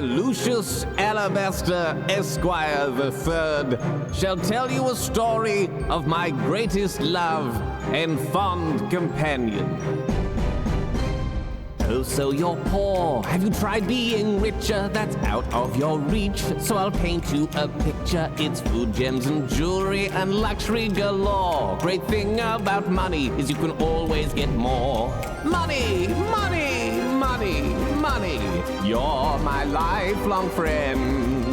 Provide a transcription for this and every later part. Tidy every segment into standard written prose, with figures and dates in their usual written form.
Lucius Alabaster, Esquire the Third, shall tell you a story of my greatest love and fond companion. Oh, so you're poor. Have you tried being richer? That's out of your reach. So I'll paint you a picture. It's food, gems, and jewelry, and luxury galore. Great thing about money is you can always get more. Money, money, money, money. You're my lifelong friend.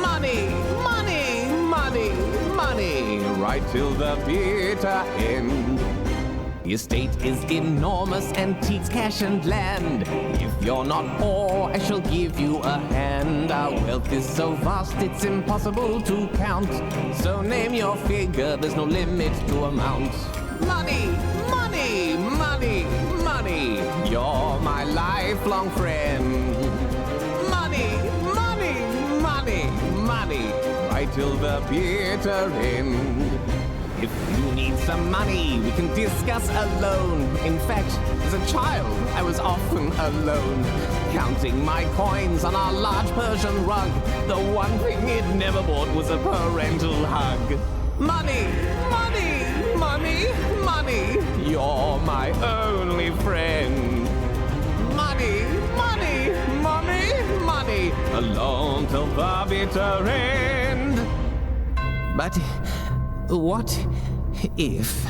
Money, money, money, money. Right till the bitter end. The estate is enormous, antiques, cash, and land. If you're not poor, I shall give you a hand. Our wealth is so vast, it's impossible to count. So name your figure, there's no limit to amount. Money, money, money, money. You're my lifelong friend. Money, money, money, money. Right till the bitter end. If you need some money, we can discuss a loan. In fact, as a child, I was often alone, counting my coins on our large Persian rug. The one thing it never bought was a parental hug. Money, money, money, money. You're my only friend. Money, money, money, money. Alone till the bitter end. But what if,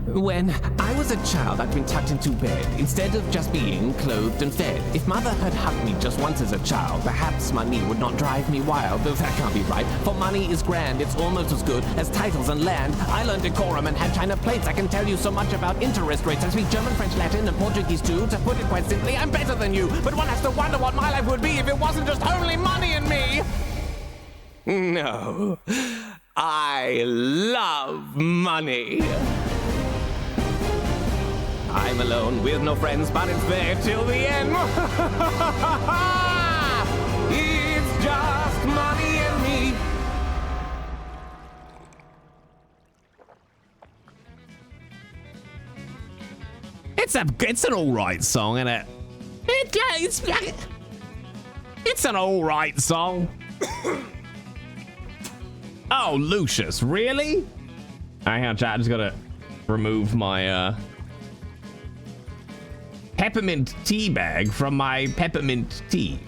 when I was a child, I'd been tucked into bed instead of just being clothed and fed? If mother had hugged me just once as a child, perhaps money would not drive me wild, though that can't be right, for money is grand, it's almost as good as titles and land. I learned decorum and had china plates. I can tell you so much about interest rates. I speak German, French, Latin, and Portuguese too. To put it quite simply, I'm better than you, but one has to wonder what my life would be if it wasn't just only money and me. No. I love money. I'm alone with no friends, but it's there till the end. It's just money and me. It's an all right song, isn't it? It's an all right song. Oh, Lucius, really? Hang on, chat. I just gotta remove my peppermint tea bag from my peppermint tea.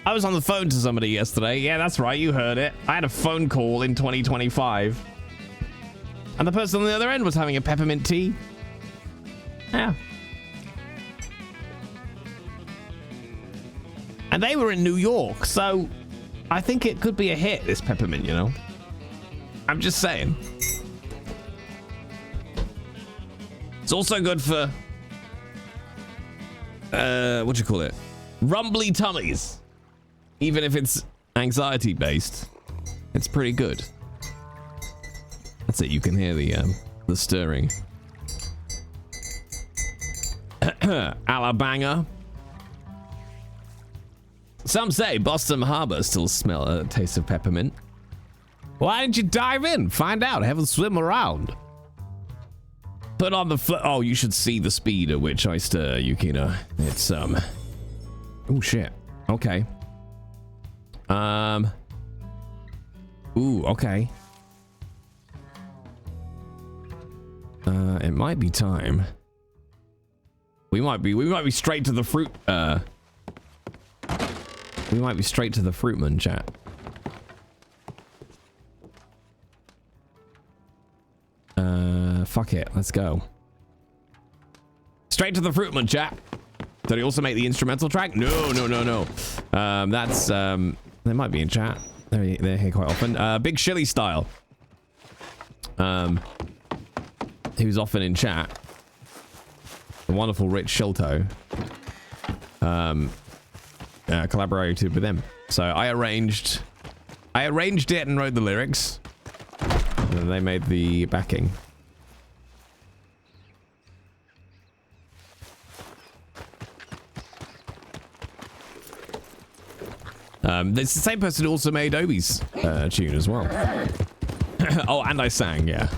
I was on the phone to somebody yesterday. Yeah, that's right. You heard it. I had a phone call in 2025. And the person on the other end was having a peppermint tea. Yeah. And they were in New York, so I think it could be a hit, this peppermint, you know? I'm just saying. It's also good for, what do you call it? Rumbly tummies. Even if it's anxiety-based, it's pretty good. That's it, you can hear the stirring. Alabanga. Some say Boston Harbor still smell a taste of peppermint. Why didn't you dive in? Find out. Have a swim around. Put on the oh, you should see the speed at which I stir, Yukina. It's oh shit. Okay. Ooh, okay. It might be time. We might be straight to the fruit. We might be straight to the fruitman, chat. Fuck it, let's go. Straight to the fruitman, chat. Did he also make the instrumental track? No. That's they might be in chat. They're here quite often. Big Shilly style. Who's often in chat. The wonderful Rich Sholto. Collaborated with them. So I arranged it and wrote the lyrics. And then they made the backing. It's the same person who also made Obi's tune as well. Oh, and I sang, yeah.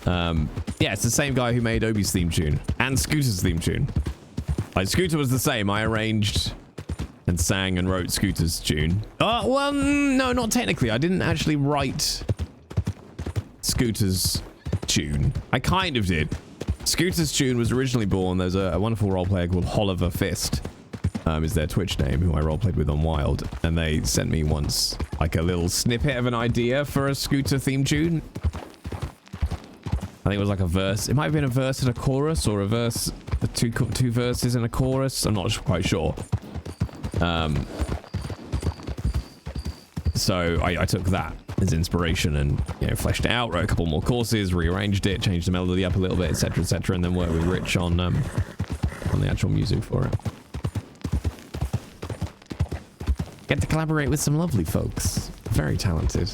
Yeah, it's the same guy who made Obi's theme tune and Scooter's theme tune. Like, Scooter was the same. I arranged and sang and wrote Scooter's tune. Well, no, not technically. I didn't actually write Scooter's tune. I kind of did. Scooter's tune was originally born. There's a wonderful role player called Oliver Fist, is their Twitch name, who I roleplayed with on Wild, and they sent me once like a little snippet of an idea for a Scooter theme tune. I think it was like a verse. It might have been a verse and a chorus, or a verse, two verses and a chorus. I'm not quite sure. So I took that as inspiration and, you know, fleshed it out, wrote a couple more courses, rearranged it, changed the melody up a little bit, etc., etc., and then worked with Rich on the actual music for it. Get to collaborate with some lovely folks. Very talented.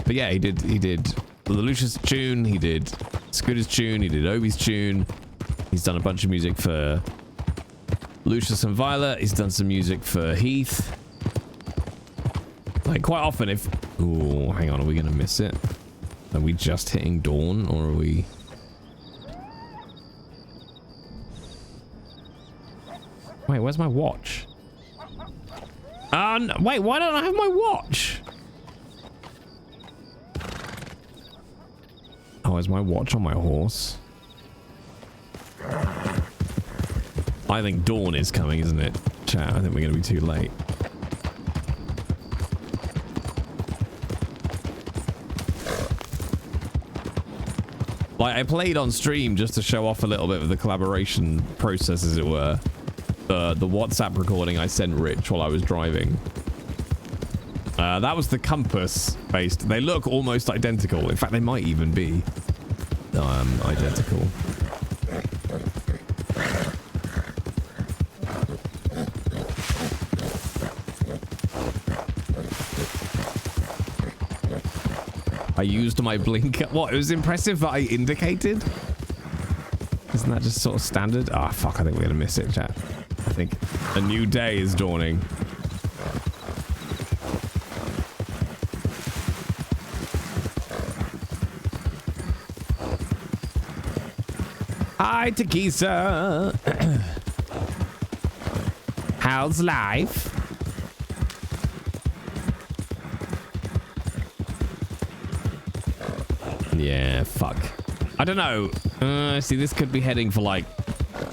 But yeah, he did the Lucius tune, he did Scooter's tune, he did Obi's tune. He's done a bunch of music for Lucius and Violet. He's done some music for Heath. Like, quite often if... Ooh, hang on, are we gonna miss it? Are we just hitting dawn, or are we... Wait, where's my watch? No, wait, why don't I have my watch? Oh, is my watch on my horse? I think dawn is coming, isn't it? Chat, I think we're gonna be too late. Like, I played on stream just to show off a little bit of the collaboration process, as it were. The WhatsApp recording I sent Rich while I was driving. That was the compass based. They look almost identical. In fact, they might even be identical. I used my blinker. What? It was impressive that I indicated? Isn't that just sort of standard? Ah, fuck. I think we're going to miss it, chat. I think a new day is dawning. Hi, Takisa. How's life? Yeah, fuck. I don't know. See, this could be heading for like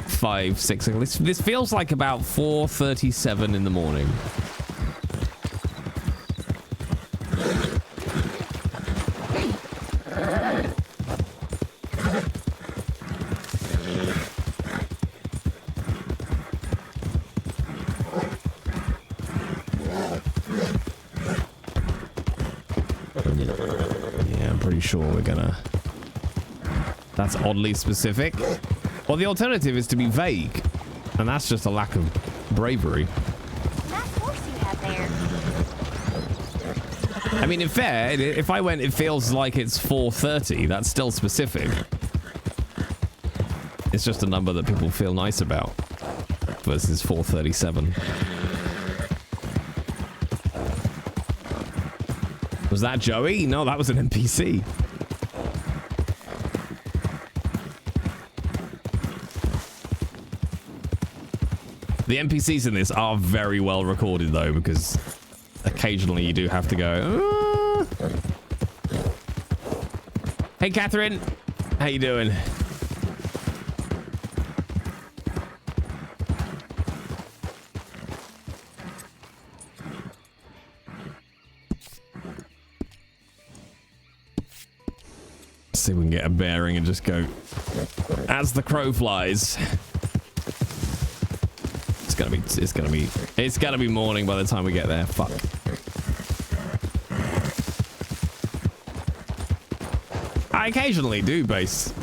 5, 6. This feels like about 4:37 in the morning. Sure, we're gonna... That's oddly specific. Well, the alternative is to be vague, and that's just a lack of bravery. Nice horse you have there. I mean, in fair, if I went, it feels like it's 4:30, that's still specific. It's just a number that people feel nice about versus 4:37. Was that Joey? No, that was an NPC. The NPCs in this are very well recorded, though, because occasionally you do have to go... Hey, Catherine. How you doing? See if we can get a bearing and just go as the crow flies. It's gonna be morning by the time we get there. Fuck. I occasionally do base.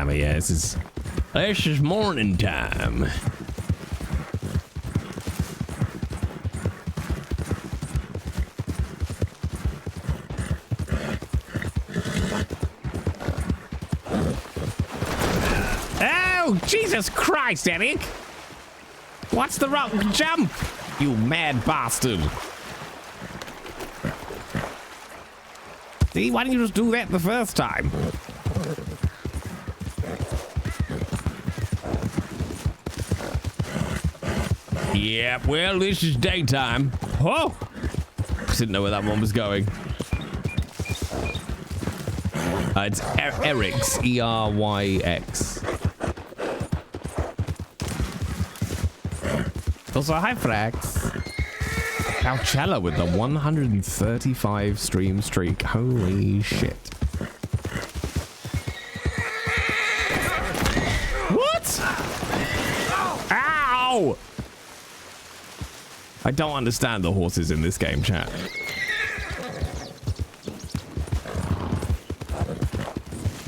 Yeah, this is morning time. Oh, Jesus Christ, Eric! What's the wrong jump? You mad bastard. See, why didn't you just do that the first time? Yep, well, this is daytime. Oh! I didn't know where that one was going. It's Eric's, E-R-Y-X. Also, hi, Frax. Valchella with the 135 stream streak. Holy shit. What? Ow! I don't understand the horses in this game, chat.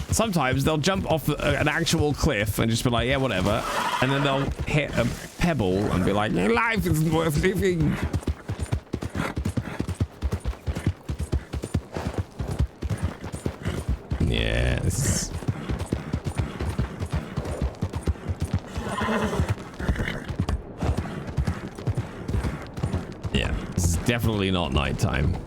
Sometimes they'll jump off an actual cliff and just be like, yeah, whatever. And then they'll hit a pebble and be like, life isn't worth living. Yeah, this is... Yeah, this is definitely not nighttime.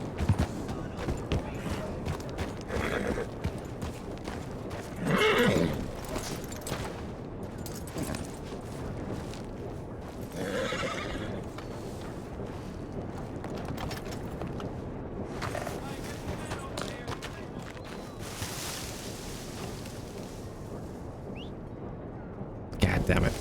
God damn it.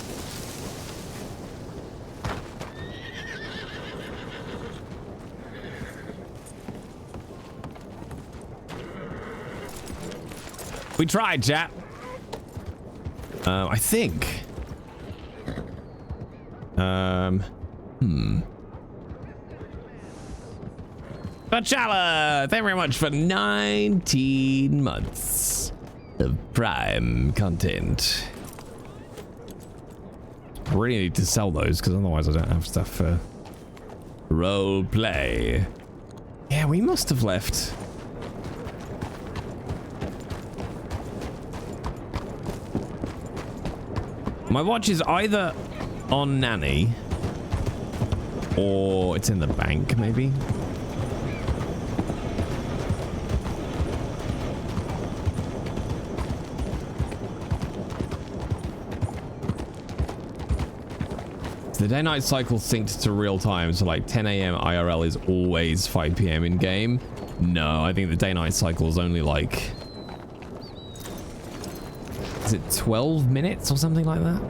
We tried, chat. I think. Bachala, thank you very much for 19 months of Prime content. I really need to sell those because otherwise I don't have stuff for roleplay. Yeah, we must have left. My watch is either on Nanny or it's in the bank, maybe. The day-night cycle synced to real time, so like 10 a.m. IRL is always 5 p.m. in game. No, I think the day-night cycle is only like... Is it 12 minutes or something like that?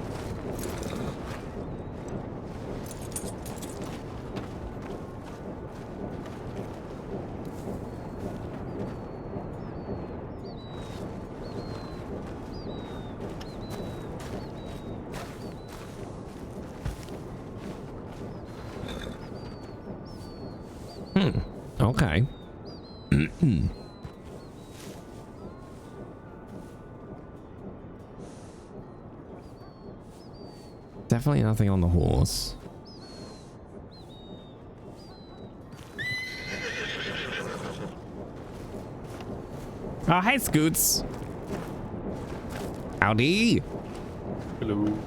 Okay. Definitely nothing on the horse. Oh, hey, Scoots. Howdy. Hello.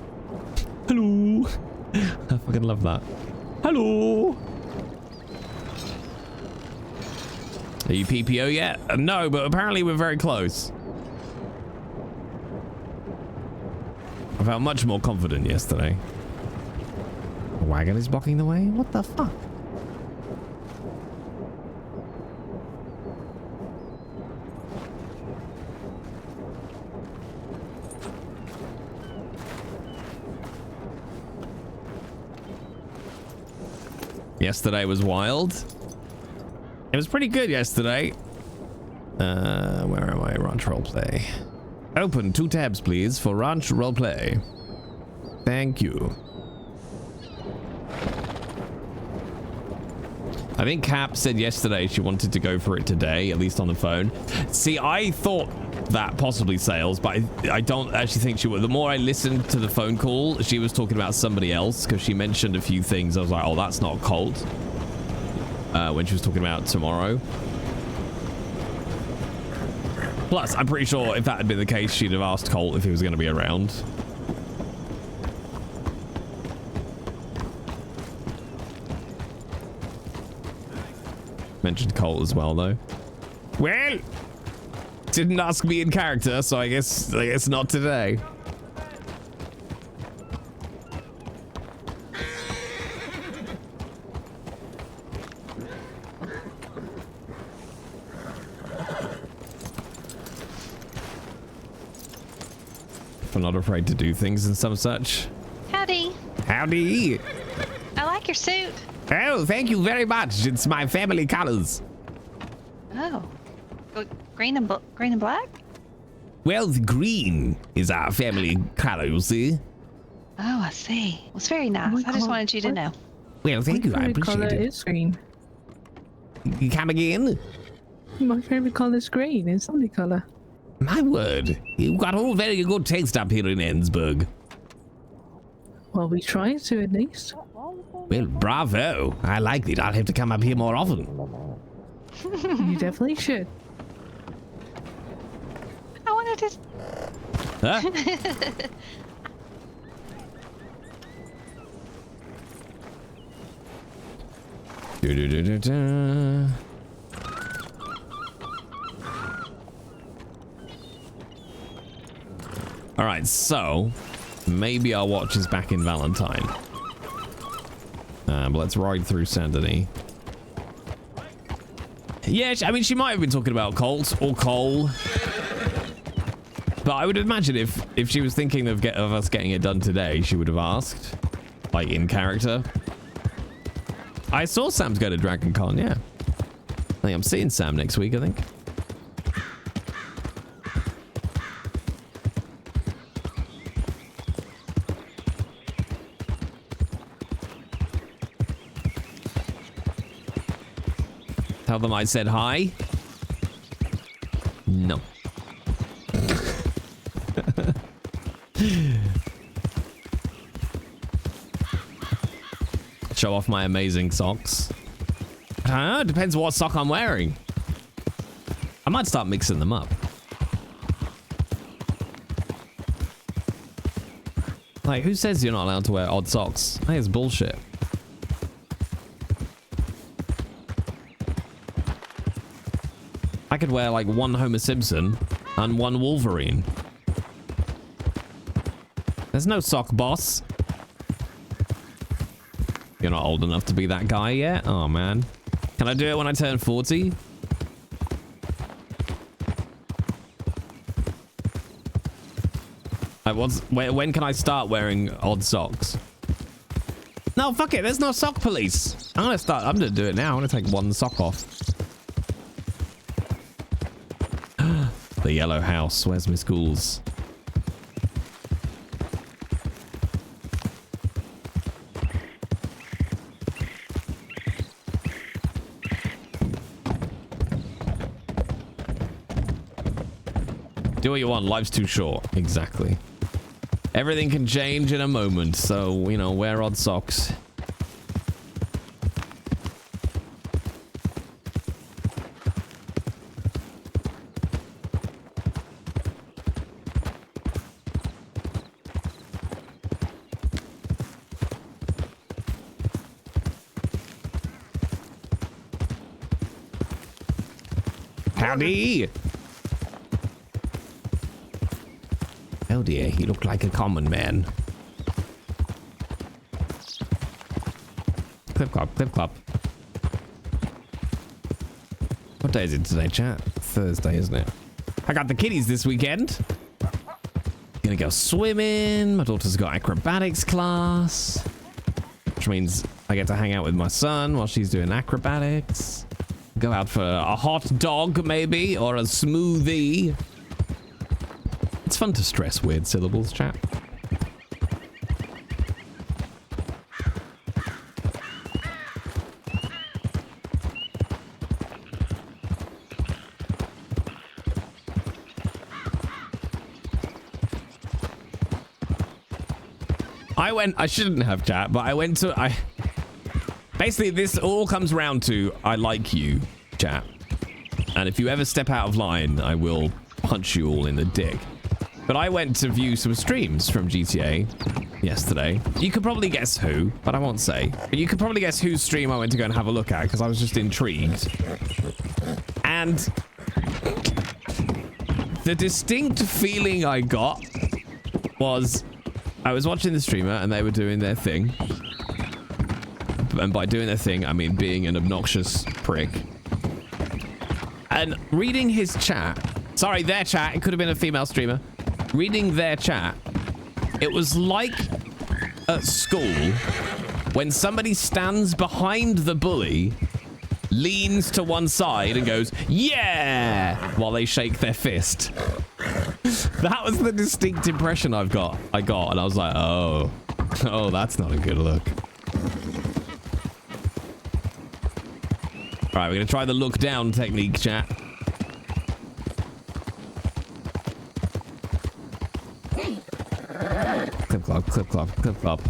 Hello. I fucking love that. Hello. Are you PPO yet? No, but apparently we're very close. I felt much more confident yesterday. The wagon is blocking the way? What the fuck? Yesterday was wild. It was pretty good yesterday. Where am I? Ranch Roleplay. Open 2 tabs, please, for Ranch Roleplay. Thank you. I think Cap said yesterday she wanted to go for it today, at least on the phone. See, I thought that possibly sales, but I don't actually think she would. The more I listened to the phone call, she was talking about somebody else because she mentioned a few things. I was like, oh, that's not Colt. When she was talking about tomorrow. Plus, I'm pretty sure if that had been the case, she'd have asked Colt if he was going to be around. Mentioned Colt as well, though. Well, didn't ask me in character, so I guess not today. I'm not afraid to do things and some such. Howdy. Howdy. I like your suit. Oh, thank you very much. It's my family colors. Oh. Green and black? Well, the green is our family color, you see. Oh, I see. Well, it's very nice. my I just God. wanted you to know. Well, thank you. I favorite appreciate color it. is green. You come again? My favorite color is green. It's only color. My word. You've got all very good taste up here in Ensburg. Well, we try to at least. Well, bravo. I like it. I'll have to come up here more often. You definitely should. I wanted to... Huh? Do-do-do-do-do. All right, so maybe our watch is back in Valentine. But let's ride through Saturday. Yeah, I mean, she might have been talking about Colt or Cole. But I would imagine if she was thinking of us getting it done today, she would have asked, like, in character. I saw Sam's go to Dragon Con, yeah. I think I'm seeing Sam next week, I think. Tell them I said hi. No. Show off my amazing socks. Depends what sock I'm wearing. I might start mixing them up. Like, who says you're not allowed to wear odd socks? I think it's bullshit. I could wear like one Homer Simpson and one Wolverine. There's no sock boss. You're not old enough to be that guy yet? Oh, man. Can I do it when I turn 40? When can I start wearing odd socks? No, fuck it. There's no sock police. I'm gonna do it now. I'm gonna take one sock off. The yellow house. Where's my schools? Do what you want. Life's too short. Exactly. Everything can change in a moment. So, you know, wear odd socks. Howdy! Oh dear, he looked like a common man. Clip clop, clip clop. What day is it today, chat? Thursday, isn't it? I got the kiddies this weekend. Gonna go swimming. My daughter's got acrobatics class, which means I get to hang out with my son while she's doing acrobatics. Go out for a hot dog, maybe, or a smoothie. It's fun to stress weird syllables, chat. I shouldn't have, chat, but basically this all comes round to I like you, chat. And if you ever step out of line, I will punch you all in the dick. But I went to view some streams from GTA yesterday. You could probably guess who, but I won't say. But you could probably guess whose stream I went to go and have a look at because I was just intrigued. And the distinct feeling I got was I was watching the streamer and they were doing their thing. And by doing their thing, I mean being an obnoxious prick. And reading his chat, sorry, their chat, it could have been a female streamer. Reading their chat, it was like at school when somebody stands behind the bully, leans to one side and goes, yeah, while they shake their fist. That was the distinct impression I got, and I was like, oh, that's not a good look. All right, we're gonna try the look down technique, chat. Clip clop, clip clop, clip clop.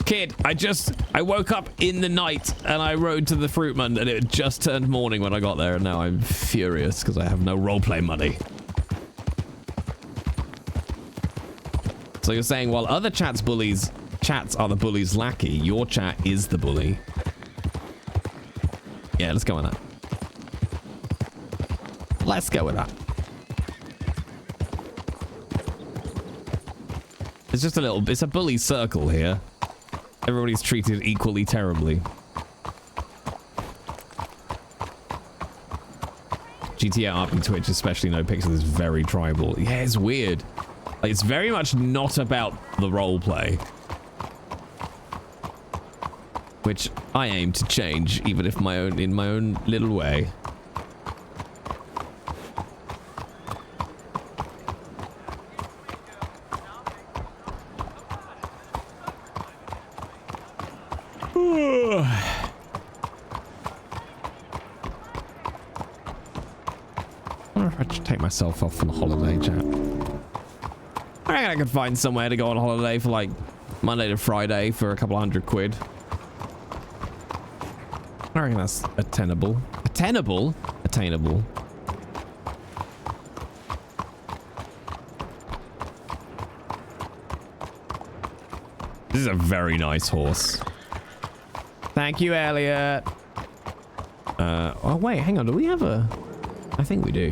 Kid, I woke up in the night and I rode to the Fruitman and it just turned morning when I got there and now I'm furious because I have no roleplay money. So you're saying while other chats are the bully's lackey, your chat is the bully. Yeah, let's go with that. Let's go with that. It's just it's a bully circle here. Everybody's treated equally terribly. GTA RP Twitch, especially no pixel, is very tribal. Yeah, it's weird. Like, it's very much not about the roleplay. Which I aim to change, even if in my own little way. I wonder if I should take myself off from the holiday chat. I reckon I could find somewhere to go on holiday for like Monday to Friday for a couple £100. I reckon that's attainable. Attainable? Attainable. This is a very nice horse. Thank you, Elliot. Oh wait, hang on. Do we have a... I think we do.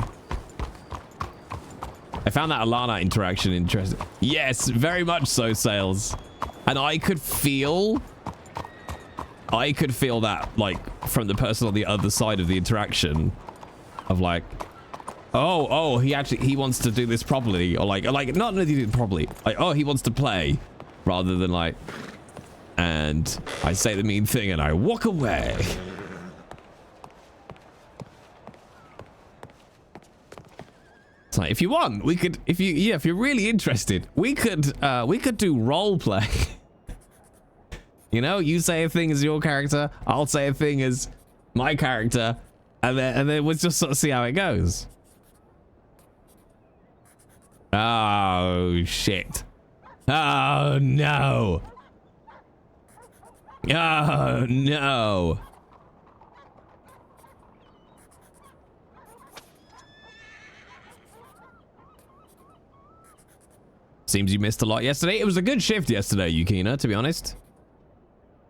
I found that Alana interaction interesting. Yes, very much so, Sales. And I could feel that, like, from the person on the other side of the interaction of like, oh, he wants to do this properly, or like not that he did it properly, like, oh, he wants to play, rather than like, and I say the mean thing and I walk away. It's like, if you want, we could, if you're really interested, we could do role play. You know, you say a thing as your character, I'll say a thing as my character, and then we'll just sort of see how it goes. Oh shit. Oh no. Oh no. Seems you missed a lot yesterday. It was a good shift yesterday, Yukina, to be honest.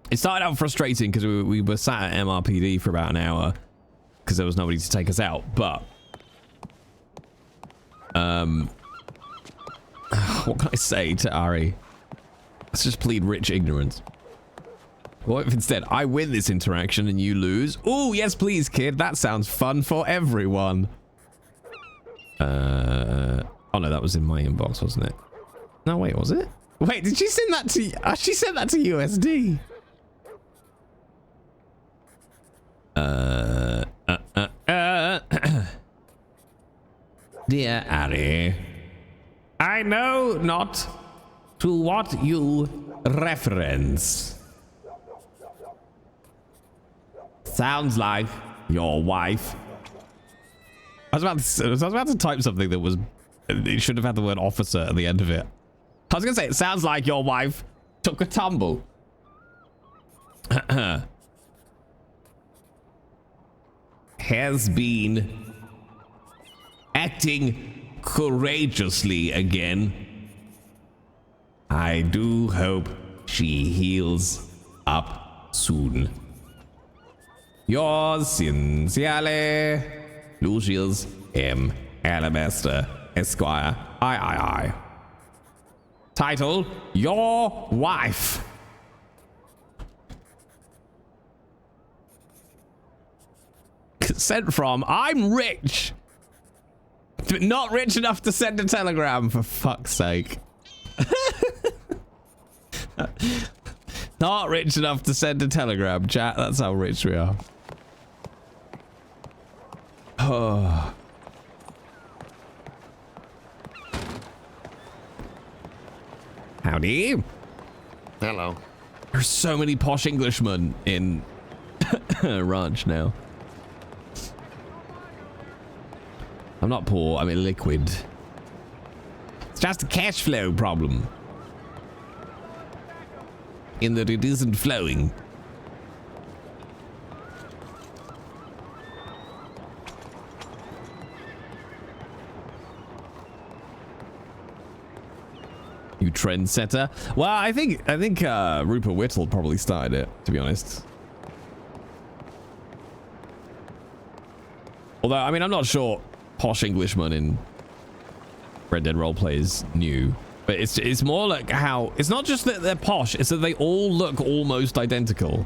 It started out frustrating because we were sat at MRPD for about an hour because there was nobody to take us out, but what can I say to Ari? Let's just plead rich ignorance. What if instead I win this interaction and you lose? Oh, yes, please, kid. That sounds fun for everyone. Oh no, that was in my inbox, wasn't it? No, wait, was it? Wait, did she send that to... she sent that to USD. Dear Ari, I know not to what you reference. Sounds like your wife. I was about to type something that was... It should have had the word officer at the end of it. I was going to say, it sounds like your wife took a tumble. Has been acting courageously again. I do hope she heals up soon. Yours sincerely, Lucius M. Alabaster, Esquire. I. Title, Your Wife. Sent from, I'm rich. But not rich enough to send a telegram, for fuck's sake. Not rich enough to send a telegram, chat. That's how rich we are. Oh. Howdy. Hello. There's so many posh Englishmen in Ranch now. I'm not poor, I'm illiquid. It's just a cash flow problem. In that it isn't flowing. You trendsetter. Well, I think Rupert Whittle probably started it, to be honest. Although, I mean, I'm not sure posh Englishman in Red Dead Roleplay is new, but it's more like how it's not just that they're posh, it's that they all look almost identical.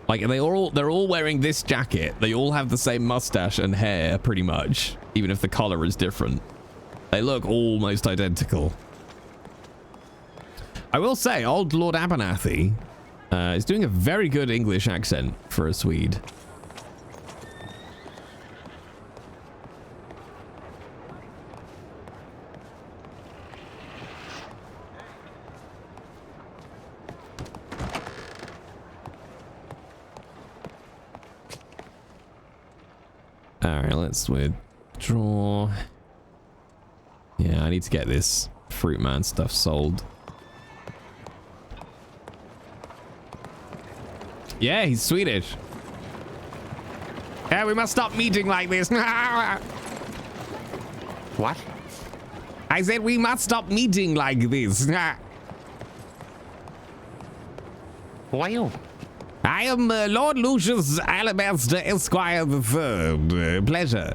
Like they're all wearing this jacket. They all have the same mustache and hair, pretty much, even if the color is different. They look almost identical. I will say, old Lord Abernathy is doing a very good English accent for a Swede. Alright, let's withdraw. Yeah, I need to get this Fruit Man stuff sold. Yeah, he's Swedish. Yeah, we must stop meeting like this. What? I said we must stop meeting like this. Who are you? I am Lord Lucius Alabaster, Esquire the Third. Pleasure.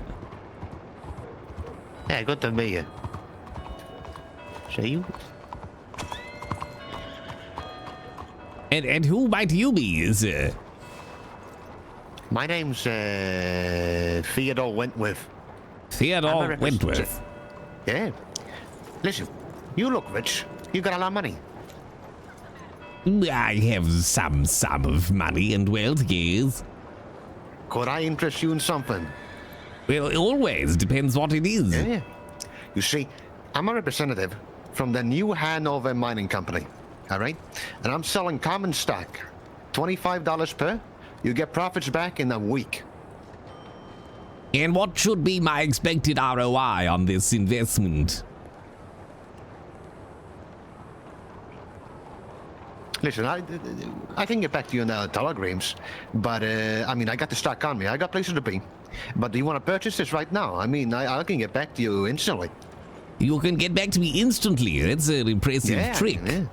Yeah, good to meet you. So you? And who might you be, sir? My name's Theodore Wentworth. Theodore Wentworth. Yeah. Listen, you look rich. You got a lot of money. I have some sum of money and wealth, yes. Could I interest you in something? Well, it always depends what it is. Yeah. You see, I'm a representative from the New Hanover Mining Company. All right? And I'm selling common stock. $25 per. You get profits back in a week. And what should be my expected ROI on this investment? Listen, I can get back to you in the telegrams, but I mean, I got the stock on me. I got places to be. But do you want to purchase this right now? I mean, I can get back to you instantly. You can get back to me instantly. That's an impressive trick. Yeah.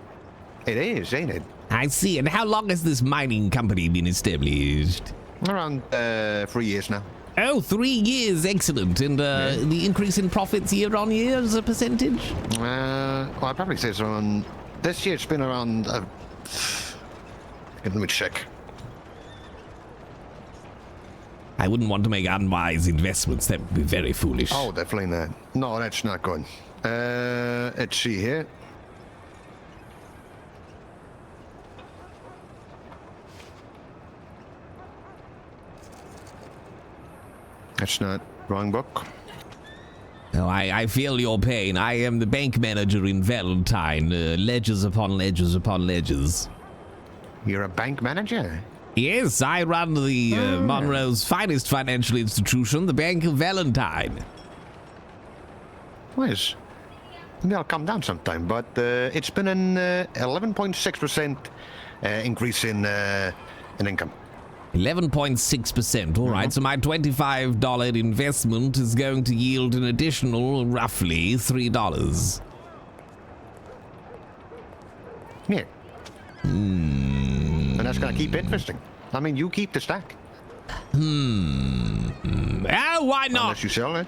It is, ain't it? I see. And how long has this mining company been established? Around 3 years now. Oh, 3 years. Excellent. And the increase in profits year on year as a percentage? Well, I'd probably say it's around... This year it's been around... let me check. I wouldn't want to make unwise investments. That would be very foolish. Oh, definitely not. No, that's not good. Let's see here. That's not wrong book. Oh, I feel your pain. I am the bank manager in Valentine. Ledgers upon ledgers upon ledgers. You're a bank manager? Yes, I run the Monroe's finest financial institution, the Bank of Valentine. Well, maybe I'll come down sometime, but it's been an 11.6% increase in income. 11.6%. All right, so my $25 investment is going to yield an additional roughly $3. Yeah. And that's gonna keep interesting. I mean, you keep the stack. Why not? Unless you sell it.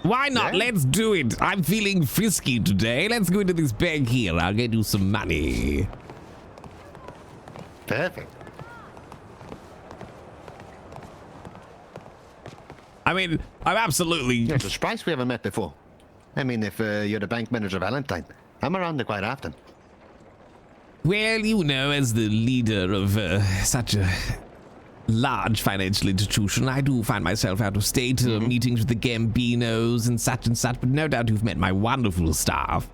Why not? Yeah. Let's do it. I'm feeling frisky today. Let's go into this bank here. I'll get you some money. Perfect. I mean, I'm absolutely... Yeah, it's a surprise we haven't met before. I mean, if you're the bank manager Valentine, I'm around there quite often. Well, you know, as the leader of such a large financial institution, I do find myself out of state, meetings with the Gambinos and such, but no doubt you've met my wonderful staff.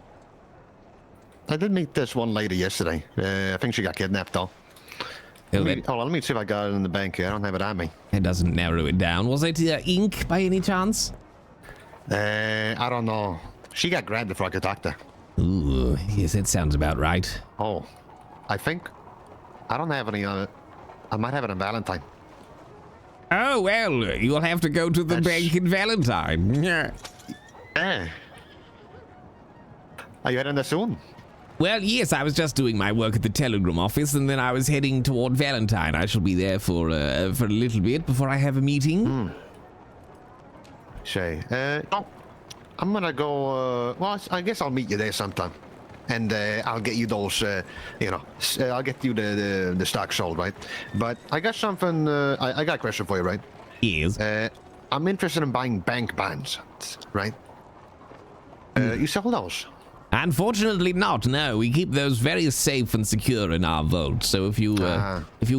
I did meet this one lady yesterday. I think she got kidnapped, though. Hold on, let me see if I got it in the bank here. I don't have it on me. It doesn't narrow it down. Was it ink by any chance? I don't know. She got grabbed before I could talk to her. Ooh, yes, that sounds about right. Oh, I think I don't have any on it. I might have it in Valentine. Oh, well, you'll have to go to the bank in Valentine. Yeah. Are you heading there soon? Well, yes, I was just doing my work at the telegram office, and then I was heading toward Valentine. I shall be there for a little bit before I have a meeting. Shay, I'm gonna go, well, I guess I'll meet you there sometime. And I'll get you those, I'll get you the stock sold, right? But I got something, I got a question for you, right? Yes. I'm interested in buying bank bonds, right? You sell those? Unfortunately not, no. We keep those very safe and secure in our vault. So if you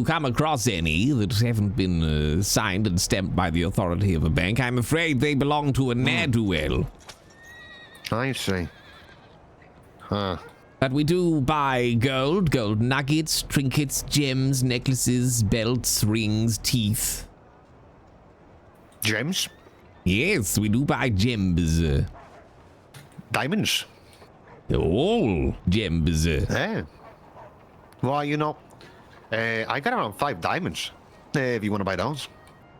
come across any that haven't been signed and stamped by the authority of a bank, I'm afraid they belong to a ne'er-do-well. I see. Huh. But we do buy gold nuggets, trinkets, gems, necklaces, belts, rings, teeth. Gems? Yes, we do buy gems. Diamonds? All gems. Yeah. Well, you know, I got around 5 diamonds. If you want to buy those.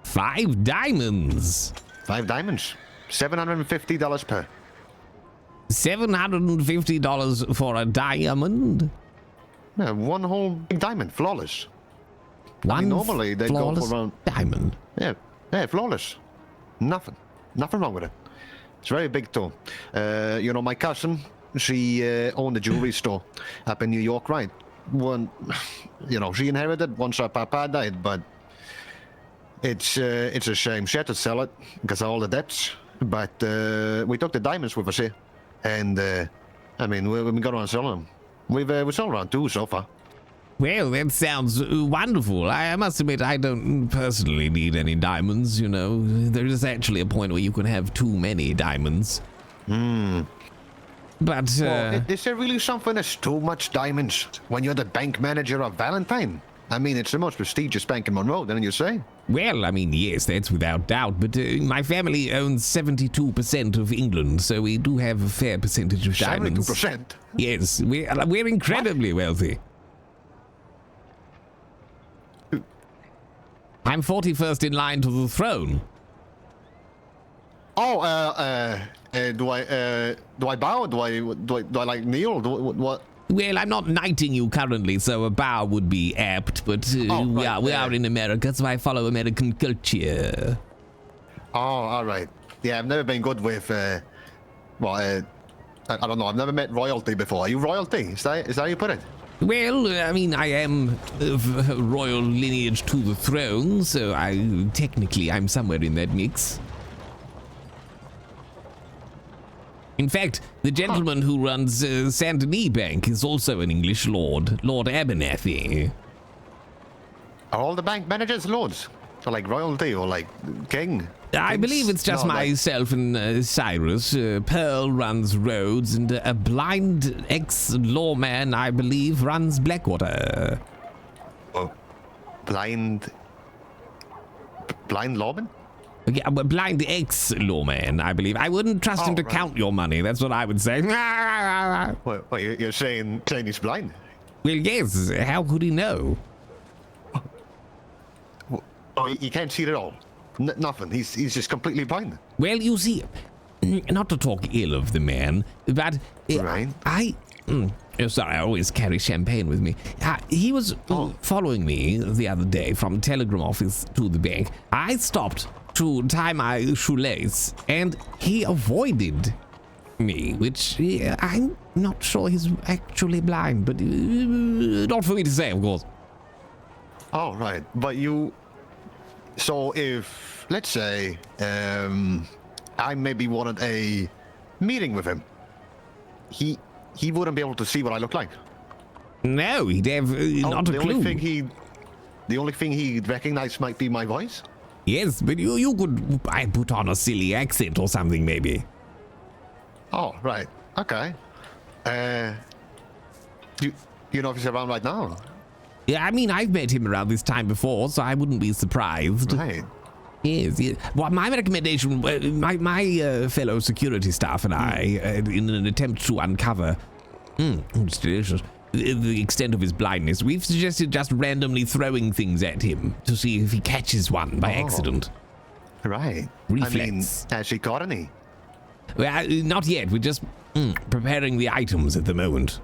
5 diamonds. 5 diamonds. $750 per. $750 for a diamond? Yeah, one whole big diamond, flawless. One normally they go flawless for around... diamond. Yeah, flawless. Nothing wrong with it. It's very big too. You know, my cousin, she owned a jewelry store up in New York, right? She inherited once her papa died, but it's a shame. She had to sell it because of all the debts. But we took the diamonds with us here, and I mean, we've been going around selling them. We've sold around 2 so far. Well, that sounds wonderful. I must admit, I don't personally need any diamonds, you know. There is actually a point where you can have too many diamonds. But, well, is there really something as too much diamonds when you're the bank manager of Valentine? I mean, it's the most prestigious bank in Monroe, didn't you say? Well, I mean, yes, that's without doubt. But my family owns 72% of England, so we do have a fair percentage of diamonds. 72%? Yes, we're incredibly wealthy. I'm 41st in line to the throne. Oh, do I bow? Do I like kneel? What? Well, I'm not knighting you currently, so a bow would be apt, but we are in America, so I follow American culture. Oh, all right. Yeah, I've never been good with, I don't know. I've never met royalty before. Are you royalty? Is that how you put it? Well, I mean, I am of royal lineage to the throne, so technically I'm somewhere in that mix. In fact, the gentleman who runs Saint Denis Bank is also an English lord, Lord Abernathy. Are all the bank managers lords? Or like royalty or like king? I believe it's just myself and Cyrus. Pearl runs Rhodes, and a blind ex-lawman, I believe, runs Blackwater. Oh, blind lawman? Yeah, a blind ex-lawman, I believe. I wouldn't trust him to count your money. That's what I would say. Well, you're saying he's blind? Well, yes. How could he know? Oh, he can't see it at all. Nothing. He's just completely blind. Well, you see, not to talk ill of the man, but Right. sorry, I always carry champagne with me. He was following me the other day from the telegram office to the bank. I stopped to tie my shoelace, and he avoided me, which I'm not sure he's actually blind, but not for me to say, of course. Oh, right. But you... So if, let's say, I maybe wanted a meeting with him, he wouldn't be able to see what I look like. No, he'd have not a clue. The only thing he'd recognize might be my voice? Yes, but you could put on a silly accent or something, maybe. Oh, right. Okay. You know if he's around right now? Yeah, I mean, I've met him around this time before, so I wouldn't be surprised. Right. Yes. Well, my recommendation, my fellow security staff and I, in an attempt to uncover, it's delicious, the extent of his blindness, we've suggested just randomly throwing things at him to see if he catches one by accident. Right. Reflex. I mean, has he caught any? Well, not yet. We're just preparing the items at the moment.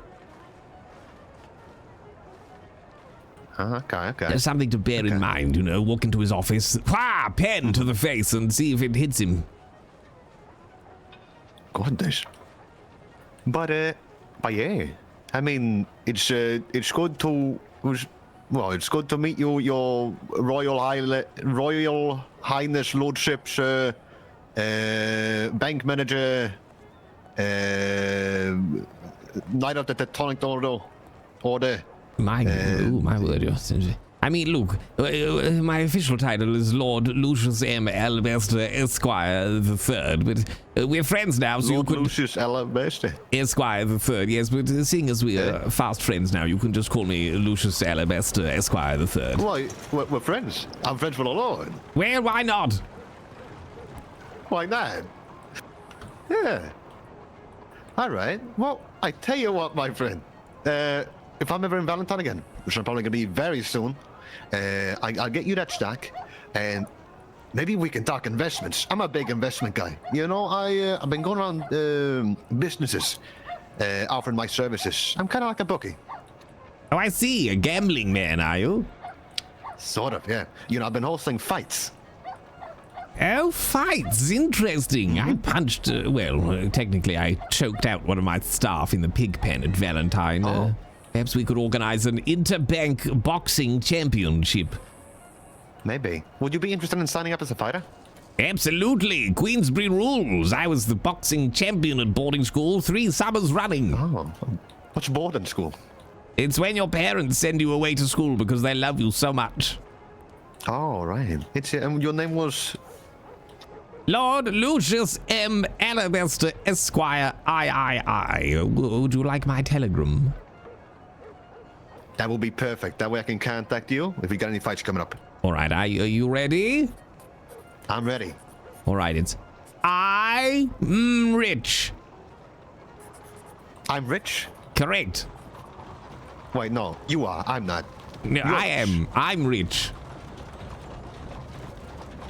Okay. There's something to bear in mind, walk into his office, pen to the face and see if it hits him. Goodness. But yeah. I mean, it's good to meet you, your Royal Highness Lordship's bank manager, Knight of the Tectonic Order. My word, I mean, look, my official title is Lord Lucius M. Alabaster Esquire III, but we're friends now, so Lord you could... Lucius Alabaster. Esquire III, yes, but seeing as we are fast friends now, you can just call me Lucius Alabaster Esquire III. Why, we're friends. I'm friends with the Lord. Well, why not? Why not? Yeah. All right. Well, I tell you what, my friend. If I'm ever in Valentine again, which I'm probably going to be very soon, I'll get you that stack, and maybe we can talk investments. I'm a big investment guy. I've been going around businesses offering my services. I'm kind of like a bookie. Oh, I see. A gambling man, are you? Sort of, yeah. I've been hosting fights. Oh, fights. Interesting. I punched, technically I choked out one of my staff in the pig pen at Valentine. Perhaps we could organize an interbank boxing championship. Maybe. Would you be interested in signing up as a fighter? Absolutely. Queensbury rules. I was the boxing champion at boarding school 3 summers running. Oh, what's boarding school? It's when your parents send you away to school because they love you so much. Oh, right. Your name was... Lord Lucius M. Alabaster Esquire III. Would you like my telegram? That will be perfect. That way I can contact you if we got any fights coming up. All right, are you ready? I'm ready. All right, it's I'm rich. I'm rich? Correct. Wait, no. You are. I'm not. No, I am. I'm rich.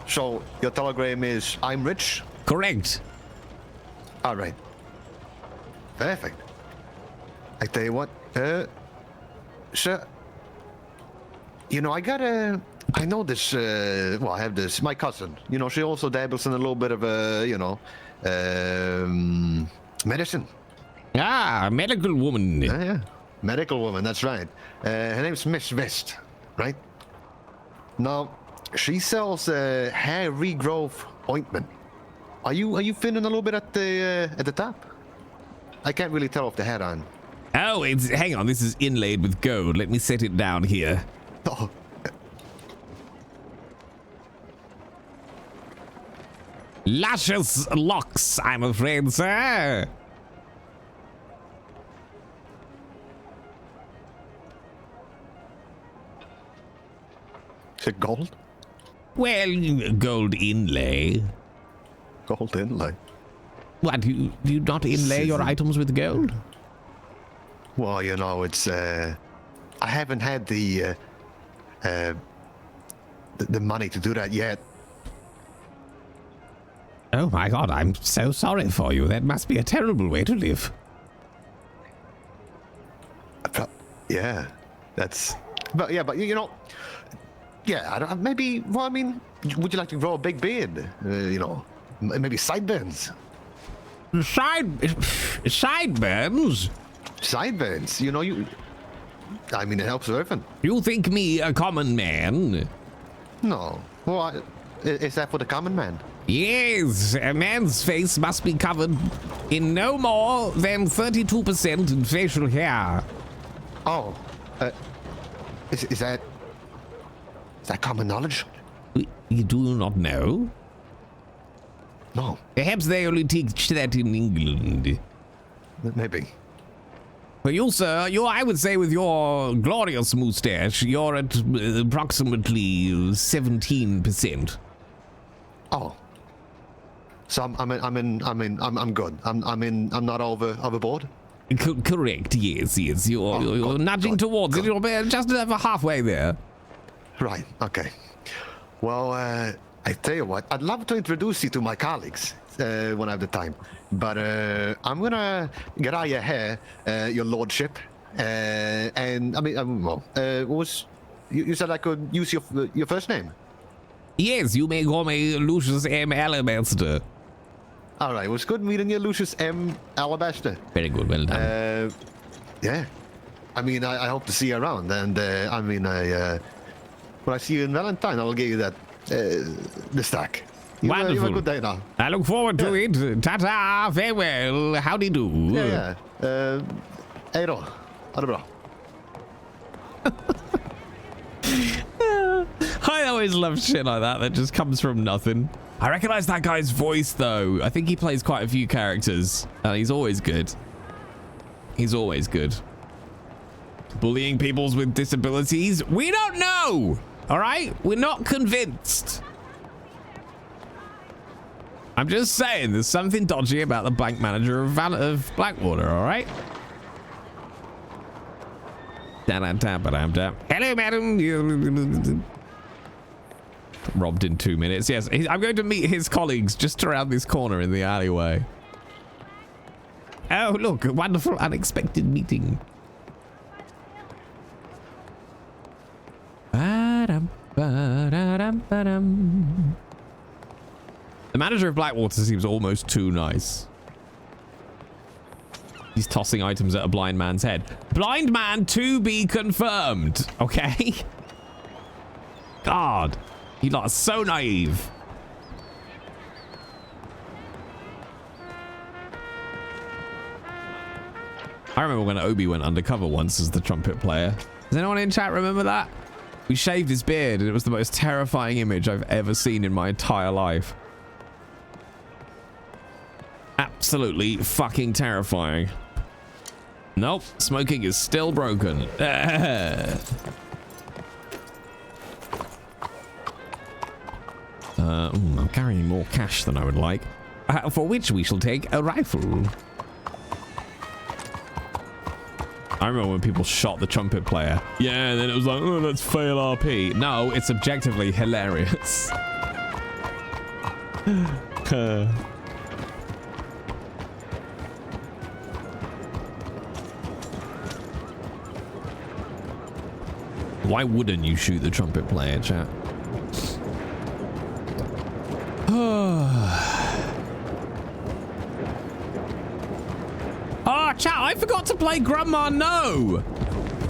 So, your telegram is, I'm rich? Correct. All right. Perfect. I tell you what, sir, I know this, I have this, my cousin, she also dabbles in a little bit of, medicine. Ah, medical woman. Yeah. Medical woman, that's right. Her name's Miss West, right? Now, she sells hair regrowth ointment. Are you feeling a little bit at the top? I can't really tell off the head on. Oh, hang on, this is inlaid with gold. Let me set it down here. Oh. Luscious locks, I'm afraid, sir. Is it gold? Well, gold inlay. Gold inlay. What, do you not inlay your items with gold? Well, it's, I haven't had the the money to do that yet. Oh my God, I'm so sorry for you. That must be a terrible way to live. Yeah, that's. But yeah, but you know, yeah. I don't, maybe. Well, I mean, would you like to grow a big beard? You know, maybe sideburns. Sideburns? Sideburns. You know, you. I mean, it helps surfing. You think me a common man? No. Well, is that for the common man? Yes, a man's face must be covered in no more than 32% in facial hair. Oh, is that common knowledge? You do not know? No, Perhaps they only teach that in England. maybe. For you, sir, I would say with your glorious mustache, you're at approximately 17%. Oh, so I'm good. I'm not overboard. Correct. Yes. You're nudging towards it. You're just over halfway there. Right. Okay. Well, I tell you what, I'd love to introduce you to my colleagues when I have the time. But I'm gonna get out of your hair, your lordship. And I mean, well, what was you said I could use your first name? Yes, you may call me Lucius M. Alabaster. All right. It was good meeting you, Lucius M. Alabaster. Very good. Well done. Yeah. I mean, I hope to see you around. And I mean, when I see you in Valentine, I'll give you that the stack. You have Wonderful. a good day now. I look forward to it. Ta-ta. Farewell. Howdy do. Yeah. Hej då. Ha det bra. I always love shit like that just comes from nothing. I recognize that guy's voice though. I think he plays quite a few characters and he's always good. He's always good. Bullying people with disabilities? We don't know. All right, we're not convinced. I'm just saying there's something dodgy about the bank manager of Blackwater. All right. Hello, madam. Robbed in 2 minutes. Yes, I'm going to meet his colleagues just around this corner in the alleyway. Oh, look, a wonderful unexpected meeting. The manager of Blackwater seems almost too nice. He's tossing items at a blind man's head. Blind man to be confirmed. Okay. God, you lot are so naive. I remember when Obi went undercover once as the trumpet player. Does anyone in chat remember that? We shaved his beard and it was the most terrifying image I've ever seen in my entire life. Absolutely fucking terrifying. Nope, smoking is still broken. I'm carrying more cash than I would like. For which we shall take a rifle. I remember when people shot the trumpet player. Yeah, and then it was like, oh, let's fail RP. No, it's objectively hilarious. Why wouldn't you shoot the trumpet player, chat? Oh, chat, I forgot to play Grandma No.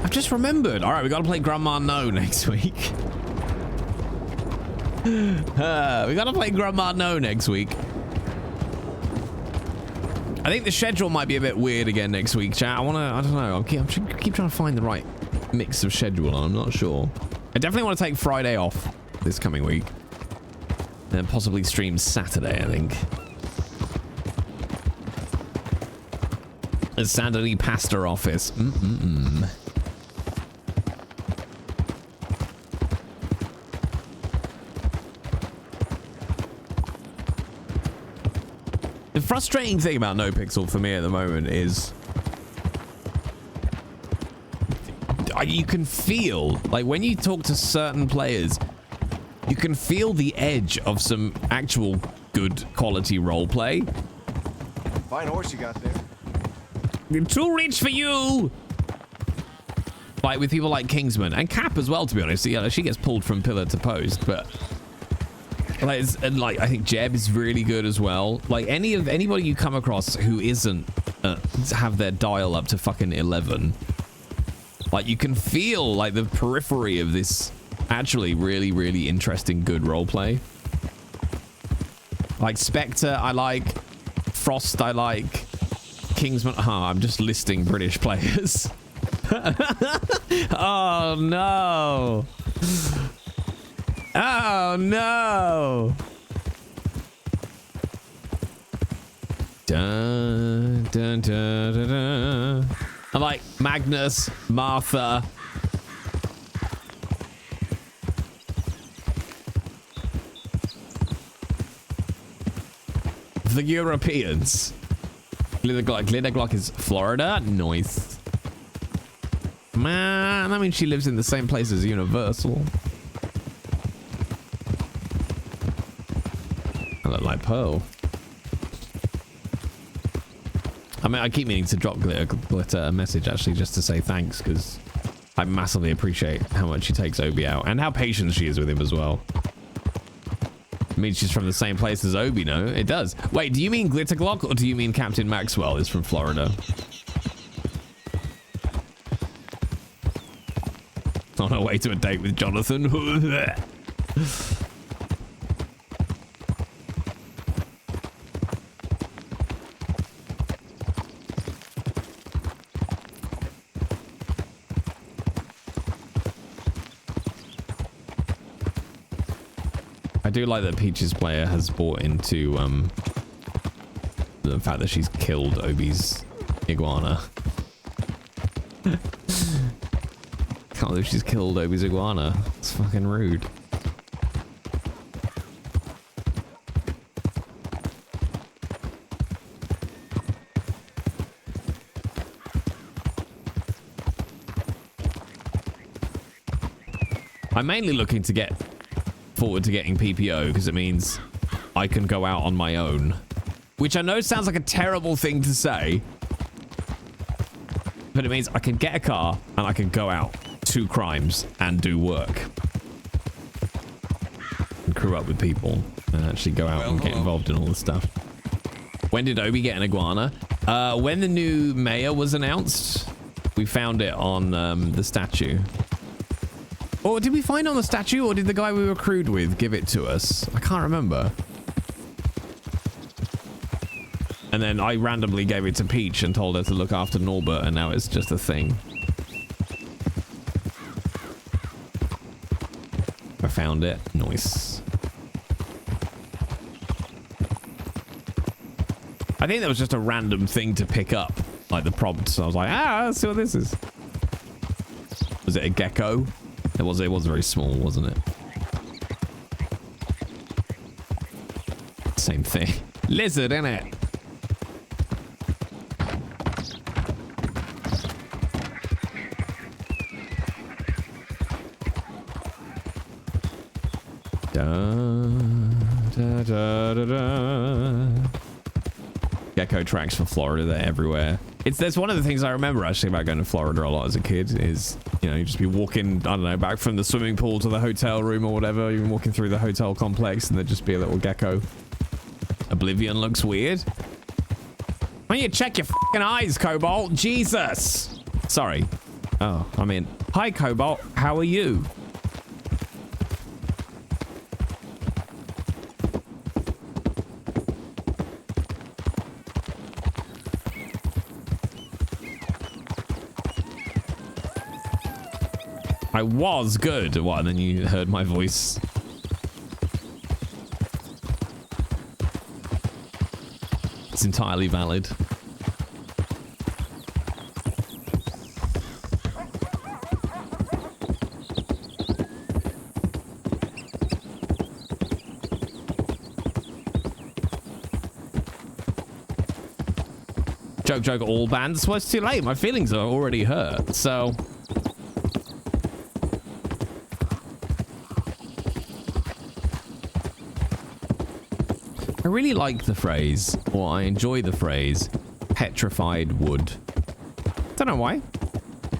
I've just remembered. All right, we got to play Grandma No next week. We got to play Grandma No next week. I think the schedule might be a bit weird again next week, chat. I don't know. I keep trying to find the right mix of schedule. I'm not sure. I definitely want to take Friday off this coming week. And then possibly stream Saturday, I think. A Saturday pasta office. The frustrating thing about NoPixel for me at the moment is you can feel, like, when you talk to certain players, you can feel the edge of some actual good quality roleplay. Fine horse you got there. Too rich for you. Like with people like Kingsman and Cap as well, to be honest. Yeah, she gets pulled from pillar to post, but like, and like I think Jeb is really good as well. Like anybody you come across who isn't have their dial up to fucking 11, like you can feel like the periphery of this actually really, really interesting good roleplay. Like Spectre, I like. Frost, I like. Kingsman. I'm just listing British players. Oh no. Oh no. Dun, dun, dun, dun, dun. I like Magnus, Martha. The Europeans. Glitter Glock is Florida. Nice. Man, I mean, she lives in the same place as Universal. I look like Pearl. I mean, I keep meaning to drop Glitter a message actually just to say thanks, because I massively appreciate how much she takes Obi out and how patient she is with him as well. It means she's from the same place as Obi, no? It does. Wait, do you mean Glitter Glock or do you mean Captain Maxwell is from Florida? On her way to a date with Jonathan. I do like that Peach's player has bought into the fact that she's killed Obi's iguana. Can't believe she's killed Obi's iguana. It's fucking rude. I'm mainly looking to get forward to getting PPO because it means I can go out on my own, which I know sounds like a terrible thing to say, but it means I can get a car and I can go out to crimes and do work and crew up with people and actually go out and get involved in all this stuff. When did Obi get an iguana? When the new mayor was announced, we found it on the statue. Or did we find it on the statue, or did the guy we were crewed with give it to us? I can't remember. And then I randomly gave it to Peach and told her to look after Norbert, and now it's just a thing. I found it. Nice. I think that was just a random thing to pick up, like the prompt. So I was like, let's see what this is. Was it a gecko? It was very small, wasn't it? Same thing. Lizard, innit? Gecko tracks for Florida, they're everywhere. That's one of the things I remember actually about going to Florida a lot as a kid is, you know, you just be walking, I don't know, back from the swimming pool to the hotel room or whatever. You've been walking through the hotel complex and there'd just be a little gecko. Oblivion looks weird. Why don't you check your fucking eyes, Cobalt? Jesus. Sorry. Oh, I mean, hi, Cobalt. How are you? I was good. What? And then you heard my voice. It's entirely valid. Joke, all bands. Well, it's too late. My feelings are already hurt, so... I really like the phrase, or I enjoy the phrase, petrified wood. Don't know why.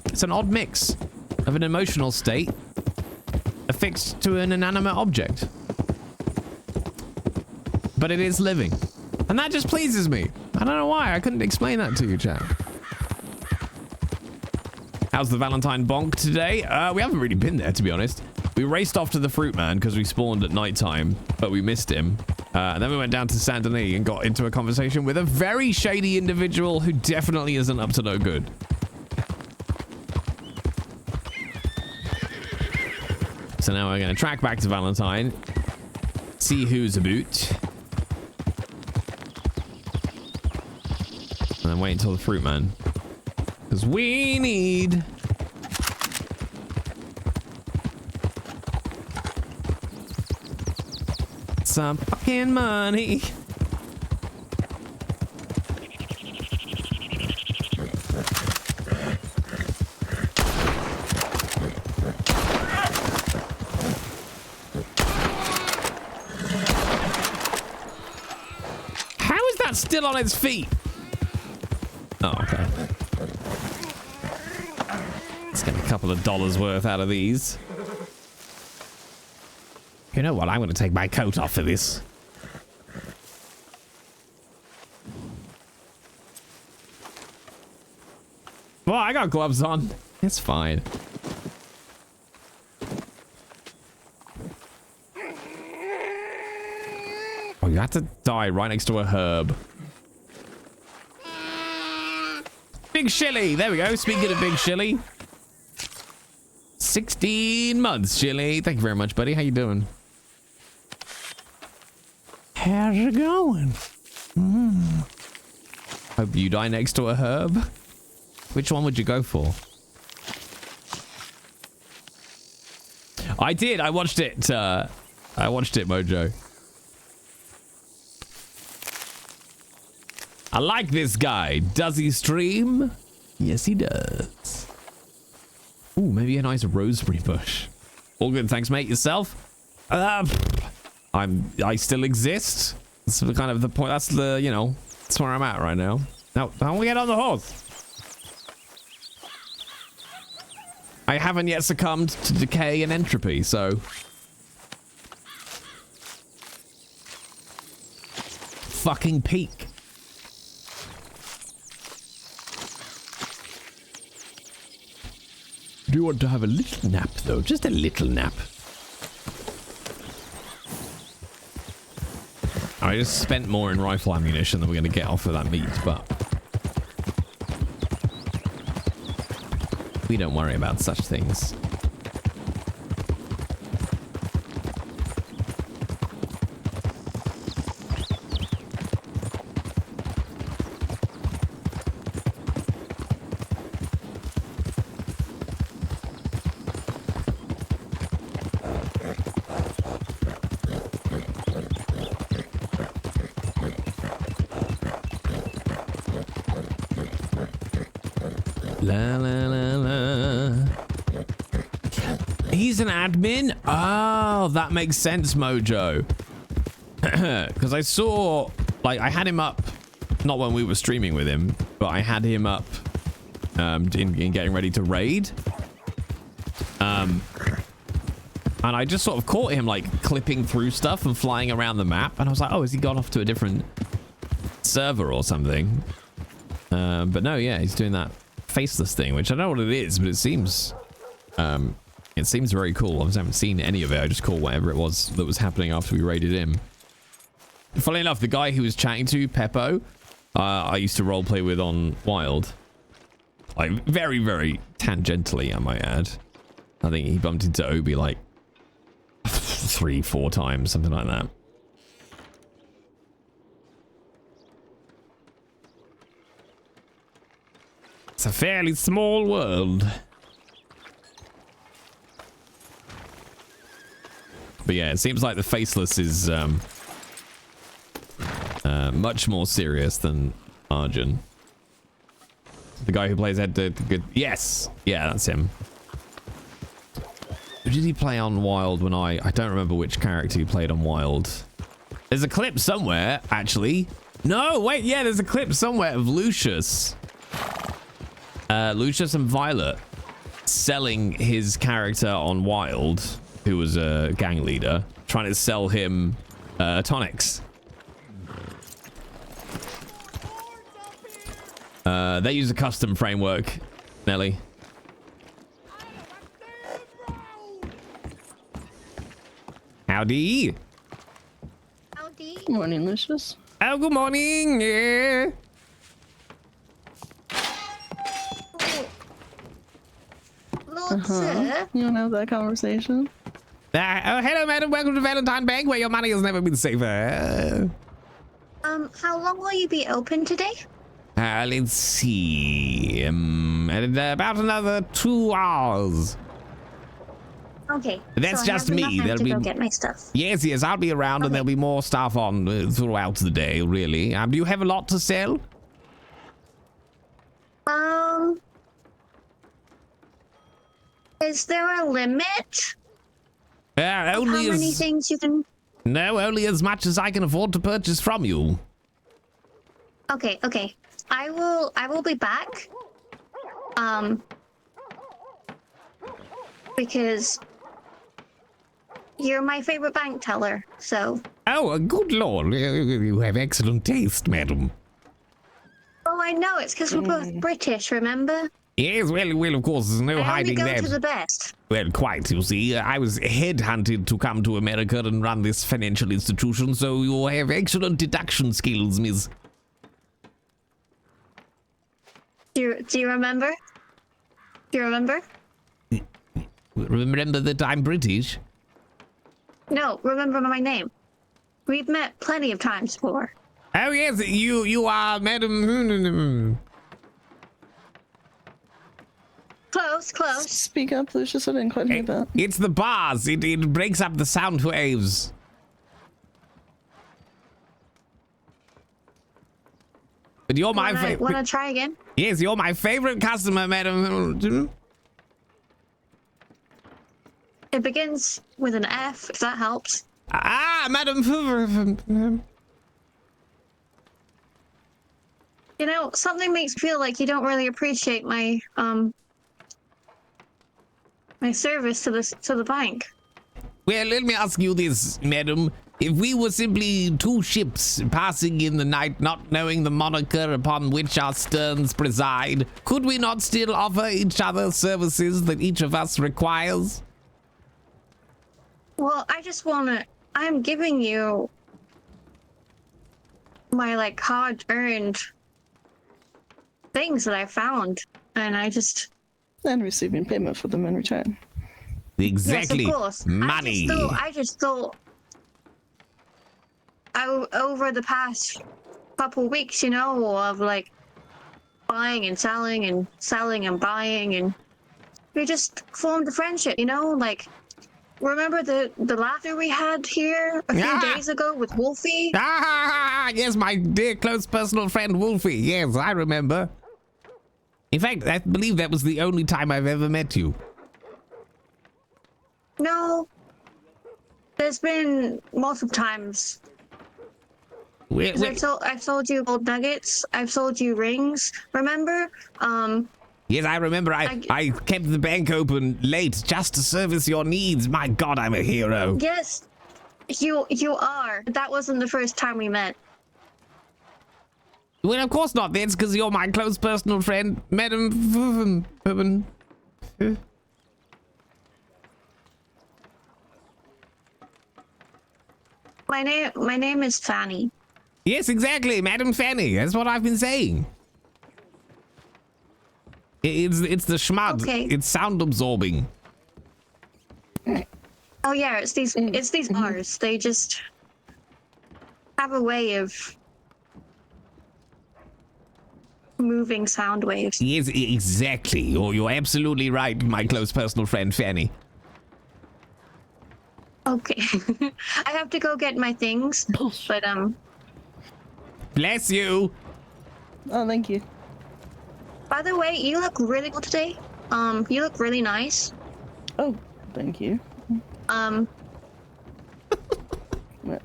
It's an odd mix of an emotional state affixed to an inanimate object. But it is living. And that just pleases me. I don't know why. I couldn't explain that to you, chat. How's the Valentine bonk today? We haven't really been there, to be honest. We raced off to the Fruit Man because we spawned at nighttime, but we missed him. And then we went down to Saint Denis and got into a conversation with a very shady individual who definitely isn't up to no good. So now we're going to track back to Valentine, see who's about, and then wait until the Fruit Man. Because we need some fucking money. How is that still on its feet? Oh, okay. Let's get a couple of dollars worth out of these. You know what? I'm going to take my coat off for this. Well, I got gloves on. It's fine. Oh, you have to die right next to a herb. Big Shilly. There we go. Speaking of Big Shilly. 16 months, Shilly. Thank you very much, buddy. How you doing? How's it going? Hope you die next to a herb. Which one would you go for? I did. I watched it. I watched it, Mojo. I like this guy. Does he stream? Yes, he does. Ooh, maybe a nice rosemary bush. All good, thanks, mate. Yourself? I still exist. That's kind of the point. That's the, you know, that's where I'm at right now. Now, don't we get on the horse? I haven't yet succumbed to decay and entropy, so fucking peak. Do you want to have a little nap, though? Just a little nap. I just spent more in rifle ammunition than we're going to get off of that meat, but we don't worry about such things. La la la la. He's an admin? Oh, that makes sense, Mojo. Because I saw, like, I had him up, not when we were streaming with him, but I had him up in getting ready to raid. And I just sort of caught him, like, clipping through stuff and flying around the map. And I was like, oh, has he gone off to a different server or something? But no, yeah, he's doing that faceless thing, which I don't know what it is, but it seems very cool. Obviously, I haven't seen any of it. I just caught whatever it was that was happening after we raided him. Funnily enough, the guy who was chatting to, Peppo, I used to roleplay with on Wild. Like, very, very tangentially, I might add. I think he bumped into Obi like 3-4 times, something like that. It's a fairly small world. But yeah, it seems like the Faceless is much more serious than Arjun. The guy who plays Ed good. Yes! Yeah, that's him. Who did he play on Wild when I don't remember which character he played on Wild. There's a clip somewhere, actually. No, wait, yeah, there's a clip somewhere of Lucius. Lucius and Violet selling his character on Wild, who was a gang leader, trying to sell him tonics. They use a custom framework, Nelly. Howdy. Howdy. Morning, Lucius. Oh, good morning. Yeah. Lord, sir. You wanna have that conversation? Oh, hello, madam. Welcome to Valentine Bank, where your money has never been safer. How long will you be open today? Let's see. About another 2 hours. Okay. That's so just I have me. enough time There'll to be go get my stuff. yes, I'll be around, and Okay. there'll be more stuff on throughout the day. Really. Do you have a lot to sell? Is there a limit of how Only many as things you can? no, only as much as I can afford to purchase from you. Okay. I will be back. Because you're my favorite bank teller, so. Oh, good lord! You have excellent taste, madam. Oh, I know. It's because we're both British, remember? Yes, well, of course, there's no I only hiding go that. to the best. Well, quite, you see. I was headhunted to come to America and run this financial institution, so you have excellent deduction skills, miss. Do you remember? Do you remember? Remember that I'm British? No, remember my name. We've met plenty of times before. Oh, yes, you are Madam... Close. Speak up, Lucius. I didn't quite hear that. It's the bars. It breaks up the sound waves. But you're my favorite. Wanna try again? Yes, you're my favorite customer, madam. It begins with an F, if that helps. Ah, madam. You know, something makes me feel like you don't really appreciate my my service to the bank. Well, let me ask you this, madam. If we were simply two ships passing in the night, not knowing the moniker upon which our sterns preside, could we not still offer each other services that each of us requires? Well, I'm giving you my like hard-earned things that I found, and And receiving payment for them in return. Exactly. Yes, of course. Money. I just thought over the past couple weeks, you know, of like buying and selling and buying, and we just formed a friendship, you know, like remember the laughter we had here a few days ago with Wolfie? Ah, yes, my dear close personal friend Wolfie. Yes, I remember. In fact, I believe that was the only time I've ever met you. No. There's been multiple times. 'Cause I've sold you gold nuggets. I've sold you rings. Remember? Yes, I remember. I kept the bank open late just to service your needs. My God, I'm a hero. Yes, you are. That wasn't the first time we met. Well, of course not. That's because you're my close personal friend, Madam. My name is Fanny. Yes, exactly, Madam Fanny. That's what I've been saying. It's the schmud. Okay. It's sound absorbing. Oh yeah, it's these R's. They just have a way of moving sound waves. Yes, exactly. You're absolutely right, my close personal friend Fanny. Okay. I have to go get my things, but Bless you. Oh, thank you. by the way, you look really cool today. You look really nice. Oh, thank you. Um,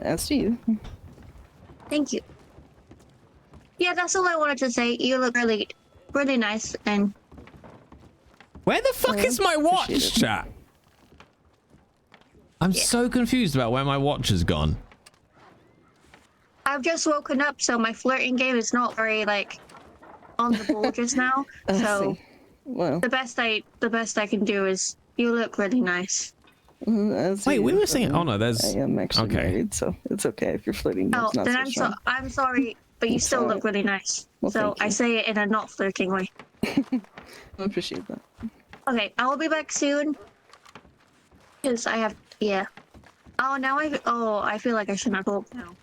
As to you. Thank you. Yeah, that's all I wanted to say. You look really, really nice, and Where the fuck is my watch, appreciate it. chat? I'm so confused about where my watch has gone. I've just woken up, so my flirting game is not very like on the ball just now. I So see. Well, the best I can do is you look really nice. as Wait, you, we were singing. Oh no, I there's. am actually Okay. married, so it's okay if you're flirting. Oh, It's not then so strong. I'm sorry, but you It's still alright. look really nice. Well, So thank I you. say it in a not flirting way. I appreciate that. Okay, I will be back soon. Cause I have Oh, now I feel like I should not go now.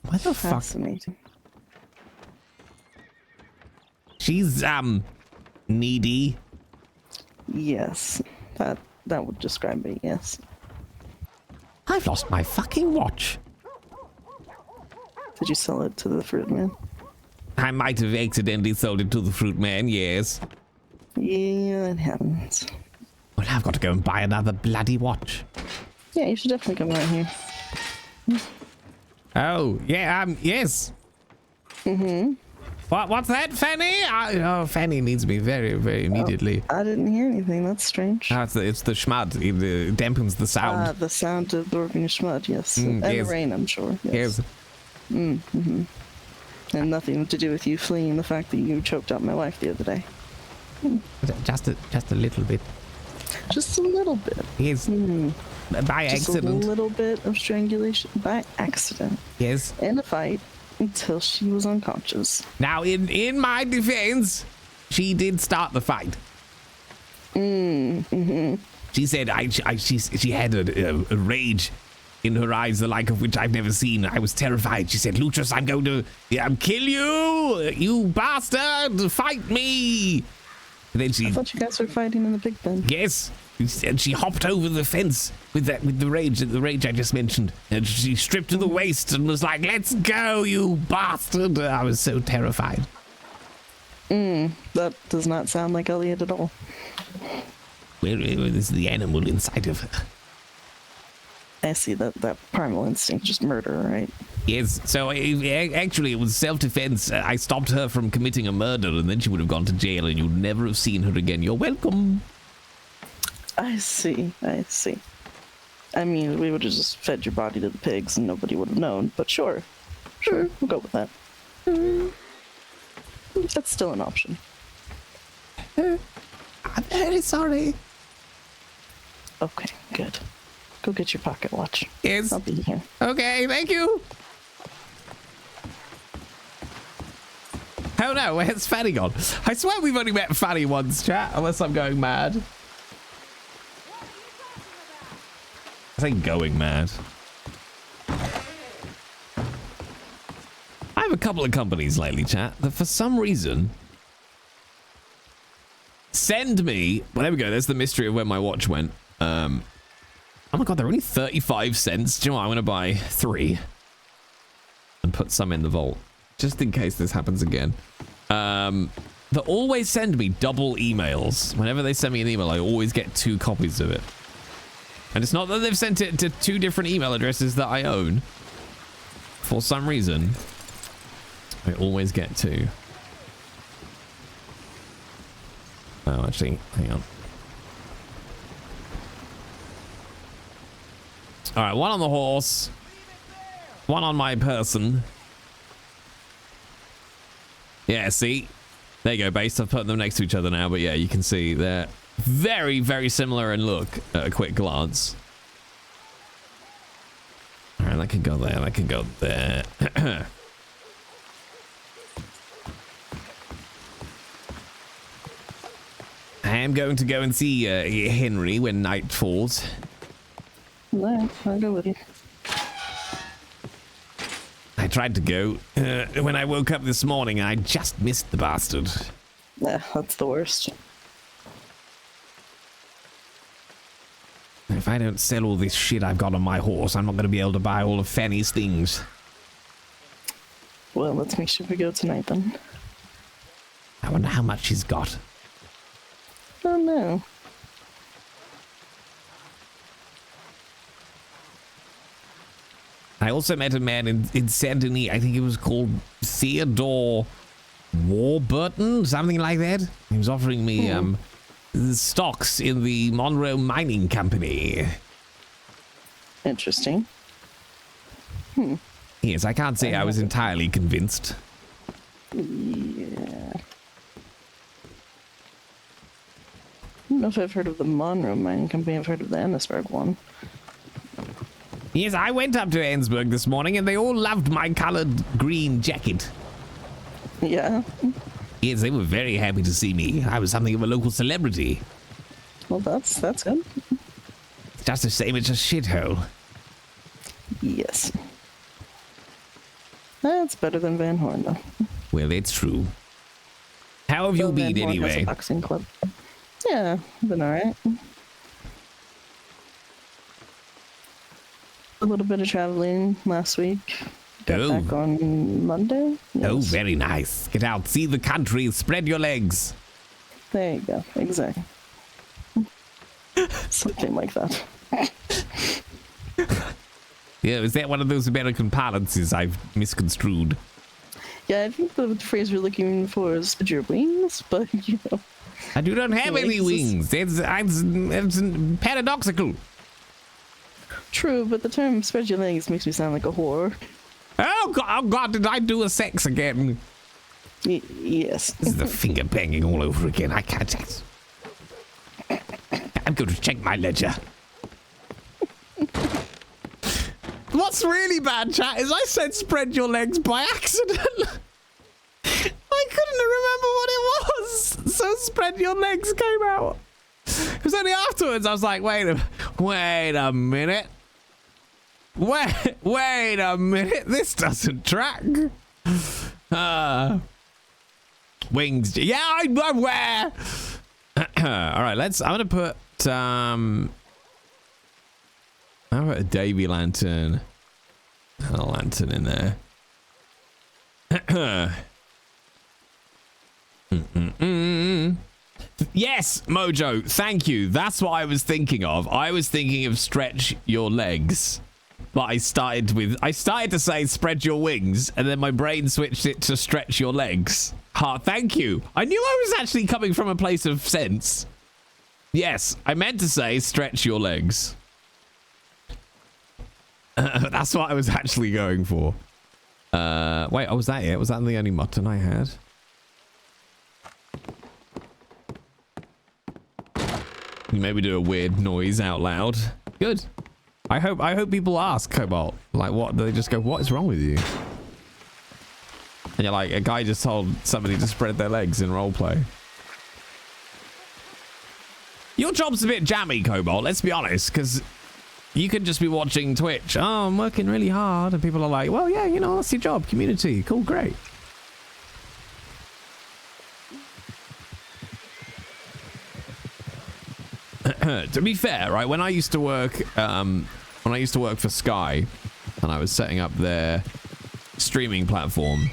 Where the fuck? Fascinating. She's needy. Yes, that would describe me. Yes. I've lost my fucking watch. Did you sell it to the fruit man? I might have accidentally sold it to the fruit man. Yes. Yeah, it happens. Well, I've got to go and buy another bloody watch. Yeah, you should definitely come out here. Oh yeah. Yes. Mm-hmm. What's that, Fanny? Fanny needs me very, very immediately. I didn't hear anything. That's strange. It's the schmud. It dampens the sound. The sound of absorbing schmud, yes. Mm, And yes. the rain, I'm sure. Yes. Yes. And nothing to do with you fleeing the fact that you choked out my wife the other day. Just a little bit. Just a little bit. Yes. By Just accident. a little bit of strangulation by accident. Yes. In a fight until she was unconscious. Now, in my defense, she did start the fight. She said she had a rage in her eyes, the like of which I've never seen. I was terrified. She said, Lucius, I'm going to kill you, you bastard, fight me. And then I she, thought you guys were fighting in the big pen. yes, and she hopped over the fence with the rage I just mentioned. And she stripped to the waist and was like, let's go, you bastard. I was so terrified. That does not sound like Elliot at all. Where is the animal inside of her? I see that primal instinct, just murder, right? Yes, so actually it was self-defense. I stopped her from committing a murder, and then she would have gone to jail, and you'd never have seen her again. You're welcome. I see. I mean, we would have just fed your body to the pigs and nobody would have known, but sure, we'll go with that. That's still an option. I'm very sorry. Okay, good. Go get your pocket watch. Yes. I'll be here. Okay, thank you. Oh no, where's Fanny gone? I swear we've only met Fanny once, chat, unless I'm going mad. I think going mad. I have a couple of companies lately, chat, that for some reason send me. Well, there we go. There's the mystery of where my watch went. Oh my god, they're only 35 cents. Do you know what? I'm going to buy 3 and put some in the vault just in case this happens again. They always send me double emails. Whenever they send me an email, I always get 2 copies of it. And it's not that they've sent it to 2 different email addresses that I own. For some reason, I always get 2. Oh, actually, hang on. All right, 1 on the horse, 1 on my person. Yeah, see? There you go, base. I've put them next to each other now, but yeah, you can see they're very, very similar in look at a quick glance. All right, that can go there. That can go there. I am going to go and see Henry when night falls. No, I'll go with you. I tried to go when I woke up this morning. I just missed the bastard. Yeah, that's the worst. If I don't sell all this shit I've got on my horse, I'm not going to be able to buy all of Fanny's things. Well, let's make sure we go tonight then. I wonder how much she's got. Oh no. I also met a man in Saint Denis. I think he was called Theodore Warburton, something like that. He was offering me stocks in the Monroe Mining Company. Interesting. Yes, I can't say I was entirely convinced. Yeah. I don't know if I've heard of the Monroe Mining Company. I've heard of the Ennisburg one. Yes, I went up to Ennisburg this morning and they all loved my colored green jacket. Yeah. Yes, they were very happy to see me. I was something of a local celebrity. Well, that's good. It's just a shame it's a shithole. Yes. That's better than Van Horn, though. Well, it's true. How have you Though been Van Horn has a anyway? boxing club. Yeah, been alright. A little bit of traveling last week. Got Oh. back on Monday. Oh, Yes. very nice. Get out, see the country, spread your legs. There you go. Exactly. Something like that. Yeah, is that one of those American parlances I've misconstrued? Yeah, I think the phrase we're looking for is spread your wings, but you know. I do not have any Legs. wings. It's paradoxical. True, but the term spread your legs makes me sound like a whore. Oh God, did I do a sex again? Yes. This is the finger banging all over again. I can't. I'm going to check my ledger. What's really bad, chat, is I said spread your legs by accident. I couldn't remember what it was. So spread your legs came out. It was only afterwards I was like, wait a minute. Wait a minute. This doesn't track. Wings. Yeah, I'm aware. All right, I'm gonna put how about a Davy lantern and a lantern in there? Yes, Mojo, thank you. That's what I was thinking of. I was thinking of stretch your legs. But I started to say spread your wings, and then my brain switched it to stretch your legs. Thank you. I knew I was actually coming from a place of sense. Yes, I meant to say stretch your legs. That's what I was actually going for. Wait, was that it? Was that the only mutton I had? You maybe do a weird noise out loud. Good. I hope people ask Cobalt, like, what? They just go, what is wrong with you? And you're like, a guy just told somebody to spread their legs in roleplay. Your job's a bit jammy, Cobalt, let's be honest, because you could just be watching Twitch. Oh, I'm working really hard. And people are like, well, yeah, you know, that's your job. Community. Cool, great. To be fair, right, when I used to work for Sky and I was setting up their streaming platform,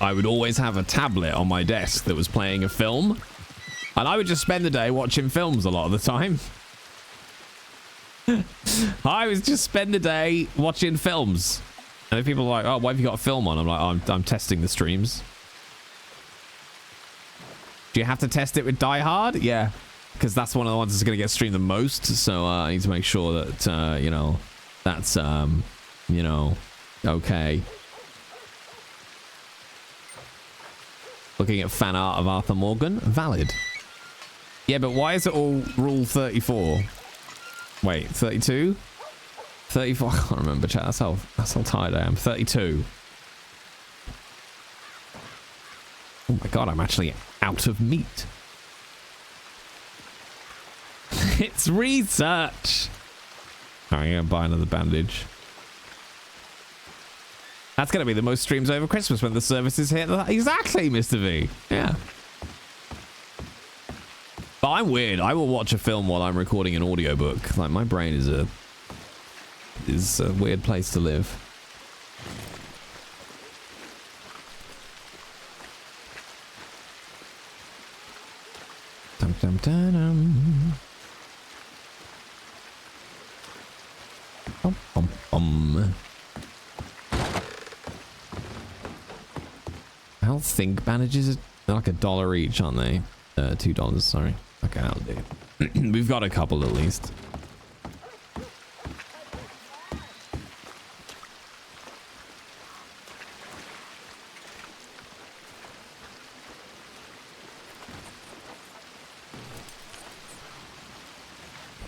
I would always have a tablet on my desk that was playing a film, and I would just spend the day watching films a lot of the time. I would just spend the day watching films, and if people are like, oh, why have you got a film on? I'm like, I'm testing the streams. Do you have to test it with Die Hard? Yeah, because that's one of the ones that's going to get streamed the most, so I need to make sure that you know, that's you know, okay. Looking at fan art of Arthur Morgan, valid. Yeah, but why is it all rule 34? Wait, 32? 34? I can't remember, chat. That's how tired I am. 32. Oh my god, I'm actually out of meat. It's research. Alright, I'm gonna buy another bandage. That's gonna be the most streams over Christmas when the services hit. Exactly, Mr. V. Yeah. But I'm weird. I will watch a film while I'm recording an audiobook. Like, my brain is a weird place to live. Dum dum dum dum. Bum, bum, bum. think bandages are like $1 each, aren't they? $2, sorry. Okay, I'll do it. We've got a couple at least.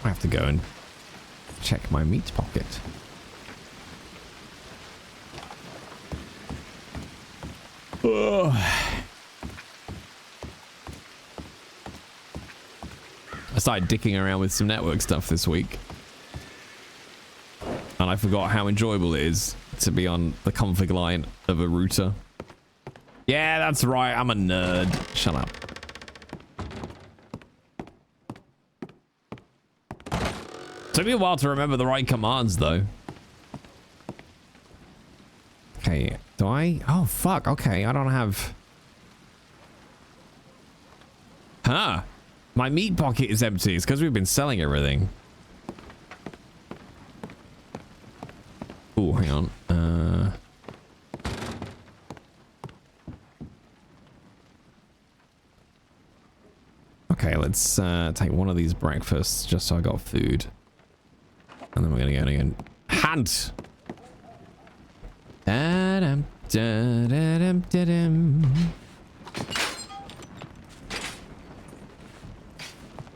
I have to go and check my meat pocket. Ugh. I started dicking around with some network stuff this week. And I forgot how enjoyable it is to be on the config line of a router. Yeah, that's right. I'm a nerd. Shut up. Took me a while to remember the right commands, though. Okay, do I? Oh, fuck. Okay, I don't have... Huh. My meat pocket is empty. It's because we've been selling everything. Oh, hang on. Okay, let's take one of these breakfasts just so I got food. And then we're gonna go again. Hunt! Da-dum, da-da-dum, da-dum.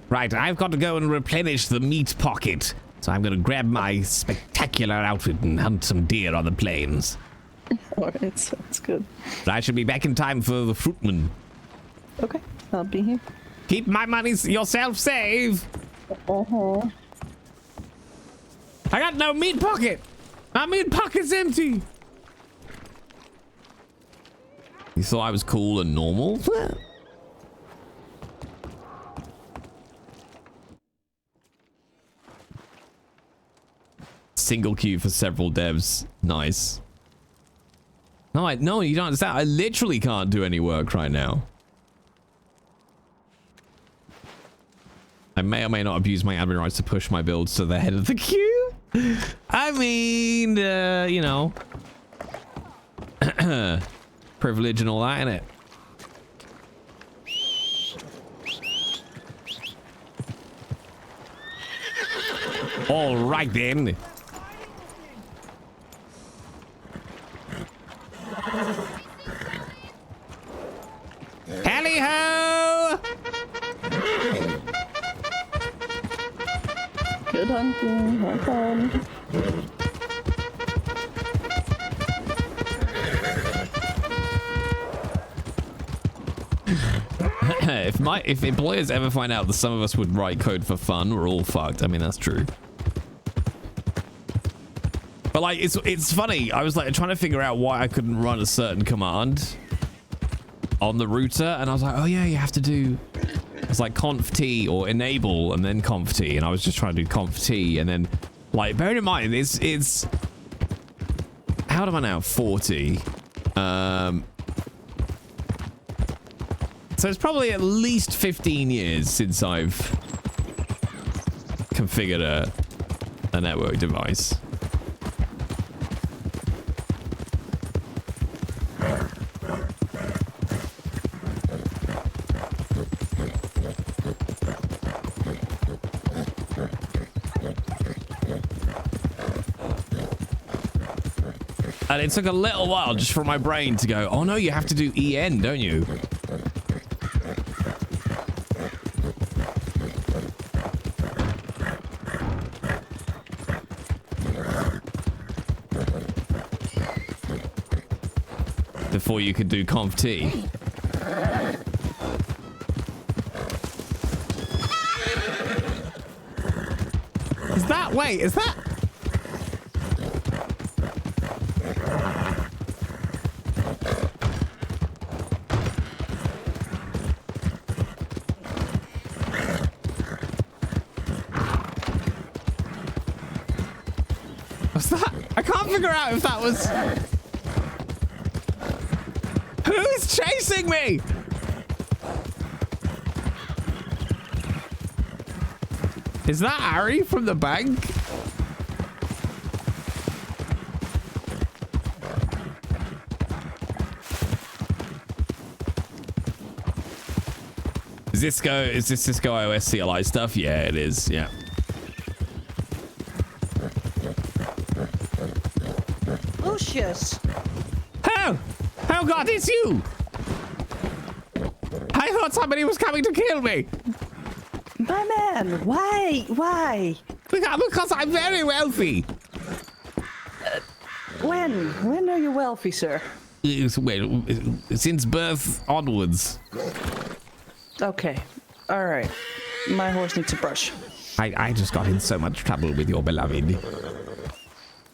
Right, I've got to go and replenish the meat pocket. So I'm gonna grab my spectacular outfit and hunt some deer on the plains. Alright, sounds good. I should be back in time for the fruitman. Okay, I'll be here. Keep my money yourself safe. Uh-huh. I got no meat pocket. My meat pocket's empty. You thought I was cool and normal? Single queue for several devs. Nice. No, you don't understand. I literally can't do any work right now. I may or may not abuse my admin rights to push my builds to the head of the queue. I mean, you know. Privilege and all that, innit? All right, then. Tally-ho! Good hunting. Have fun. If employers ever find out that some of us would write code for fun, we're all fucked. I mean, that's true. But like, it's funny. I was like trying to figure out why I couldn't run a certain command on the router, and I was like, oh yeah, you have to do. It's like conf t or enable and then conf t, and I was just trying to do conf t, and then like bearing in mind it's how am I now 40? So it's probably at least 15 years since I've configured a network device. And it took a little while just for my brain to go, oh no, you have to do EN, don't you? Before you could do conf t. Is that, wait, is that? What's that? I can't figure out if that was... Who's chasing me? Is that Harry from the bank? Is this Cisco iOS CLI stuff? Yeah, it is. Yeah. Lucius! Oh! Oh God, it's you! I thought somebody was coming to kill me. My man, why? Why? Because I'm very wealthy. When are you wealthy, sir? Well, since birth onwards. Okay, alright. My horse needs a brush. I just got in so much trouble with your beloved.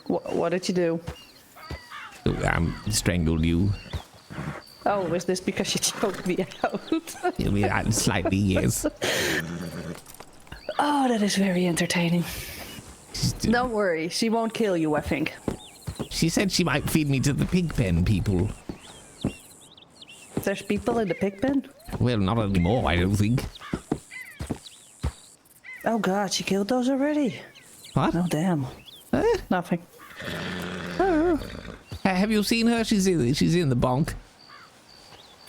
What did you do? Strangled you. Oh, is this because you choked me out? Slightly, yes. Oh, that is very entertaining. Don't worry, she won't kill you, I think. She said she might feed me to the pig pen people. There's people in the pig pen? Well, not anymore, I don't think. Oh god, she killed those already. What? Oh damn. Nothing. Have you seen her? She's in the bonk.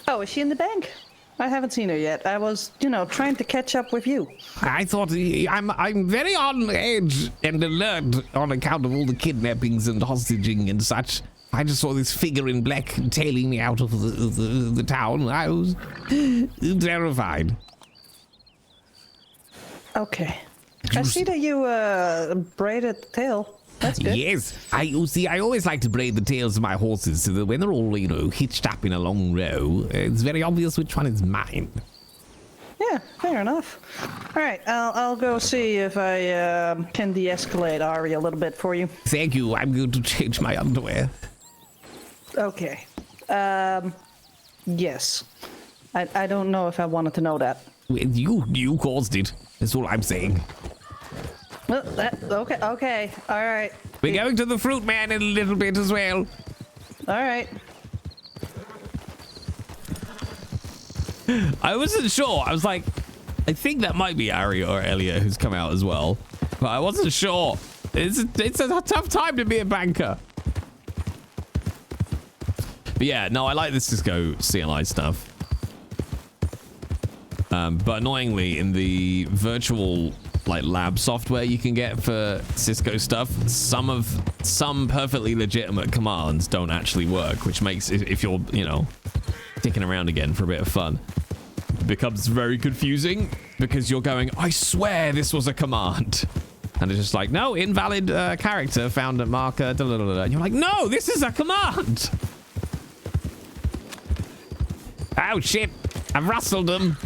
Oh, is she in the bank? I haven't seen her yet. I was, trying to catch up with you. I thought I'm very on edge and alert on account of all the kidnappings and hostaging and such. I just saw this figure in black tailing me out of the town. I was terrified. Okay. I see that you braided the tail. That's good. Yes, I always like to braid the tails of my horses so that when they're all, hitched up in a long row, it's very obvious which one is mine. Yeah, fair enough. All right, I'll go see if I can de-escalate Ari a little bit for you. Thank you. I'm going to change my underwear. Okay. Yes. I don't know if I wanted to know that. Well, you caused it. That's all I'm saying. Well, okay, all right. We're going to the fruit man in a little bit as well. All right. I wasn't sure. I was like, I think that might be Ari or Elliot who's come out as well, but I wasn't sure. It's a tough time to be a banker. But yeah, no, I like the Cisco CLI stuff. But annoyingly, in the virtual lab software you can get for Cisco stuff, some perfectly legitimate commands don't actually work, which makes, if you're, sticking around again for a bit of fun, it becomes very confusing because you're going, I swear this was a command. And it's just like, no, invalid character found at marker, da, da, da, da. And you're like, no, this is a command. Oh shit, I've rustled them.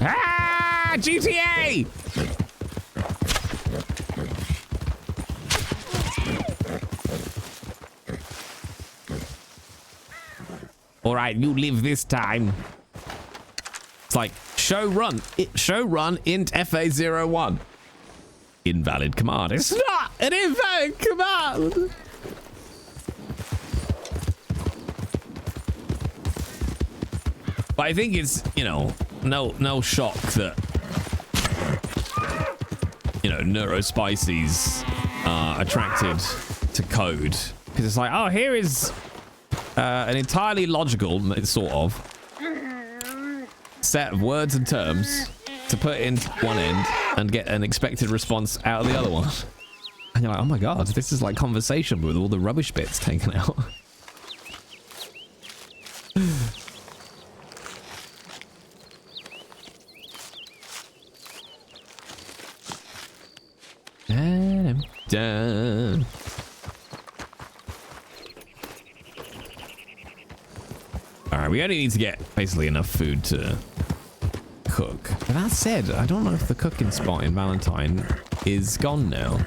Ah, GTA! All right, you live this time. It's like show run int FA01. Invalid command. It's not an invalid command. But I think it's, no shock that, neurospices are attracted to code. Because it's like, oh, here is an entirely logical, sort of, set of words and terms to put in one end and get an expected response out of the other one. And you're like, oh my god, this is like conversation with all the rubbish bits taken out. Done. All right, we only need to get basically enough food to cook. But that said, I don't know if the cooking spot in Valentine is gone now.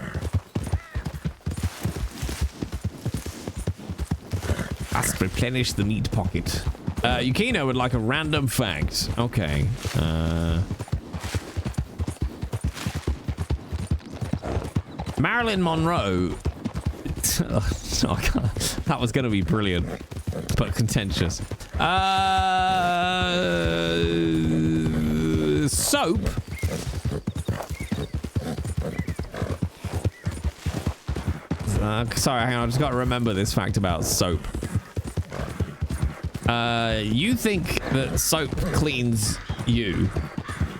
Must replenish the meat pocket. Yukino would like a random fact. Okay. Marilyn Monroe. Oh, God. That was going to be brilliant, but contentious. Soap. Sorry, hang on. I just got to remember this fact about soap. You think that soap cleans you.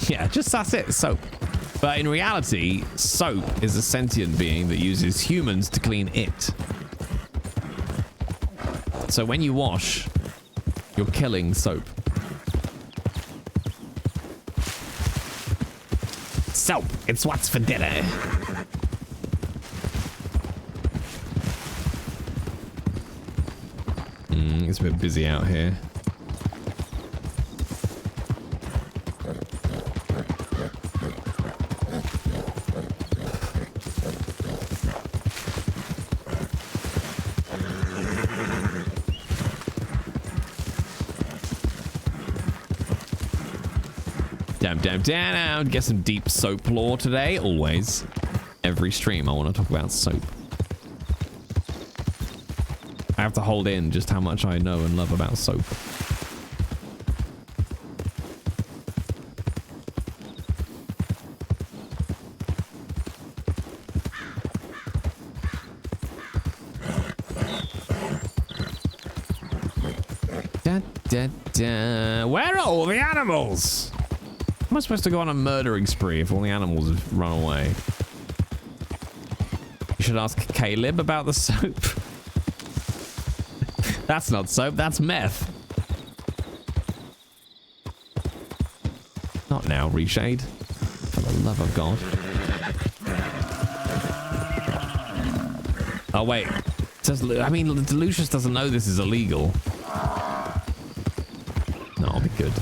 Yeah, just that's it, soap. But in reality, soap is a sentient being that uses humans to clean it. So when you wash, you're killing soap. Soap, it's what's for dinner. It's a bit busy out here. Down. Get some deep soap lore today. Always. Every stream I want to talk about soap. I have to hold in just how much I know and love about soap. Where are all the animals? Am I supposed to go on a murdering spree if all the animals have run away? You should ask Caleb about the soap. That's not soap, that's meth. Not now, Reshade. For the love of God. Oh, wait. Lucius doesn't know this is illegal. No, I'll be good.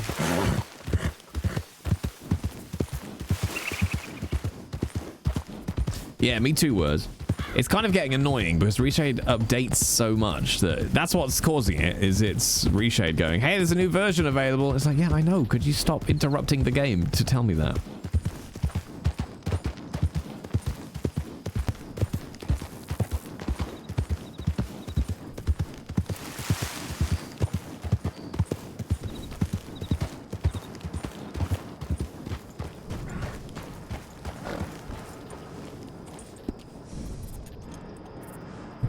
Yeah, me too, Words. It's kind of getting annoying because Reshade updates so much that that's what's causing it, is it's Reshade going, hey, there's a new version available. It's like, yeah, I know. Could you stop interrupting the game to tell me that?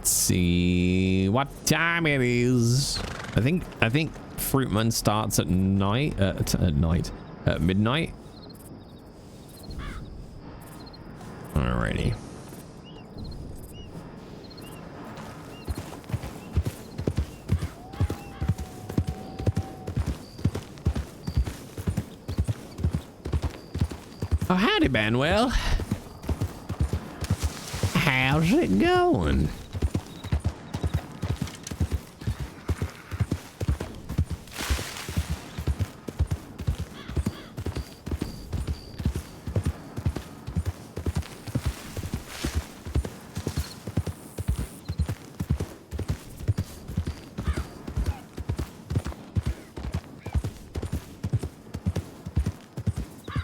See what time it is. I think Fruitman starts at night. At midnight. Alrighty. Oh, howdy, Manuel. How's it going?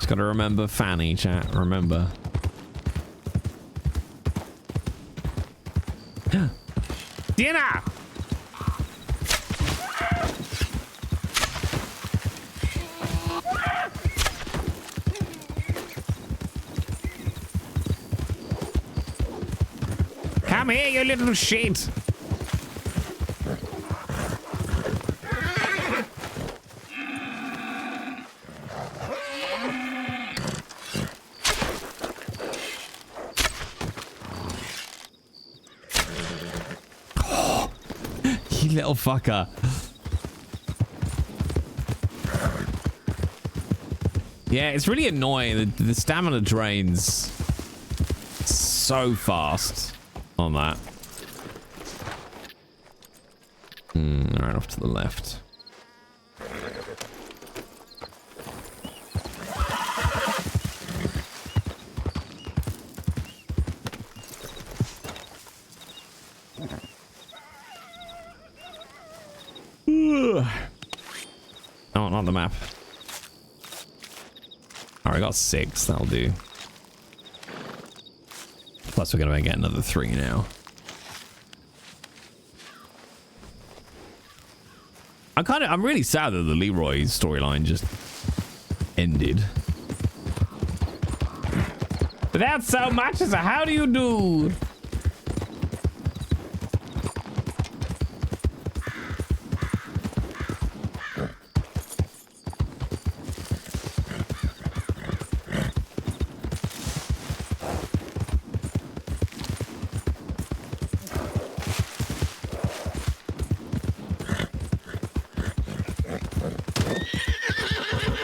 Gotta remember Fanny, chat. Remember. Dinner! Come here, you little shit! Little fucker. Yeah, it's really annoying. The stamina drains so fast on that. Right off to the left. Oh, not the map. Alright, I got 6. That'll do. Plus, we're gonna get another 3 now. I'm really sad that the Leroy storyline just ended. Without so much as a how do you do?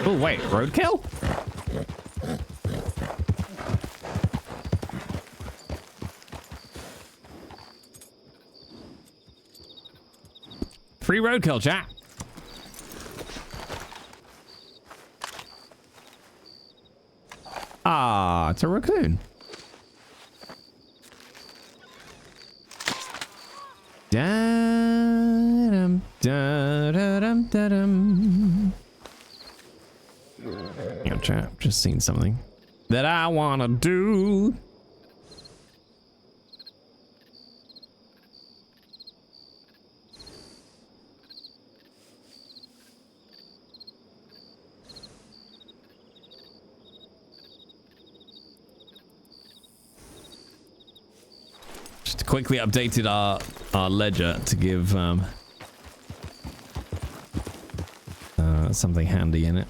Oh, wait, roadkill? Free roadkill, chat. Ah, it's a raccoon. Da-dum, da-da-dum, da-dum. Yeah, chat, just seen something that I wanna do. Just quickly updated our ledger to give something handy in it.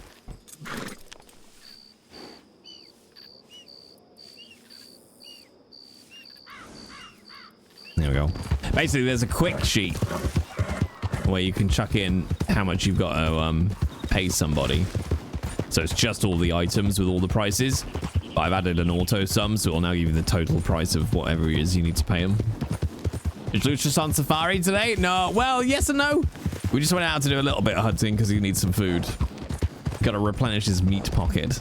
There we go. Basically, there's a quick sheet where you can chuck in how much you've got to pay somebody. So it's just all the items with all the prices. But I've added an auto sum, so it'll now give you the total price of whatever it is you need to pay them. Is Lucius on safari today? No. Well, yes and no. We just went out to do a little bit of hunting because he needs some food. Got to replenish his meat pocket.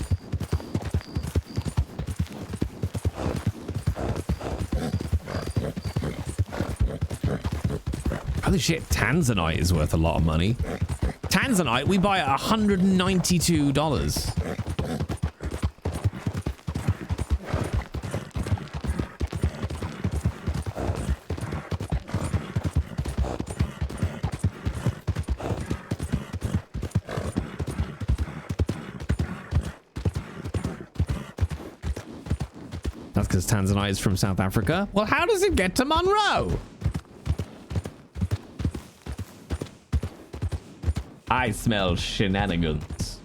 Holy shit, Tanzanite is worth a lot of money. Tanzanite, we buy at $192. That's because Tanzanite is from South Africa. Well, how does it get to Monroe? I smell shenanigans.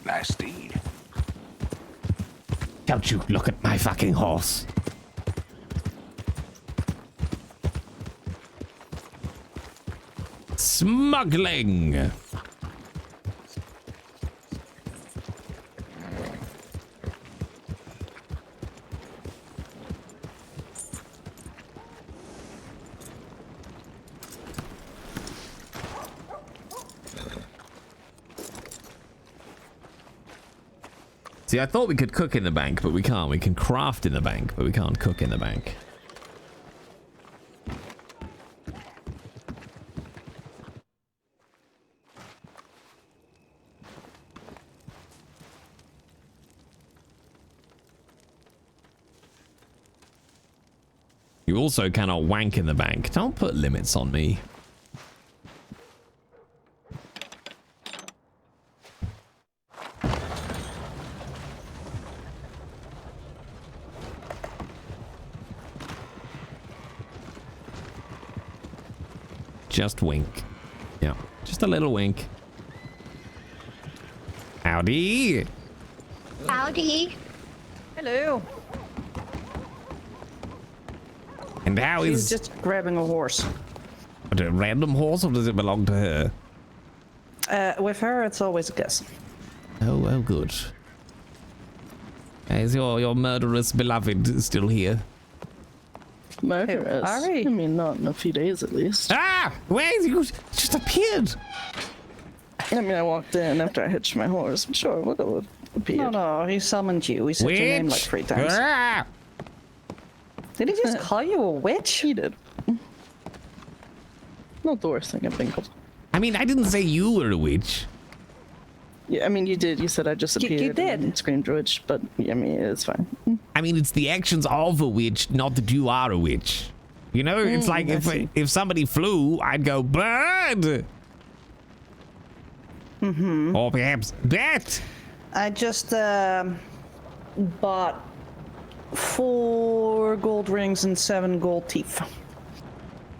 Nice steed. Don't you look at my fucking horse. Smuggling. See, I thought we could cook in the bank, but we can't. We can craft in the bank, but we can't cook in the bank. You also cannot wank in the bank. Don't put limits on me. Just wink. Yeah, just a little wink. Howdy. Howdy. Hello. And how She's is just grabbing a horse. a random horse, or does it belong to her? With her, it's always a guess. Oh, good. Is your murderous beloved still here? Murderous. Ari. I mean, not in a few days at least. Ah! Where you just appeared? I mean, I walked in after I hitched my horse. Sure, we'll go with appeared. No, he summoned you. He said your name like 3 times. Ah! Did he just call you a witch? He did. Not the worst thing I've been called. I mean, I didn't say you were a witch. Yeah, I mean, you did. You said I just appeared. you did. And screamed witch, but yeah, I mean, it's fine. I mean, it's the actions of a witch, not that you are a witch. You know, it's like if somebody flew, I'd go bird. Mm-hmm. Or perhaps bat. I just bought 4 gold rings and 7 gold teeth.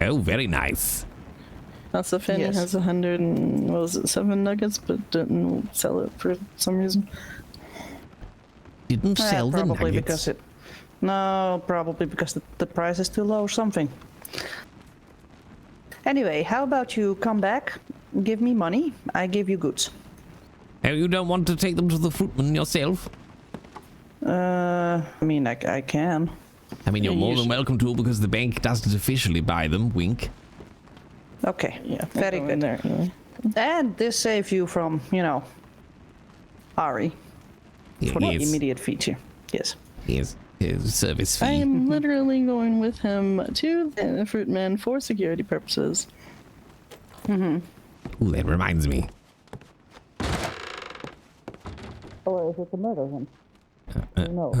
Oh, very nice. Also, Fanny Yes. has 100 and, what was it, 7 nuggets, but didn't sell it for some reason. Didn't sell the Probably nuggets. because it. No, probably because the price is too low or something. Anyway, how about you come back, give me money, I give you goods. And you don't want to take them to the fruitman yourself? I mean, I can. I mean, you're Yeah, more you than welcome to because the bank doesn't officially buy them. Wink. Okay, Yeah, very go in good. there anyway. And this saves you from, Ari for the Yes. immediate feature. Yes. His service fee. I am literally going with him to the Fruitman for security purposes. Ooh, that reminds me. Or is it the murder one? No.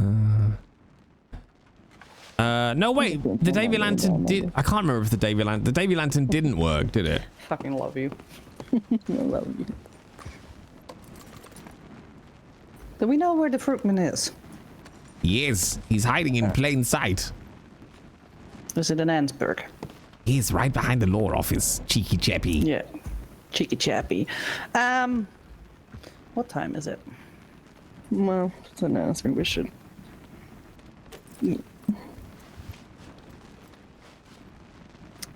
No, wait. The Davy Lantern did. I can't remember if the Davy Lantern didn't work, did it? Fucking love you. I love you. Do we know where the fruitman is? Yes, he's hiding in plain sight. Is it in Ansburg? He's right behind the law office. Cheeky chappy. Yeah. Cheeky chappy. What time is it? Well, so now I think we should.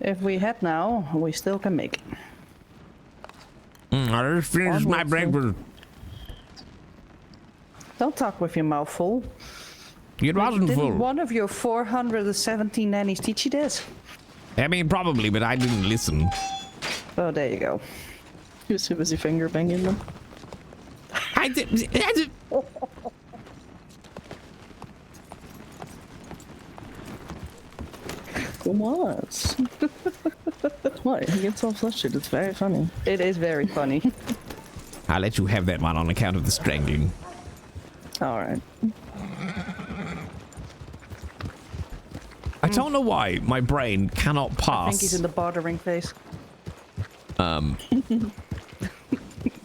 If we head now, we still can make it. I just finished my breakfast. Don't talk with your mouth full. It wasn't Didn't full. one of your 417 nannies teach you this? I mean, probably, but I didn't listen. Oh, there you go. He was too busy finger banging them. I did. What? What? He gets all flustered. It's very funny. It is very funny. I'll let you have that one on account of the strangling. All right. I don't know why my brain cannot pass. I think he's in the bartering phase.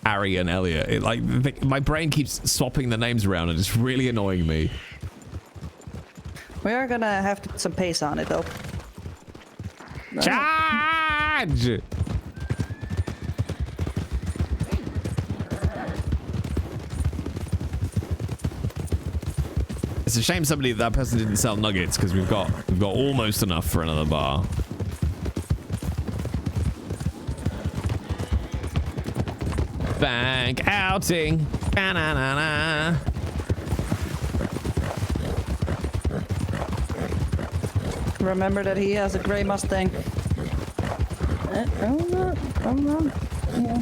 Ari and Elliot. My brain keeps swapping the names around and it's really annoying me. We are gonna have to put some pace on it, though. Charge! It's a shame that person didn't sell nuggets because we've got almost enough for another bar. Bank outing. Ba-na-na-na. Remember that he has a gray Mustang. I'm not. Yeah.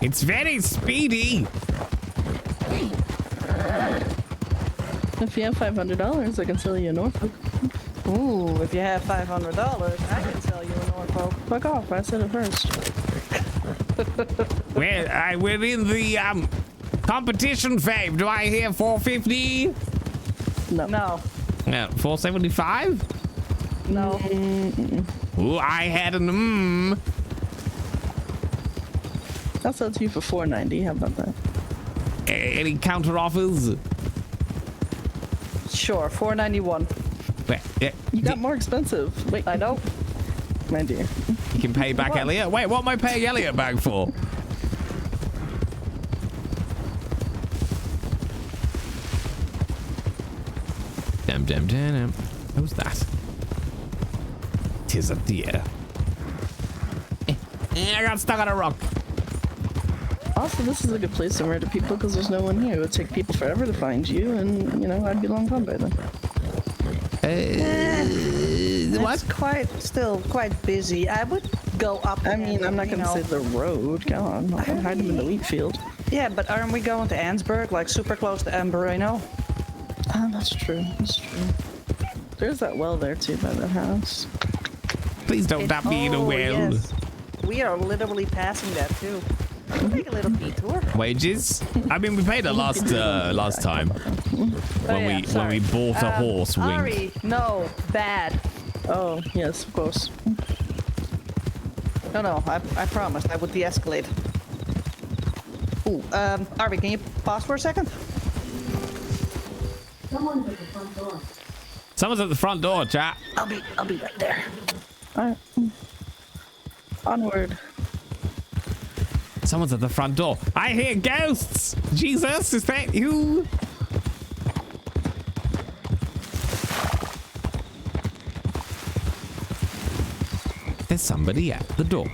It's very speedy. If you have $500, I can sell you a Norfolk. Ooh, if you have $500, I can sell you a Norfolk. Fuck off! I said it first. We're in the competition phase. Do I hear 450? No. Yeah, 475? No. Ooh, I had an I'll sell it to you for $490. How about that? Any counter offers? Sure, $491. You got more expensive. Wait, I know. my dear. You can pay back Elliot. Wait, what am I paying Elliot back for? Damn. Who's that? Tis a deer. I got stuck on a rock. Also, this is a good place to murder people because there's no one here. It would take people forever to find you, and I'd be long gone by then. It's still quite busy. I would go up. I mean, I'm not gonna say the road. God, I'm not gonna hide them in the wheat field. Yeah, but aren't we going to Ansburg, like super close to Amberino? Oh, that's true. That's true. There's that well there too by that house. Please don't dump me in a well. Yes. We are literally passing that too. We'll take a little detour. Wages? I mean, we paid it last time when we bought a horse. Wink. Ari, no, bad. Oh yes, of course. No, I promised I would de-escalate. Ooh, Ari, can you pause for a second? Someone's at the front door. Someone's at the front door, chat. I'll be right there. All right. Onward. Someone's at the front door. I hear ghosts. Jesus, is that you? There's somebody at the door.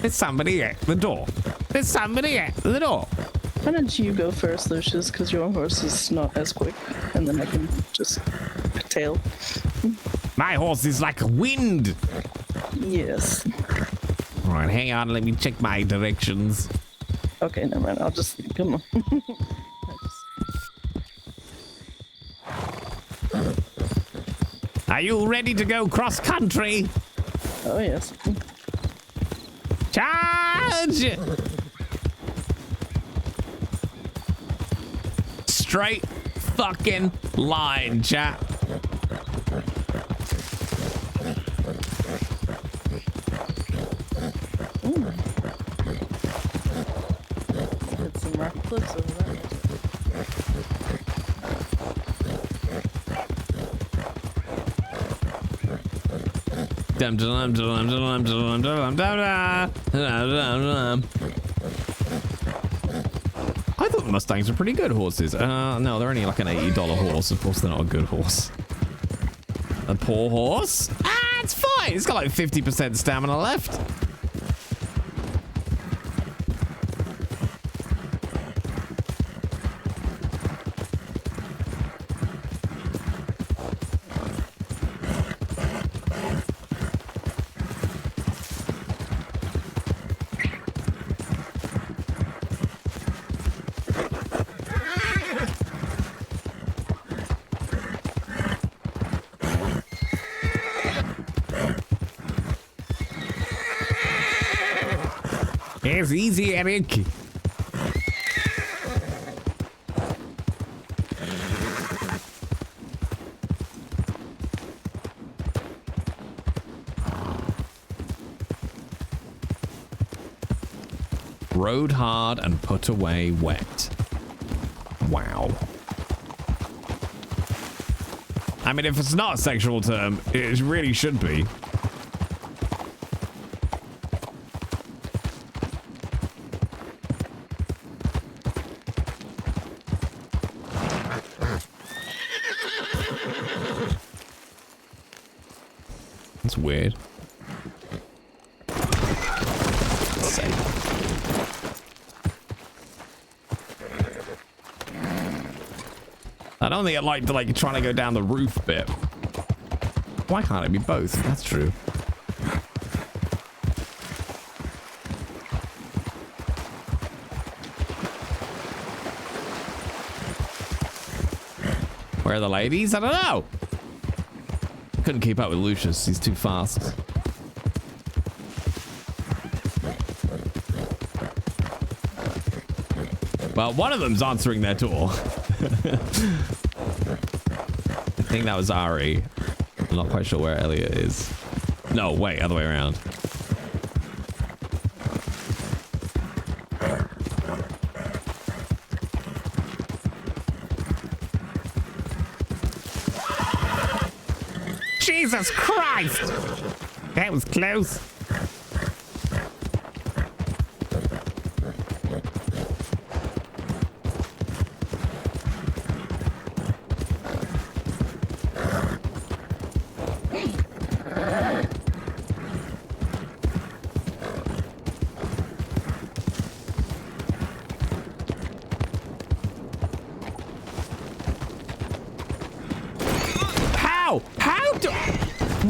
There's somebody at the door. There's somebody at the door. Why don't you go first, Lucius? Because your horse is not as quick, and then I can just tail. My horse is like wind. Yes. All right, hang on. Let me check my directions. Okay, never mind. I'll just come on. Are you ready to go cross country? Oh yes. Charge! Straight fucking line, chat. Hit some rock cliffs over there. Dum dum dum dum dum dum dum dum dum. I thought the Mustangs were pretty good horses. No, they're only like an $80 horse. Of course, they're not a good horse. A poor horse? Ah, it's fine. It's got like 50% stamina left. It's easy, Eric. Rode hard and put away wet. Wow. I mean, if it's not a sexual term, it really should be. That's weird. I don't think I like to trying to go down the roof bit. Why can't it be both? That's true. Where are the ladies? I don't know. Couldn't keep up with Lucius. He's too fast. Well, one of them's answering their door. I think that was Ari. I'm not quite sure where Elliot is. No, wait, other way around. Jesus Christ! That was close.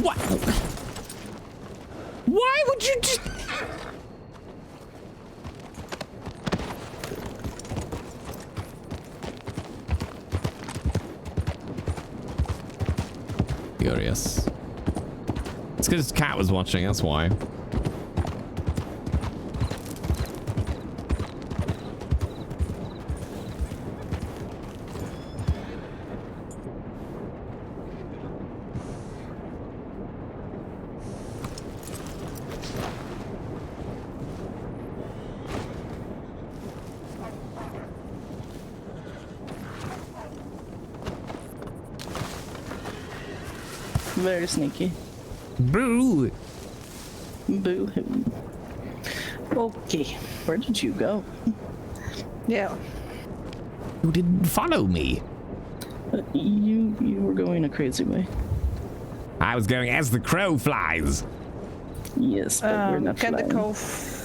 What? Why would you just... Furious. It's because his cat was watching, that's why. Very sneaky. Boo! Boo hoo. Okay, where did you go? Yeah. You didn't follow me. You were going a crazy way. I was going as the crow flies. Yes, but we're not Can the flying. cove...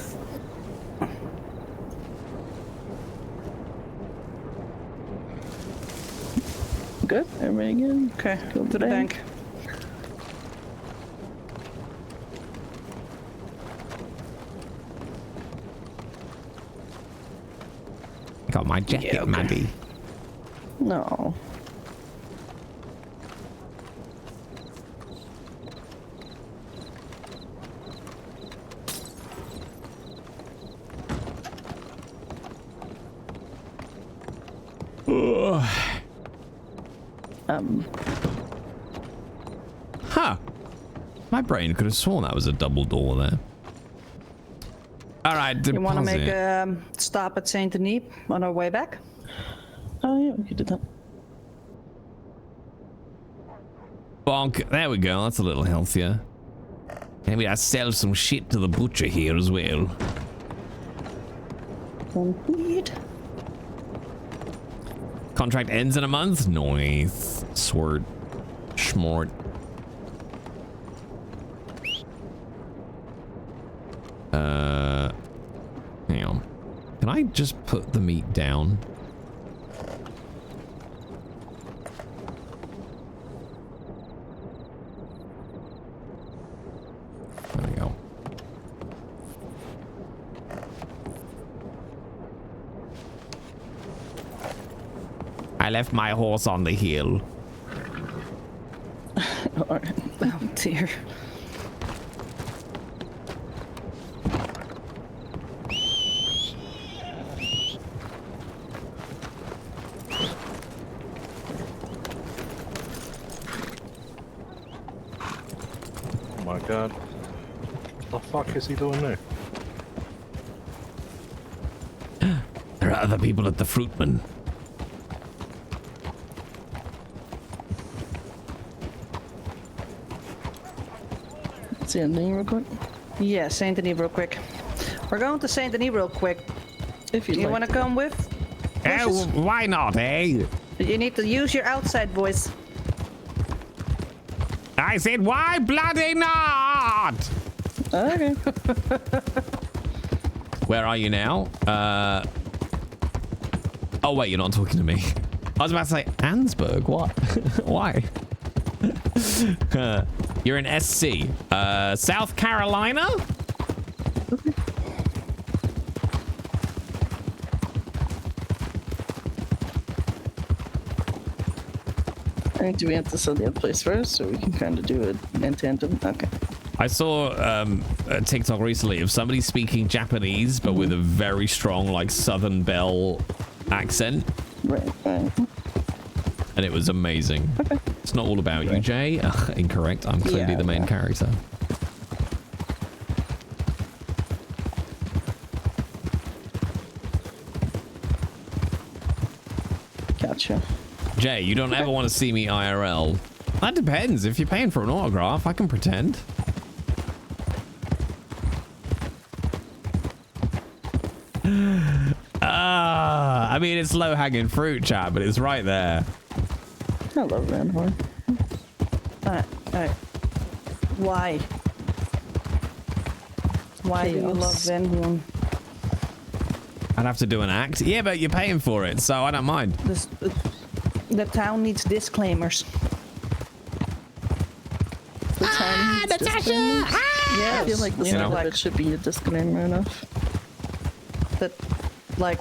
Good. Everybody good? Okay, Go to the bank. Got my jacket, Yeah, okay. Maddie. No. Huh. My brain could have sworn that was a double door there. All right, deposit. You want to make a stop at Saint Denis on our way back? Oh yeah, we could do that. Bonk. There we go. That's a little healthier. Maybe I sell some shit to the butcher here as well. Complete. Contract ends in a month. Nice. Sword. Schmort. Hang on. Can I just put the meat down? There we go. I left my horse on the hill. All right. Oh dear. Oh my god. What the fuck is he doing there? There are other people at the Fruitman. See a name real quick. Yeah, Saint Denis real quick. We're going to Saint Denis real quick. If you'd You like want to to. come with? Oh, why not, eh? You need to use your outside voice. I said, why bloody not? Okay. Where are you now? Oh, wait, you're not talking to me. I was about to say, Ansburg, what? Why? You're in SC. South Carolina? Do we have to sell the other place first, so we can kind of do it in tandem? Okay. I saw a TikTok recently of somebody speaking Japanese, but with a very strong, like, Southern Belle accent. Right, right. And it was amazing. Okay. It's not all about you, Jay. Incorrect. I'm clearly Yeah, the main yeah. character. Gotcha. Jay, you don't ever want to see me IRL. That depends. If you're paying for an autograph, I can pretend. I mean, it's low-hanging fruit, chat, but it's right there. I love Van Horn. Why? Why do you Chaos. love Van Horn? I'd have to do an act. Yeah, but you're paying for it, so I don't mind. The town needs disclaimers. The time needs disclaimers. Yes. I feel like the You sound know, of like it should be a disclaimer enough. that, like,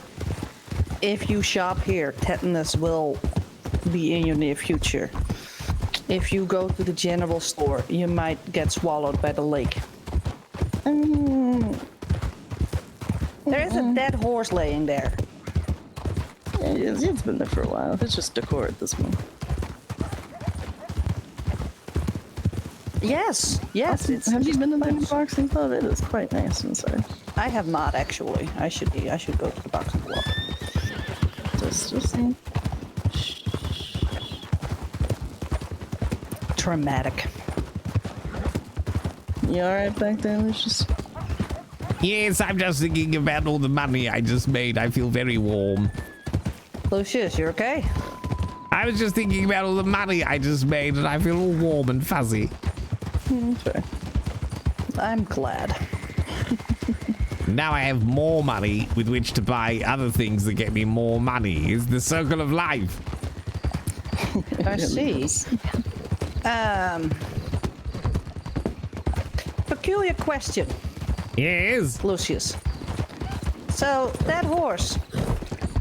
if you shop here, tetanus will be in your near future. If you go to the general store, you might get swallowed by the lake. I mean, There is a dead horse laying there. it's been there for a while. It's just decor at this point. Yes, yes. It's Have you been in the boxing club? It is quite nice inside. I have not actually. I should go to the boxing club. Just saying. Traumatic. You alright back there, Lucius? Yes, I'm just thinking about all the money I just made. I feel very warm. Lucius, you okay? I was just thinking about all the money I just made, and I feel all warm and fuzzy. Fair. I'm glad. Now I have more money with which to buy other things that get me more money. It's the circle of life. I see. Peculiar question, Yes. Lucius. So, that horse,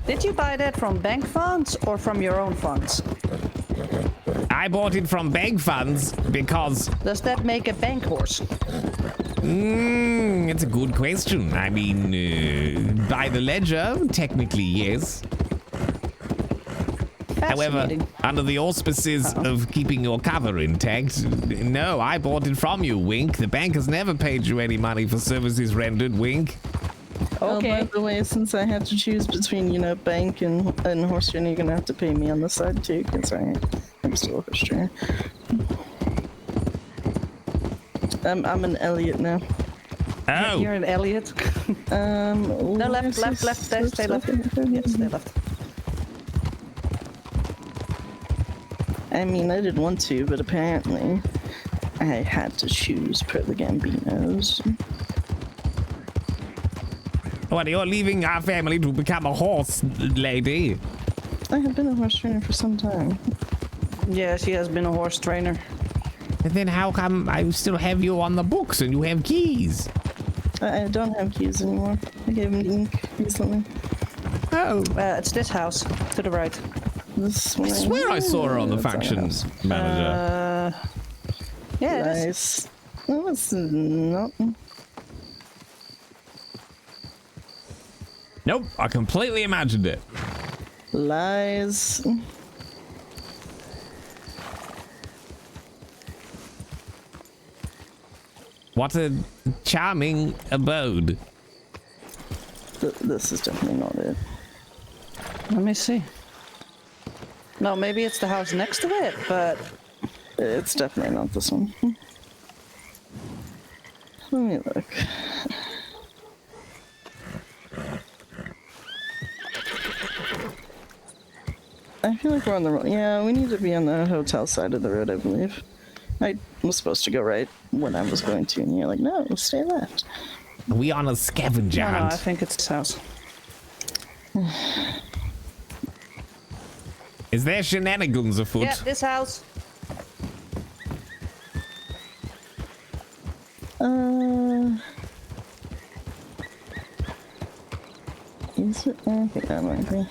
did you buy that from bank funds or from your own funds? I bought it from bank funds because... Does that make a bank horse? It's a good question. I mean, by the ledger, technically, yes. However, Fascinating. under the auspices of keeping your cover intact, no, I bought it from you, Wink. The bank has never paid you any money for services rendered, Wink. Oh, by Okay. the way, since I had to choose between, you know, bank and horse trainer, you're gonna have to pay me on the side too, because I'm still a horse trainer. I'm an Elliot now. Oh, You're an Elliot. No, left, stay left. Yes, stay left. I mean, I did want to, but apparently I had to choose per the Gambinos. what, you're leaving our family to become a horse lady? I have been a horse trainer for some time. Yeah, she has been a horse trainer. And then how come I still have you on the books and you have keys? I don't have keys anymore. I gave him ink recently. Oh, It's this house, to the right. This one. I swear I saw her on the That's our faction house. manager. Yeah, it is. Nice. No, it's not. Nope, I completely imagined it. Lies. What a charming abode. This is definitely not it. Let me see. No, maybe it's the house next to it, but It's definitely not this one. Let me look. I feel like we're on the road. Yeah, we need to be on the hotel side of the road, I believe. I was supposed to go right when I was going to, and you're like, no, stay left. Are we on a scavenger no, I hunt? think it's this house. Is there shenanigans afoot? Yeah, this house. Is it? I think that might be.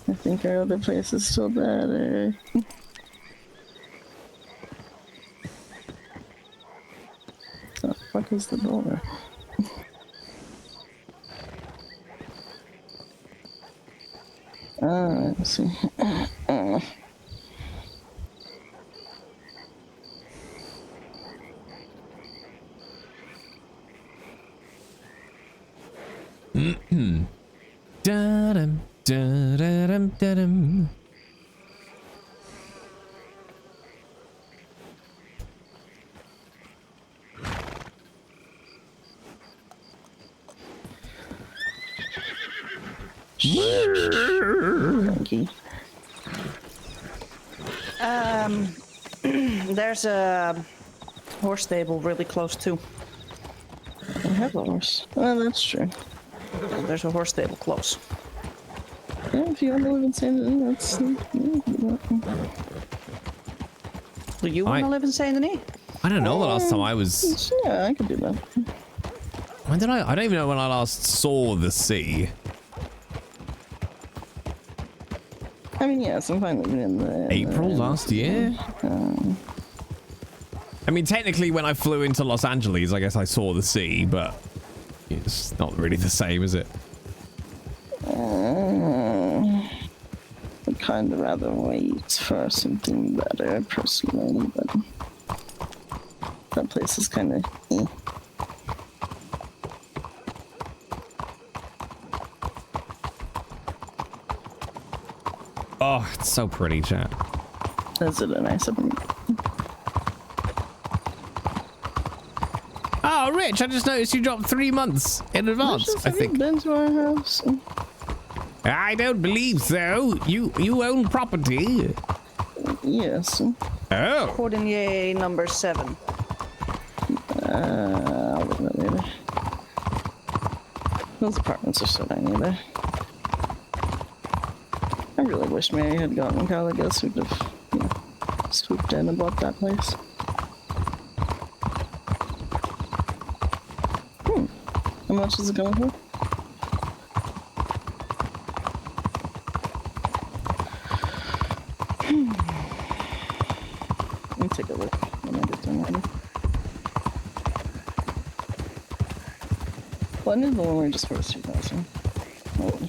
I think our other place is still better. The fuck is the door? Ah, I see. Da-dum, da-da-dum, da-dum. Thank you. There's a horse stable really close too. I have a horse. Oh, that's true. There's a horse stable close. Yeah, if you want to live in San Diego, that's. Do you want to live in Saint Denis? I don't know the last time I was... Yeah, I could do that. When did I don't even know when I last saw the sea. I mean, yes, I'm fine living in the. April last year? I mean, technically, when I flew into Los Angeles, I guess I saw the sea, but it's not really the same, is it? I'd kind of rather wait for something better, personally, but that place is kind of. Oh, it's so pretty, chat. Is it a nice apartment? Oh, Rich, I just noticed you dropped 3 months in advance, Lucius, I have you think. been to our house? I don't believe so. You own property. Yes. Oh. Cordonier number 7. I'll look at that later. Those apartments are so tiny there. I really wish Mary had gotten Caligus. We'd have, swooped in and bought that place. How much is it going for? Let me take a look when I get done ready. Well, I need the one where just first 2,000. Oh.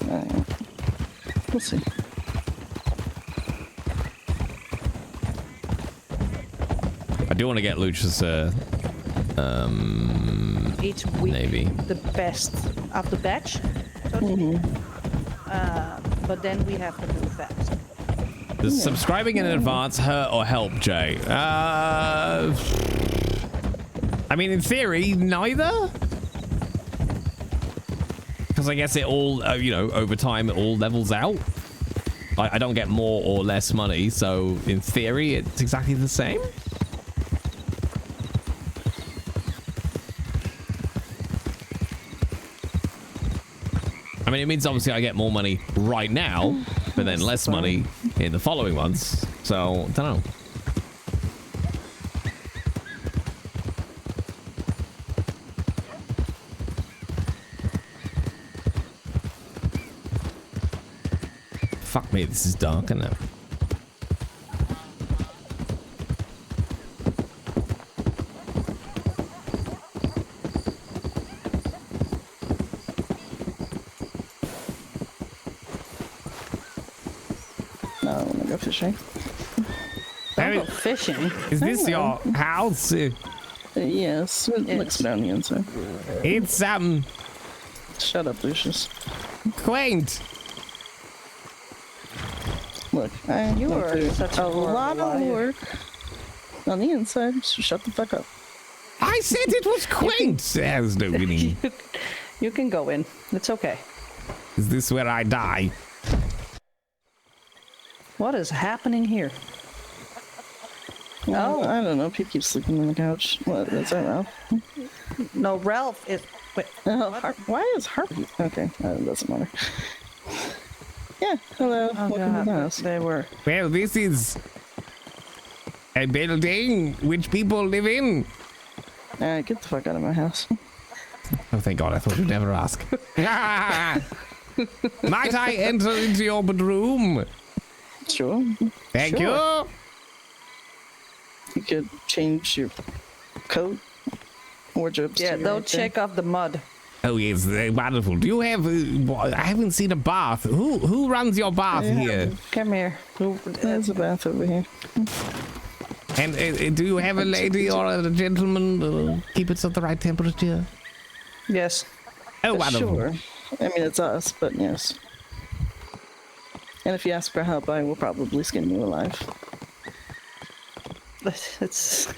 Alright. We'll see. I do want to get Lucius Each week, Navy. the best of the batch. But then we have to move fast. Does subscribing in advance hurt or help, Jay? I mean, in theory, neither. Because I guess it all, over time, it all levels out. I don't get more or less money, so in theory, it's exactly the same. I mean, it means obviously I get more money right now, but then less money in the following months. So, don't know. Fuck me, this is dark, isn't it? No, I want to go fishing. Hey, Fishing? is this your house? Yes, it looks down the inside. It's Shut up, Lucius. quaint. Look, I You went are through such a a lot of liar. work on the inside, so shut the fuck up. I said it was quaint. There's no meaning. You can go in. It's okay. Is this where I die? What is happening here? Oh, I don't know. Pete keeps sleeping on the couch. What is that, Ralph? No, Ralph is. Wait. Oh, why is Harvey? Okay, it doesn't matter. Yeah, hello. Oh, Welcome to the God, house. they were. Well, this is a building which people live in. Alright, get the fuck out of my house. Oh, thank God. I thought you'd never ask. Might I enter into your bedroom? Sure. Thank Sure. you. You could change your coat, wardrobes. Yeah, to your they'll right there. check off the mud. Oh, yes. Wonderful. Do you have... I haven't seen a bath. Who runs your bath here? Come here. There's a bath over here. And do you have a lady or a gentleman? Keep it at the right temperature. Yes. Oh, wonderful. Sure. I mean, it's us, but yes. And if you ask for help, I will probably skin you alive. It's.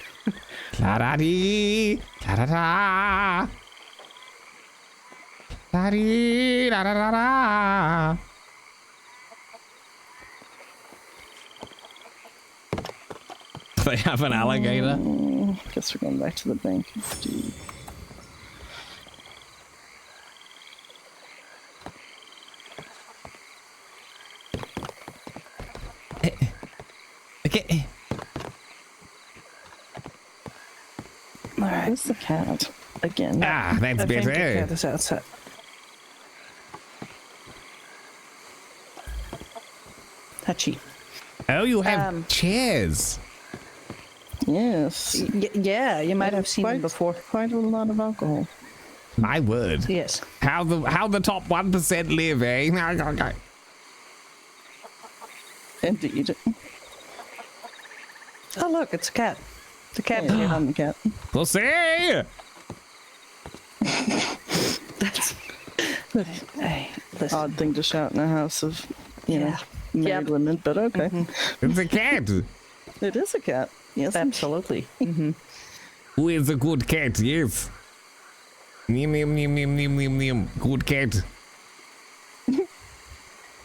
La-da-dee, da-da-da. Da-dee, da-da-da-da. They have an alligator. Guess we're going back to the bank. Dude. Okay. Where's the cat? Again. Ah, that's I think the better. cat is outside. Hachi. Oh, you have chairs. Yes. Yeah, you might have seen quite, them before. Quite a lot of alcohol. My word. Yes. How the top 1% live, eh? Indeed. Oh, look, it's a cat. The cat. Yeah, I'm the cat. We'll see. That's. Hey, listen. Odd thing to shout in a house of, you know, Yeah. married Yep. women, but okay. It's a cat. It is a cat. Yes, Absolutely. Who is a good cat? Yes. Neum, neum, neum, neum, neum, neum, neum. Good cat.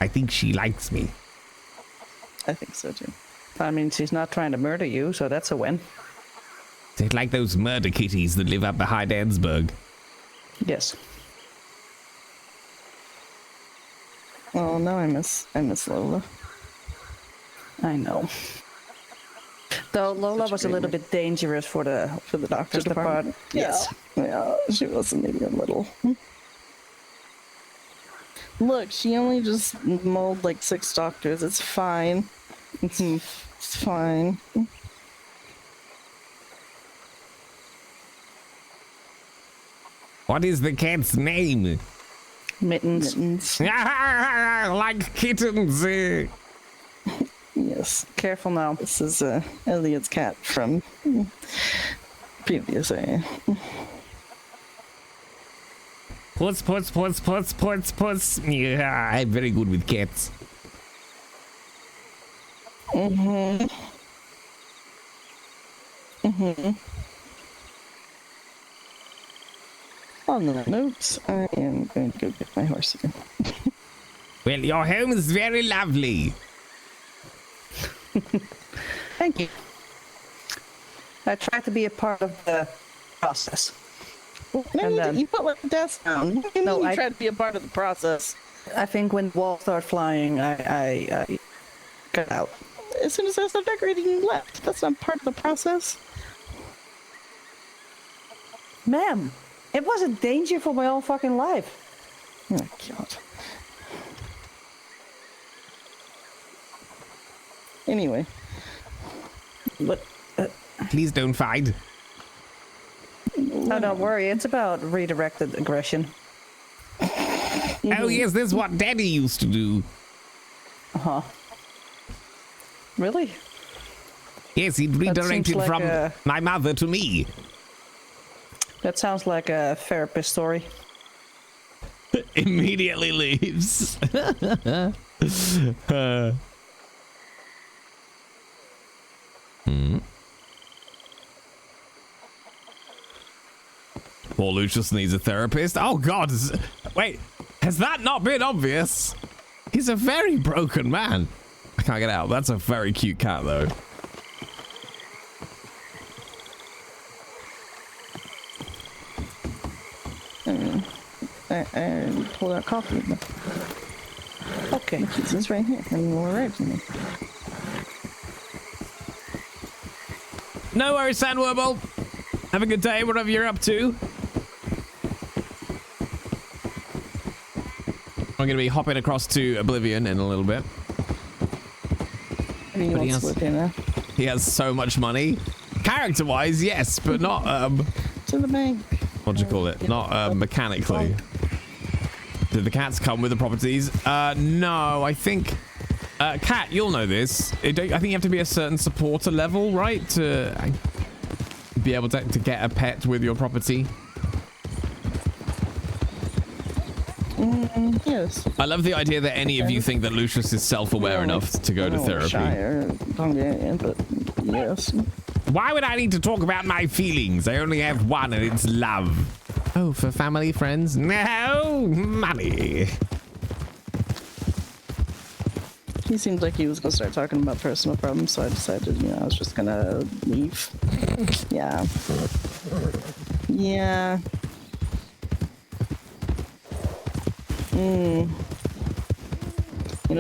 I think she likes me. I think so too. I mean, she's not trying to murder you, so that's a win. It's like those murder kitties that live up behind Ansburg. Yes. Oh, now I miss Lola. I know. Though Lola was a little bit dangerous for the Doctor's department. Yes. Yeah, she was maybe a little. Look, she only just mauled like 6 doctors. It's fine. It's fine. What is the cat's name? Mittens. Like kittens. Yes. Careful now. This is Elliot's cat from previous Puss. Yeah, I'm very good with cats. On the notes, I am going to go get my horse again. Well, your home is very lovely. Thank you. I try to be a part of the process. And then- you put like the desk down. What do you No, mean you I- try to be a part of the process? I think when walls start flying, I got out. As soon as I started decorating, you left. That's not part of the process. Ma'am, it was a danger for my whole fucking life. Oh, God. Anyway. But, Please don't fight. oh, don't worry. It's about redirected aggression. Oh, yes, that's what Daddy used to do. Uh-huh. Really? Yes, he'd seems redirected like from a- my mother to me. That sounds like a therapist story. Immediately leaves. Poor Lucius needs a therapist. Oh, God. Wait, has that not been obvious? He's a very broken man. I can't get out. That's a very cute cat, though. I pulled out coffee. Okay. The keys is right here. And we'll arrive to me. No worries, Sandworble. Have a good day, whatever you're up to. I'm going to be hopping across to Oblivion in a little bit. He But he wants to has- live here now. He has so much money. Character-wise, yes, but not, To the bank. what do you call it? Not, mechanically. Did the cats come with the properties? No, I think... Cat, you'll know this. I think you have to be a certain supporter level, right? To be able to get a pet with your property. Yes. I love the idea that any of you think that Lucius is self-aware enough to go to therapy. Shy or Hungarian, but yes. Why would I need to talk about my feelings? I only have one, and it's love. Oh, for family, friends? No, money. He seemed like he was gonna start talking about personal problems, so I decided, I was just gonna leave. Yeah. Yeah.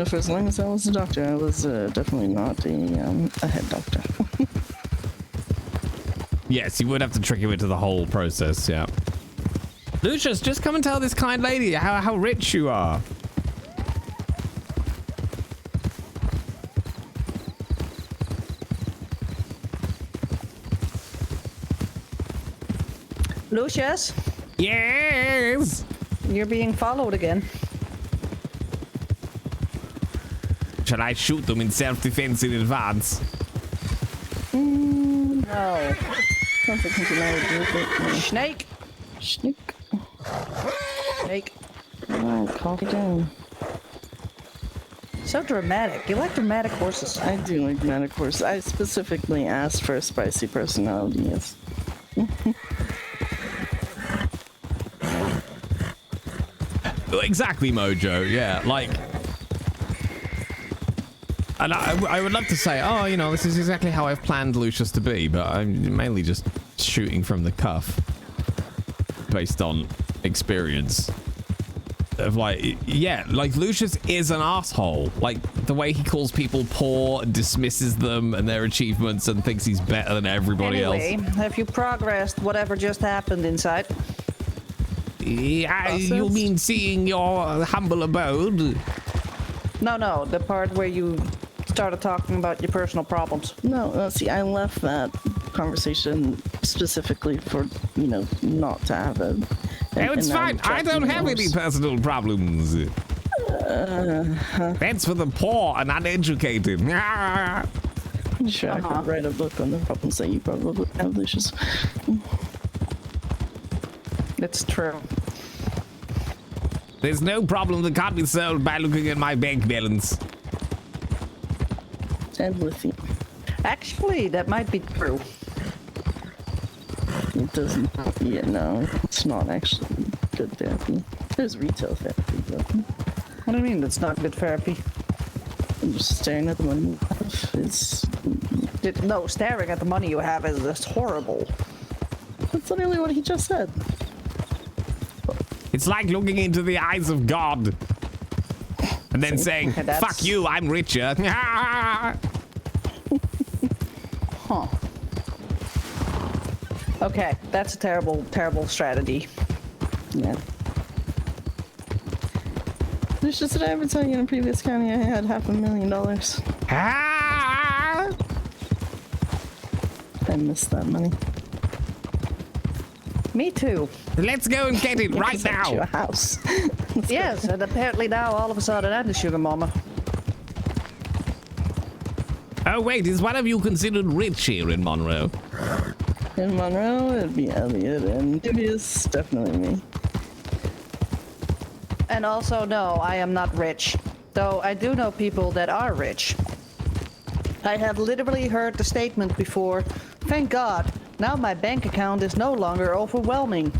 For as long as I was a doctor, I was definitely not a head doctor. Yes, you would have to trick him into the whole process, yeah. Lucius, just come and tell this kind lady how rich you are. Lucius, Yes. you're being followed again. Shall I shoot them in self-defense in advance? No. Don't think you know do it. Snake. Sneak. Snake. Oh, calm down. So dramatic. You like dramatic horses. I do like dramatic horses. I specifically asked for a spicy personality, yes. Exactly, Mojo. Yeah, like... And I would love to say, oh, you know, this is exactly how I've planned Lucius to be, but I'm mainly just shooting from the cuff. Based on experience. Of like, yeah, like Lucius is an asshole. Like the way he calls people poor, dismisses them and their achievements and thinks he's better than everybody Anyway, else. have you progressed whatever just happened inside? Yeah, you mean seeing your humble abode? No, the part where you started talking about your personal problems. No, see, I left that conversation specifically for, you know, not to have it. Oh, it's fine. I don't have any personal problems. That's for the poor and uneducated. I'm sure I could write a book on the problems that you probably have, Lucius. It's true. There's no problem that can't be solved by looking at my bank balance. And lithium. Actually, that might be true. It doesn't. Yeah, no, it's not actually good therapy. There's retail therapy, but What do you mean it's not good therapy? I'm just staring at the money you have. It's. No, staring at the money you have is horrible. That's literally what he just said. It's like looking into the eyes of God. And then saying, That's- fuck you, I'm richer. Huh. Okay, that's a terrible, terrible strategy. Yeah. Lucius, did I ever tell you in a previous county I had $500,000? I missed that money. Me too. Let's go and get it right It's up to now. your house. Yes, and apparently now all of a sudden I'm the sugar mama. Oh, wait, is one of you considered rich here in Monroe? In Monroe, it'd be Elliot, and Dubious, definitely me. And also, no, I am not rich. Though I do know people that are rich. I have literally heard the statement before, thank God, now my bank account is no longer overwhelming.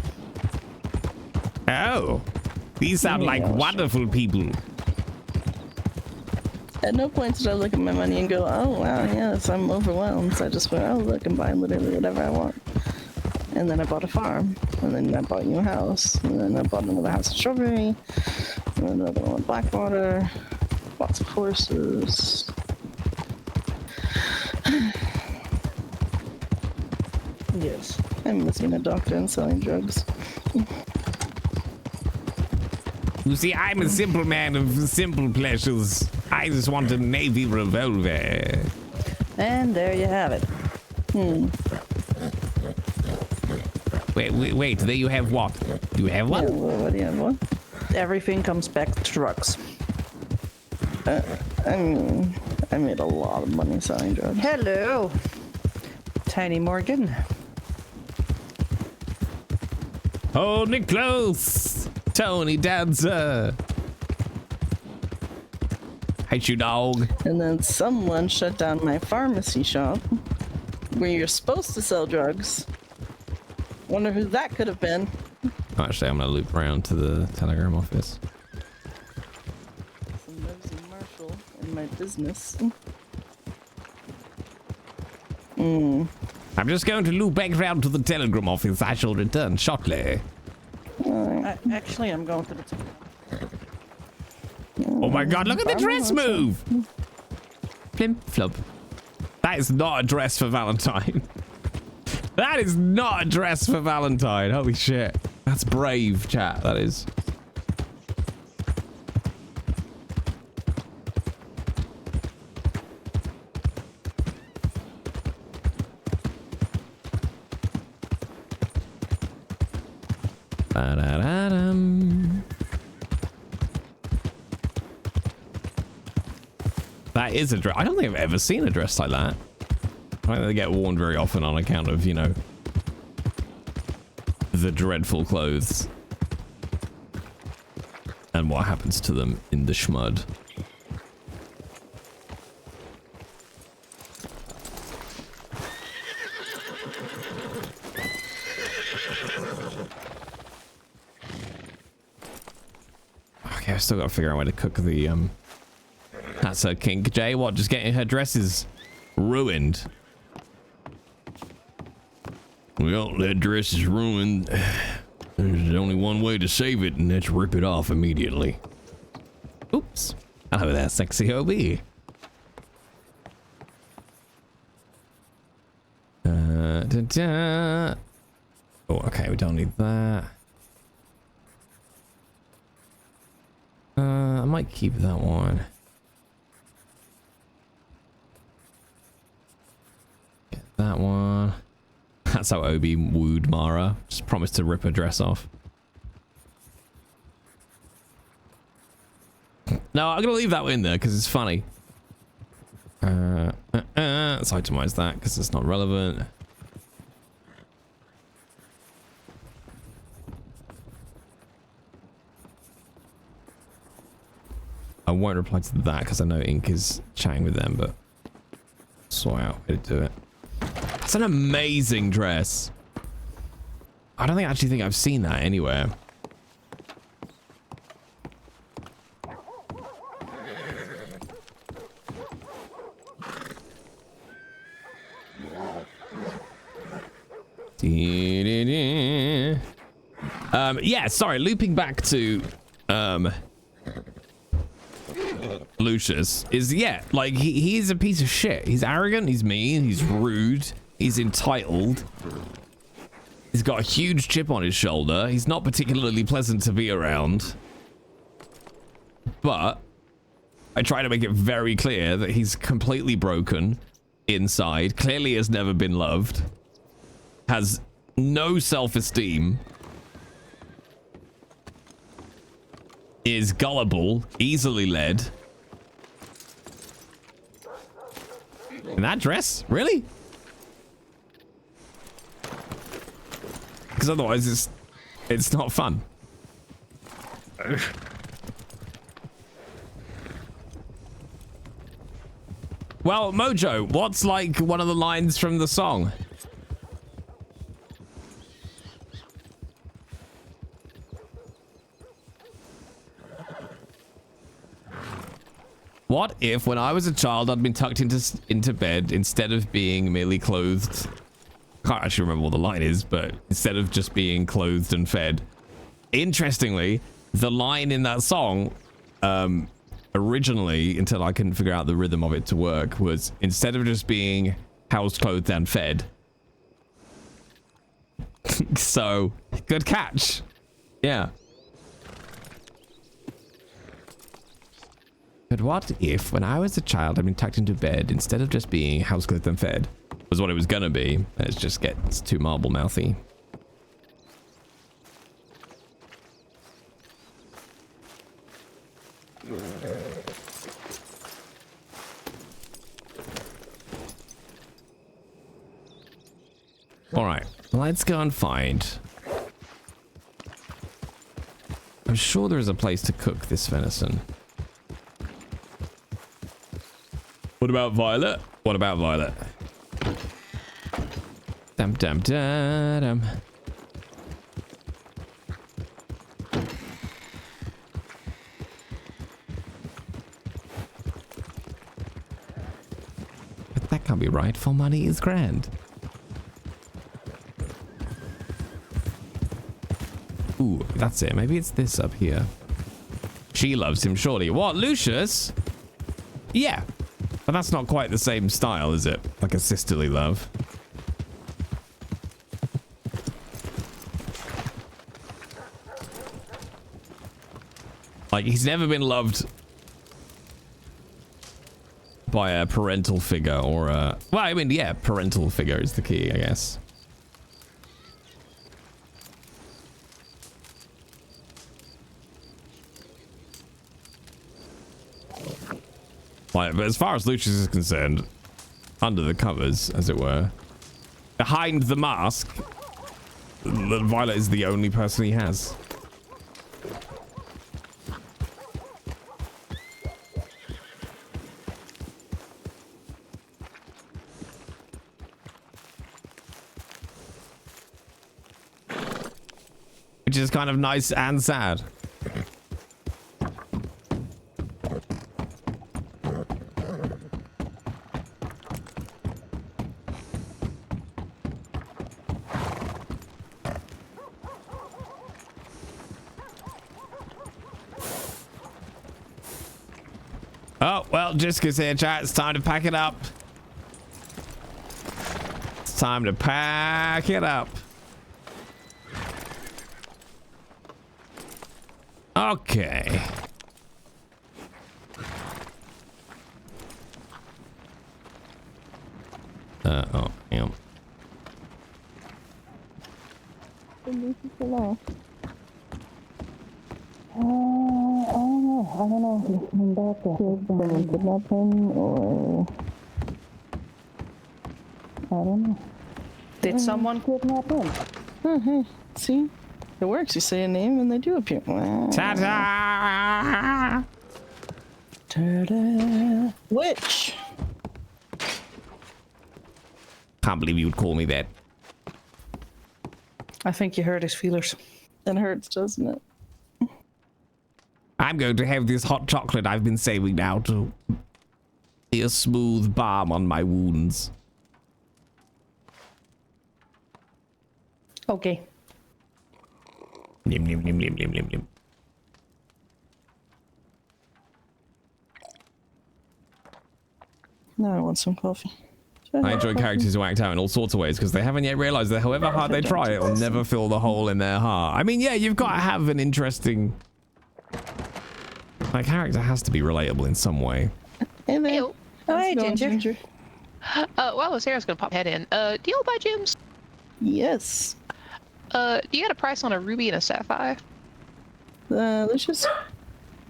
Oh, these sound like wonderful people. At no point did I look at my money and go, oh wow, yes, I'm overwhelmed. So I just went, oh look, and buy literally whatever I want. And then I bought a farm, and then I bought you a house, and then I bought another house in Strawberry, and another one in Blackwater, bought some horses. Yes. I'm missing a doctor and selling drugs. You see, I'm a simple man of simple pleasures. I just want a Navy revolver. And there you have it. Wait, there you have what? You have Yeah, one? what do you have, what? Everything comes back to drugs. I mean, I made a lot of money selling drugs. Hello, Tiny Morgan. Hold me close, Tony Dancer. Hate you, dog. And then someone shut down my pharmacy shop where you're supposed to sell drugs. Wonder who that could have been. Actually, I'm gonna loop around to the telegram office. Some nosy Marshall in my business. I'm just going to loop back round to the telegram office. I shall return shortly. Actually, I'm going to the. Oh my god, look at the dress move! Plim flop. That is not a dress for Valentine. That is not a dress for Valentine. Holy shit. That's brave, chat. That is. Ba-da-da-dum. That is a dress. I don't think I've ever seen a dress like that. I don't think they get worn very often on account of, you know, the dreadful clothes and what happens to them in the schmud. Okay, I've still got to figure out where to cook the, That's her kink, Jay. What, just getting her dresses ruined? Well, that dress is ruined. There's only one way to save it, and that's rip it off immediately. Oops. Hello there, sexy OB. Oh, okay, we don't need that. I might keep that one. Get that one. That's how Obi wooed Mara. Just promised to rip her dress off. No, I'm gonna leave that in there because it's funny. Let's itemize that because it's not relevant. I won't reply to that because I know Ink is chatting with them, but sort out how to do it. It's an amazing dress. I don't actually think I've seen that anywhere. Yeah, sorry, looping back to Lucius is, yeah, like he's a piece of shit. He's arrogant, he's mean, he's rude, he's entitled. He's got a huge chip on his shoulder. He's not particularly pleasant to be around. But I try to make it very clear that he's completely broken inside, clearly has never been loved, has no self-esteem, is gullible, easily led. In that dress? Really? Because otherwise it's not fun. Well, Mojo, what's like one of the lines from the song? What if, when I was a child, I'd been tucked into bed instead of being merely clothed? Can't actually remember what the line is, but instead of just being clothed and fed. Interestingly, the line in that song, originally, until I couldn't figure out the rhythm of it to work, was instead of just being housed, clothed, and fed. So, good catch. Yeah. But what if, when I was a child, I'd been tucked into bed instead of just being housed, clothed, and fed? Was what it was gonna be. It just gets too marble mouthy. All right, let's go and find. I'm sure there is a place to cook this venison. What about Violet? What about Violet? Dum dum dum dum. But that can't be right, for money is grand. Ooh, that's it. Maybe it's this up here. She loves him, surely. What, Lucius? Yeah. But that's not quite the same style, is it? Like a sisterly love. Like, he's never been loved by a parental figure or a... Well, I mean, yeah, parental figure is the key, I guess. Like, but as far as Lucius is concerned, under the covers, as it were, behind the mask, Violet is the only person he has. Which is kind of nice and sad. Oh, well, Jessica's here, chat. It's time to pack it up. It's time to pack it up. Okay. Oh, yeah. I don't know if he's coming back or if someone kidnapped him or... I don't know. Did someone kidnap him? Hey, see? It works. You say a name and they do appear. Ta-da! Ta-da! Witch! Can't believe you would call me that. I think you hurt his feelers. It hurts, doesn't it? I'm going to have this hot chocolate I've been saving now to be a smooth balm on my wounds. Okay. Nim, nim, nim, nim, nim, nim, nim. Now I want some coffee. I enjoy characters who act out in all sorts of ways because they haven't yet realized that however hard they try, it'll never fill the hole in their heart. I mean, yeah, you've got to have an interesting... My character has to be relatable in some way. Hey there. Ew. Hi, Ginger. While I was here, I was gonna pop head in. Do you buy gems? Yes. Do you got a price on a ruby and a sapphire? Lucius,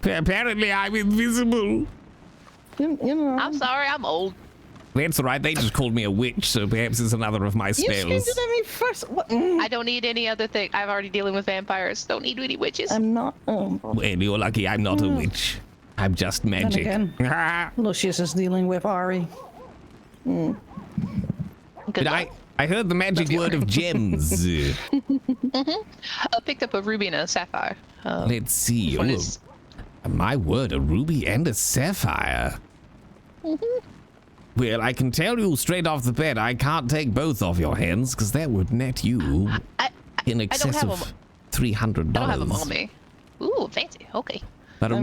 Apparently, I'm invisible. you know. I'm sorry, I'm old. That's right, they just called me a witch, so perhaps it's another of my You spells. screamed at me first. What? I don't need any other thing. I'm already dealing with vampires. Don't need any witches. I'm not. Well, you're lucky I'm not a witch. I'm just magic. again. Lucius is dealing with Ari. Good But luck. I heard the magic word of gems. I picked up a ruby and a sapphire. Let's see. What Oh, is- my word, a ruby and a sapphire. Well, I can tell you straight off the bat, I can't take both off your hands because that would net you in excess have of them. $300. I don't have them on me. Ooh, fancy. Okay. But a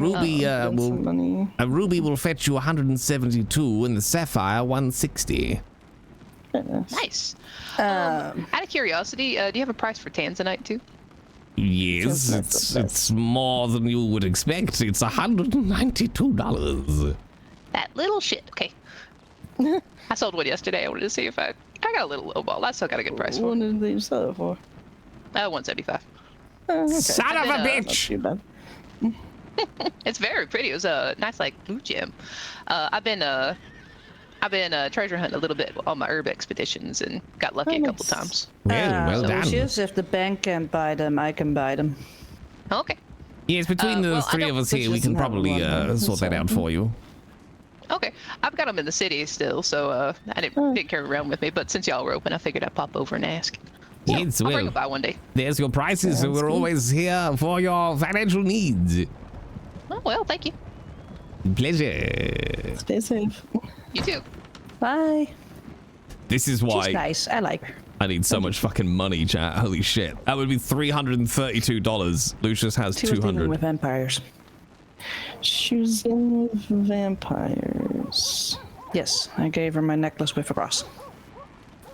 ruby will fetch you 172 and the sapphire 160. Nice. Out of curiosity, do you have a price for tanzanite too? Yes, it's more than you would expect. It's $192. That little shit. Okay. I sold one yesterday. I wanted to see if I got a little lowball. I still got a good price for What it. did they sell it for? 175. Okay. Son of a Not bitch! Too bad. It's very pretty. It was a nice like blue gem. I've been treasure hunting a little bit on my herb expeditions and got lucky a couple nice. times. Well done. Lucius, if the bank can't buy them, I can buy them. Okay. Yes, between the well, I three don't- of us Which here, we can doesn't have probably one, sort that out for you. Okay. I've got them in the city still, so I didn't carry around with me. But since y'all were open, I figured I'd pop over and ask. So, Yes, I'll bring well, it by one day. there's your prices. So we're always here for your financial needs. Oh well, thank you. Pleasure. Stay safe. You too. Bye. This is She's why nice. I like her. I need so much fucking money, chat. Holy shit. That would be $332. Lucius has She was dealing 200. with vampires. She was in with vampires. Yes, I gave her my necklace with a cross.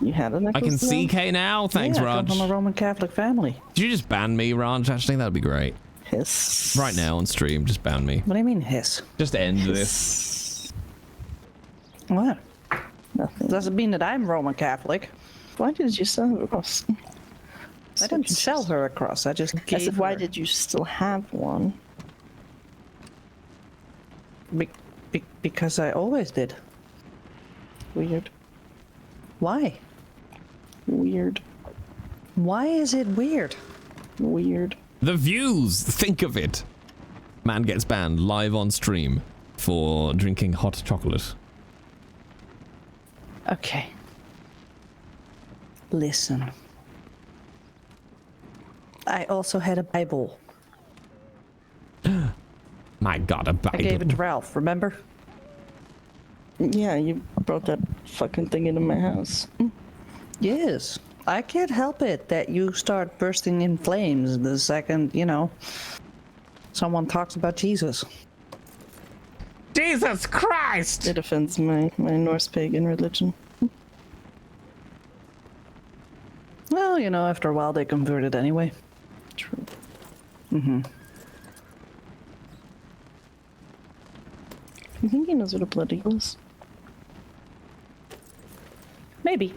You had a I necklace? can see K now. Thanks, yeah, I come Raj. from a Roman Catholic family. Did you just ban me, Raj? Actually, that'd be great. Hiss. Right now on stream, just ban me. What do you mean, hiss? Just end this. What? Nothing. Does it mean that I'm Roman Catholic? Why did you sell her a cross? I didn't sell her a cross. I just I gave said, why her. did you still have one? Because I always did. Weird. Why? Weird. Why is it weird? Weird. The views! Think of it. Man gets banned live on stream for drinking hot chocolate. Okay. Listen. I also had a Bible. My God, a Bible. I gave it to Ralph, remember? Yeah, you brought that fucking thing into my house. Yes. I can't help it that you start bursting in flames the second, someone talks about Jesus. Jesus Christ! It offends my Norse pagan religion. Well, you know, after a while they converted anyway. True. Mm-hmm. You think he knows what a blood eagle is? Maybe.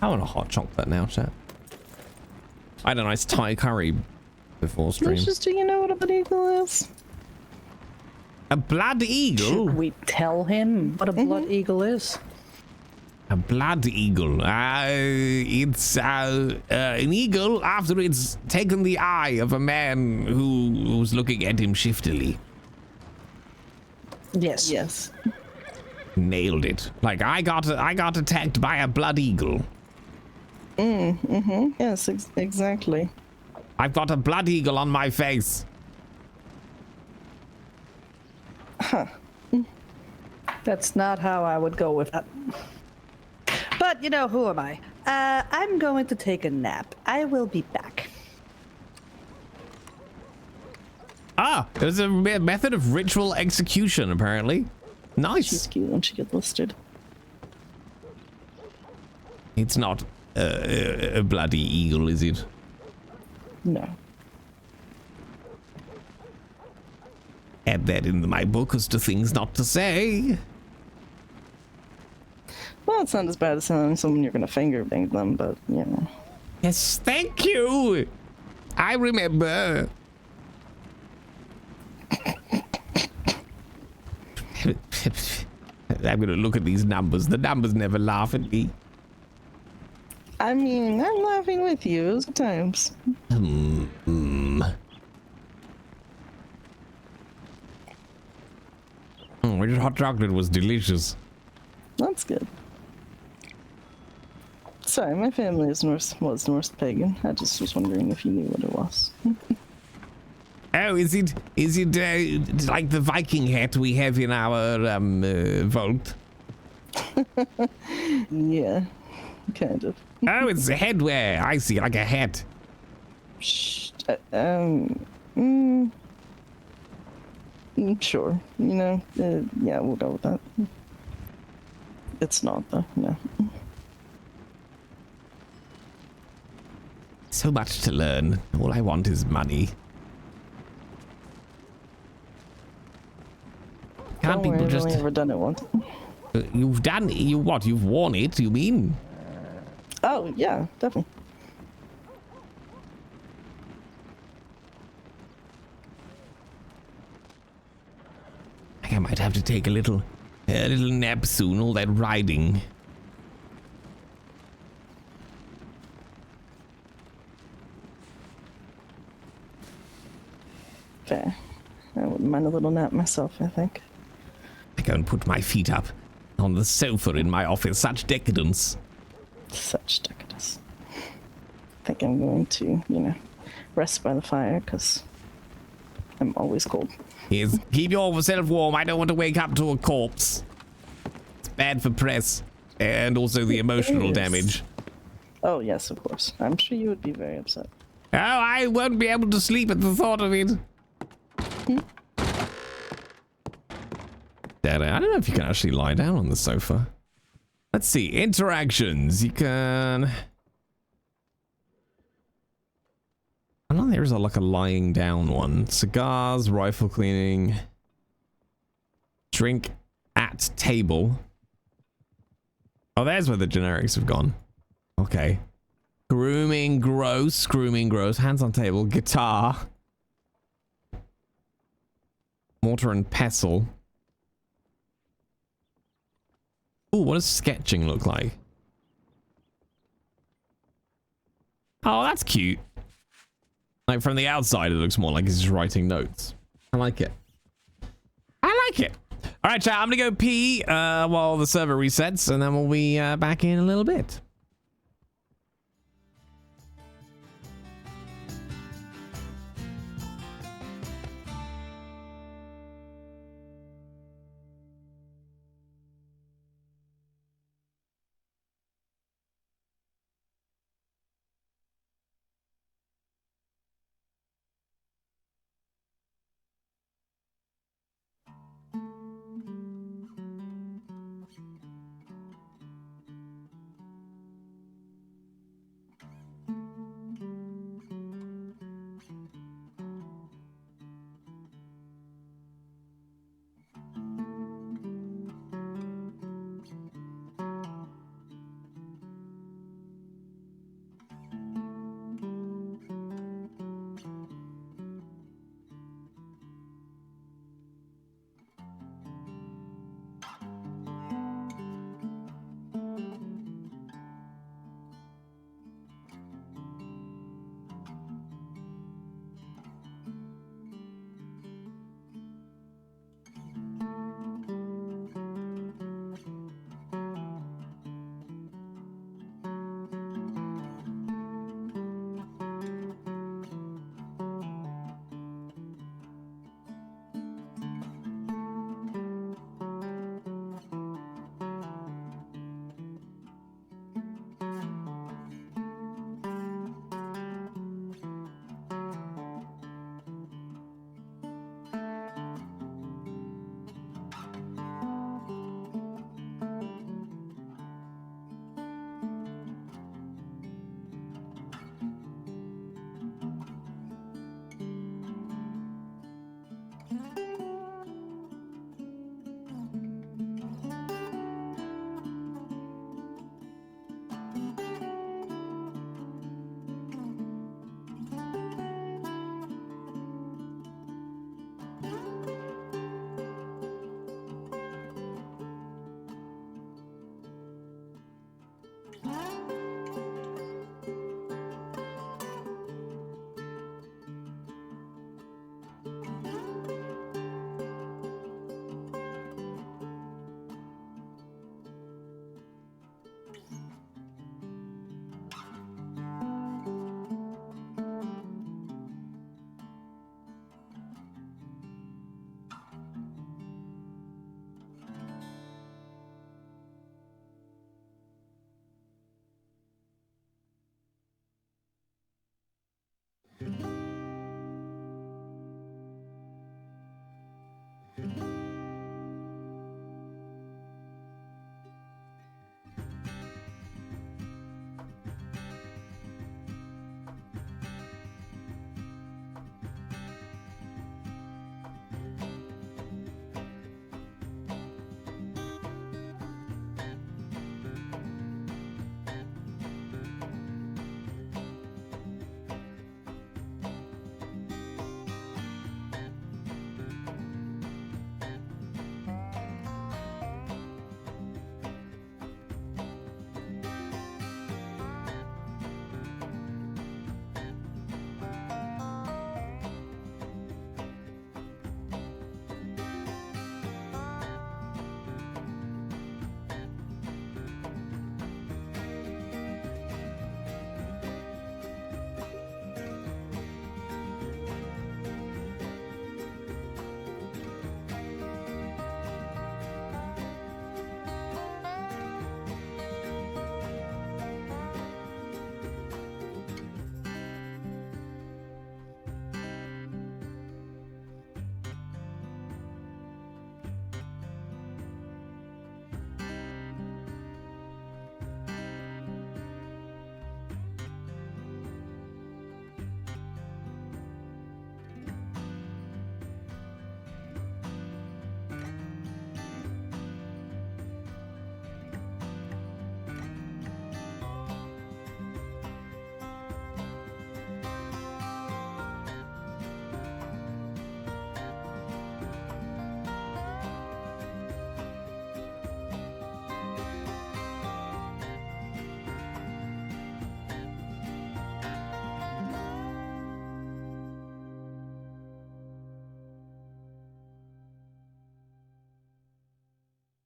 I want a hot chocolate now, chat. I had a nice Thai curry before stream. Lucius, do you know what a blood eagle is? A blood eagle? Should we tell him what a blood eagle is? A blood eagle. It's an eagle after it's taken the eye of a man who was looking at him shiftily. Yes. Yes. Nailed it. Like I got attacked by a blood eagle. Yes, exactly. I've got a blood eagle on my face. That's not how I would go with that. But, you know, who am I? I'm going to take a nap. I will be back. Ah, there's a method of ritual execution, apparently. Nice. She's cute when she gets listed. It's not a bloody eagle, is it? No. Add that in my book as to things not to say. Well, it's not as bad as telling someone you're gonna finger bang them, but, you know. Yes, thank you. I remember. I'm gonna look at these numbers. The numbers never laugh at me. I mean, I'm laughing with you sometimes. Which hot chocolate was delicious. That's good. Sorry, my family was Norse pagan. I just was wondering if you knew what it was. Oh, is it like the Viking hat we have in our vault? Yeah, kind of. Oh, it's a headwear. I see, like a hat. Shh. Sure. You know, yeah, we'll go with that. It's not, though, no. So much to learn. All I want is money. Can't Don't worry, people I've just... only ever done it once. You've done... what? You've worn it, you mean? Oh, yeah, definitely. I might have to take a little nap soon, all that riding. Fair. I wouldn't mind a little nap myself, I think. I go and put my feet up on the sofa in my office. Such decadence. Such decadence. I think I'm going to, you know, rest by the fire, because I'm always cold. Yes, keep yourself warm. I don't want to wake up to a corpse. It's bad for press. And also the emotional damage. Oh, yes, of course. I'm sure you would be very upset. Oh, I won't be able to sleep at the thought of it. Dad, I don't know if you can actually lie down on the sofa. Let's see. Interactions. You can... I don't know, there's like a lying down one. Cigars, rifle cleaning. Drink at table. Oh, there's where the generics have gone. Okay. Grooming, gross. Grooming, gross. Hands on table. Guitar. Mortar and pestle. Ooh, what does sketching look like? Oh, that's cute. Like from the outside, it looks more like he's just writing notes. I like it. I like it. All right, chat, I'm gonna go pee while the server resets, and then we'll be back in a little bit.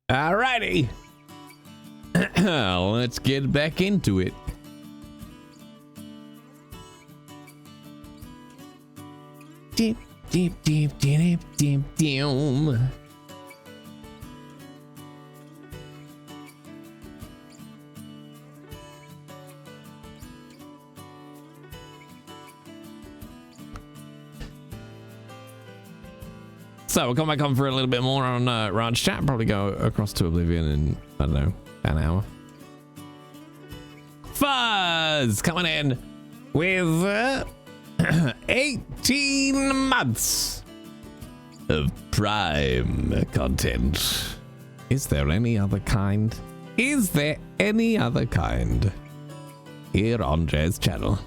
Alrighty. Let's get back into it. Deep, deep, deep, deep, deep, deep. So we'll come back on for a little bit more on Raj chat. Probably go across to Oblivion in, I don't know, an hour. Fuzz coming in with 18 months of Prime content. Is there any other kind? Is there any other kind here on Jay's channel?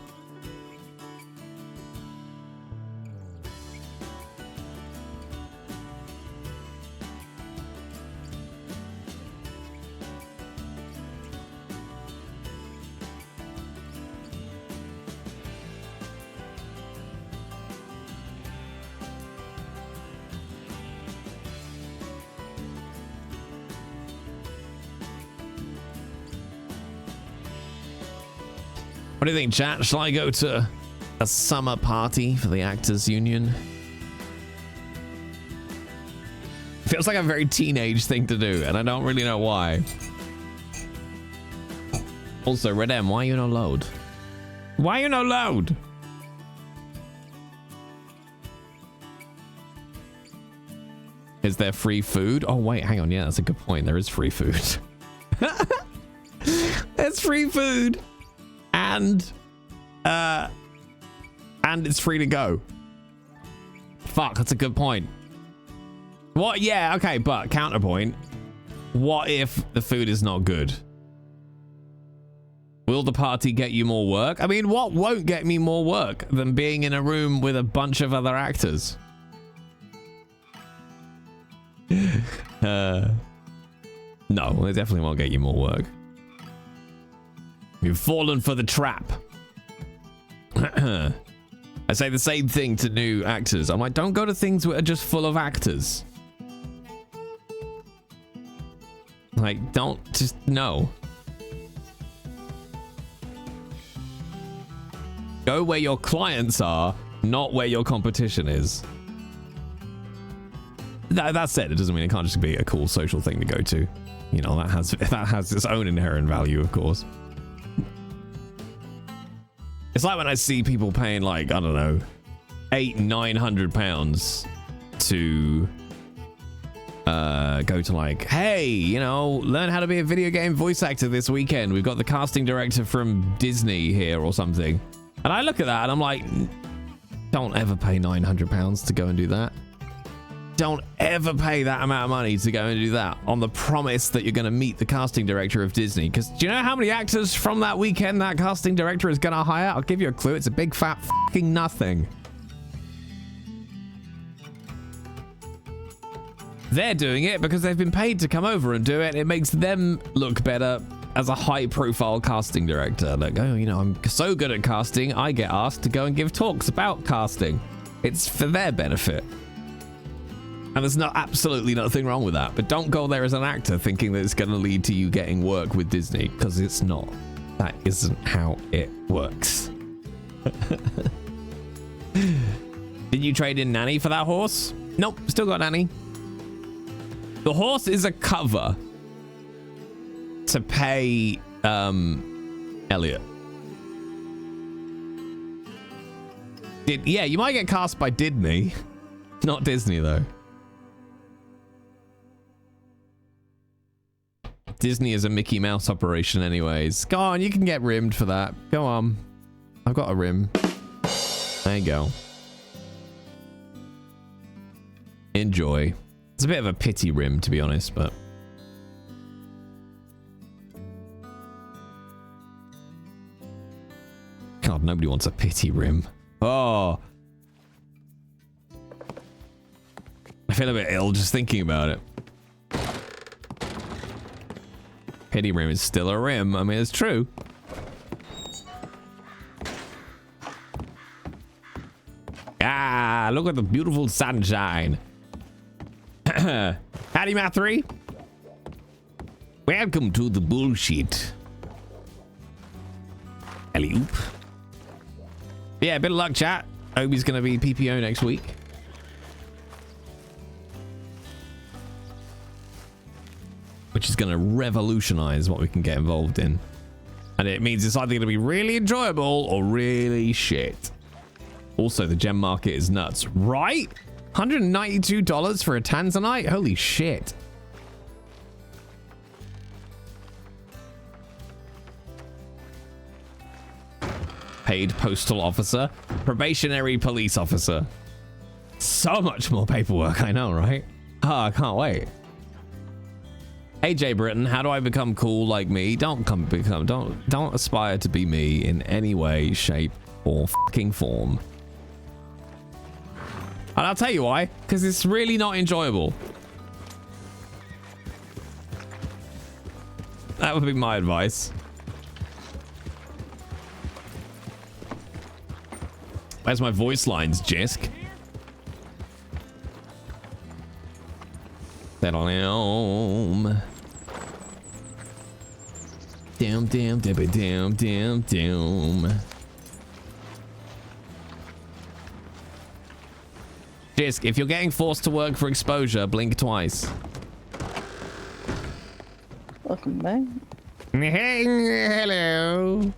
What do you think, chat? Shall I go to a summer party for the Actors Union? Feels like a very teenage thing to do, and I don't really know why. Also, Red M, why you no load? Why you no load? Is there free food? Oh, wait, hang on. Yeah, that's a good point. There is free food. There's free food. And it's free to go. Fuck, that's a good point. What? Yeah, okay, but counterpoint. What if the food is not good? Will the party get you more work? I mean, what won't get me more work than being in a room with a bunch of other actors? No, it definitely won't get you more work. You've fallen for the trap. I say the same thing to new actors. I'm like, don't go to things that are just full of actors. Like, don't just, no. Go where your clients are, not where your competition is. That said, it doesn't mean it can't just be a cool social thing to go to. You know, that has its own inherent value, of course. It's like when I see people paying like, I don't know, £800-900 to go to like, hey, you know, learn how to be a video game voice actor this weekend. We've got the casting director from Disney here or something. And I look at that and I'm like, don't ever pay £900 to go and do that. Don't ever pay that amount of money to go and do that on the promise that you're going to meet the casting director of Disney. Because do you know how many actors from that weekend that casting director is going to hire? I'll give you a clue. It's a big fat fucking nothing. They're doing it because they've been paid to come over and do it. It makes them look better as a high-profile casting director. Like, oh, you know, I'm so good at casting, I get asked to go and give talks about casting. It's for their benefit. And there's absolutely nothing wrong with that. But don't go there as an actor thinking that it's going to lead to you getting work with Disney, because it's not. That isn't how it works. Did you trade in Nanny for that horse? Nope, still got Nanny. The horse is a cover to pay Elliot. Yeah, you might get cast by Disney. Not Disney, though. Disney is a Mickey Mouse operation anyways. Go on, you can get rimmed for that. Go on. I've got a rim. There you go. Enjoy. It's a bit of a pity rim, to be honest, but... God, nobody wants a pity rim. Oh. I feel a bit ill just thinking about it. Pity rim is still a rim. I mean, it's true. Ah, look at the beautiful sunshine. Howdy, Matt 3. Welcome to the bullshit. Alley-oop. Yeah, bit of luck, chat. Hope he's going to be PPO next week. Which is going to revolutionize what we can get involved in. And it means it's either going to be really enjoyable or really shit. Also, the gem market is nuts, right? $192 for a Tanzanite? Holy shit. Paid postal officer. Probationary police officer. So much more paperwork, I know, right? Oh, I can't wait. Hey Jay Britton, how do I become cool like me? Don't aspire to be me in any way, shape, or fucking form. And I'll tell you why, because it's really not enjoyable. That would be my advice. Where's my voice lines, Jisk? Down, down, dibby, down, down, down. Jisk, if you're getting forced to work for exposure, blink twice. Welcome back. Hello.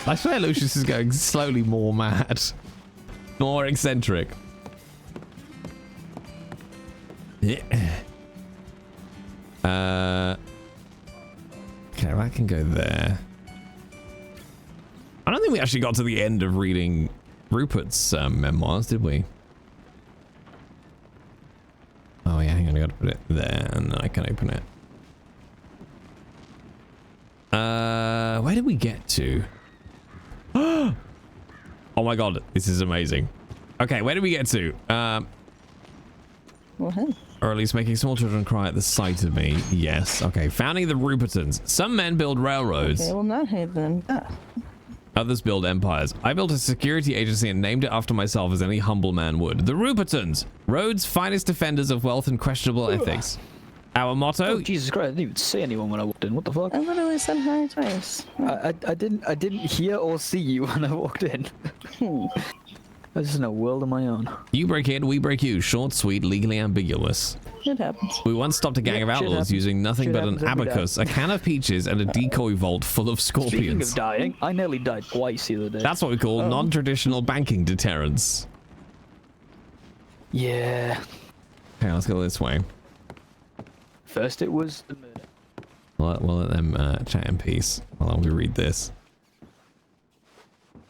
I swear Lucius is going slowly more mad. More eccentric. Yeah. Okay, I can go there. I don't think we actually got to the end of reading Rupert's memoirs, did we? Oh yeah, hang on, I gotta put it there and then I can open it. Where did we get to? Oh my god, this is amazing. Okay, where did we get to? Well, hey. Or at least making small children cry at the sight of me. Yes. Okay, founding the Rupertons. Some men build railroads. Okay, well, not hate them. Others build empires. I built a security agency and named it after myself as any humble man would. The Rupertons, Rhodes' finest defenders of wealth and questionable ethics. Our motto... Oh, Jesus Christ, I didn't even see anyone when I walked in. What the fuck? I literally said hi twice. I didn't hear or see you when I walked in. I was just in a world of my own. You break in, we break you. Short, sweet, legally ambiguous. It happens. We once stopped a gang of outlaws using nothing but an abacus, a can of peaches, and a decoy vault full of scorpions. Speaking of dying, I nearly died twice the other day. That's what we call non-traditional banking deterrence. Yeah. Okay, let's go this way. First it was the murder. We'll let them chat in peace while we read this.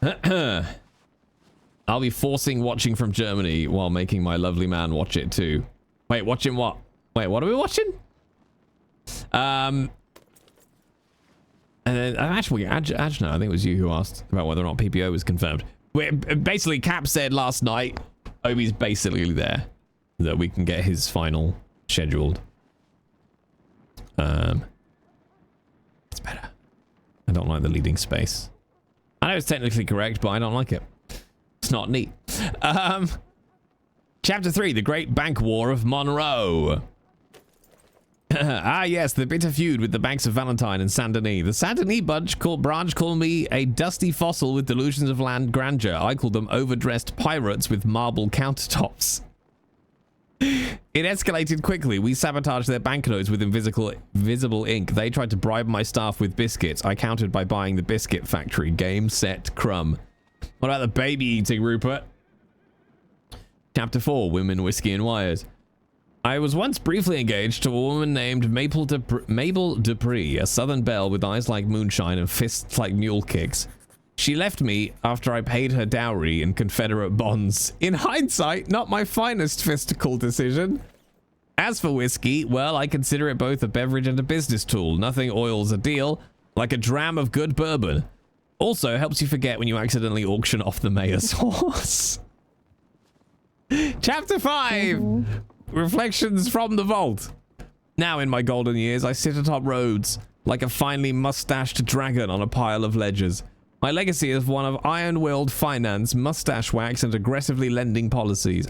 I'll be forcing watching from Germany while making my lovely man watch it too. Wait, watching what? Wait, what are we watching? And then actually, Ajna, I think it was you who asked about whether or not PPO was confirmed. Basically, Cap said last night, Obi's basically there, that we can get his final scheduled. It's better. I don't like the leading space. I know it's technically correct, but I don't like it. It's not neat. Chapter 3, The Great Bank War of Monroe. Ah, yes, the bitter feud with the banks of Valentine and Saint Denis. The Saint Denis branch called me a dusty fossil with delusions of land grandeur. I called them overdressed pirates with marble countertops. It escalated quickly. We sabotaged their banknotes with invisible ink. They tried to bribe my staff with biscuits. I countered by buying the biscuit factory. Game, set, crumb. What about the baby eating, Rupert? Chapter 4, Women, Whiskey and Wires. I was once briefly engaged to a woman named Mabel Dupree, a southern belle with eyes like moonshine and fists like mule kicks. She left me after I paid her dowry in Confederate bonds. In hindsight, not my finest fistical decision. As for whiskey, well, I consider it both a beverage and a business tool. Nothing oils a deal, like a dram of good bourbon. Also, helps you forget when you accidentally auction off the mayor's horse. Chapter 5, Reflections from the Vault. Now in my golden years, I sit atop Rhodes, like a finely mustached dragon on a pile of ledgers. My legacy is one of iron-willed finance, mustache wax, and aggressive lending policies.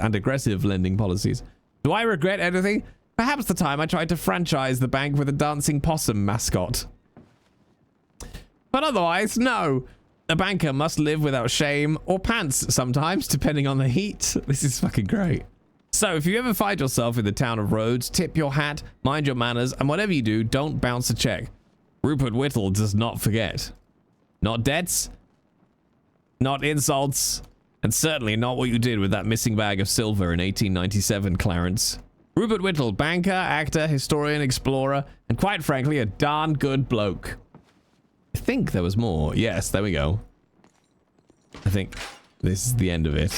Do I regret anything? Perhaps the time I tried to franchise the bank with a dancing possum mascot. But otherwise, no. A banker must live without shame, or pants sometimes, depending on the heat. This is fucking great. So, if you ever find yourself in the town of Rhodes, tip your hat, mind your manners, and whatever you do, don't bounce a check. Rupert Whittle does not forget. Not debts, not insults, and certainly not what you did with that missing bag of silver in 1897, Clarence. Rupert Whittle, banker, actor, historian, explorer, and quite frankly, a darn good bloke. I think there was more. Yes, there we go. I think this is the end of it.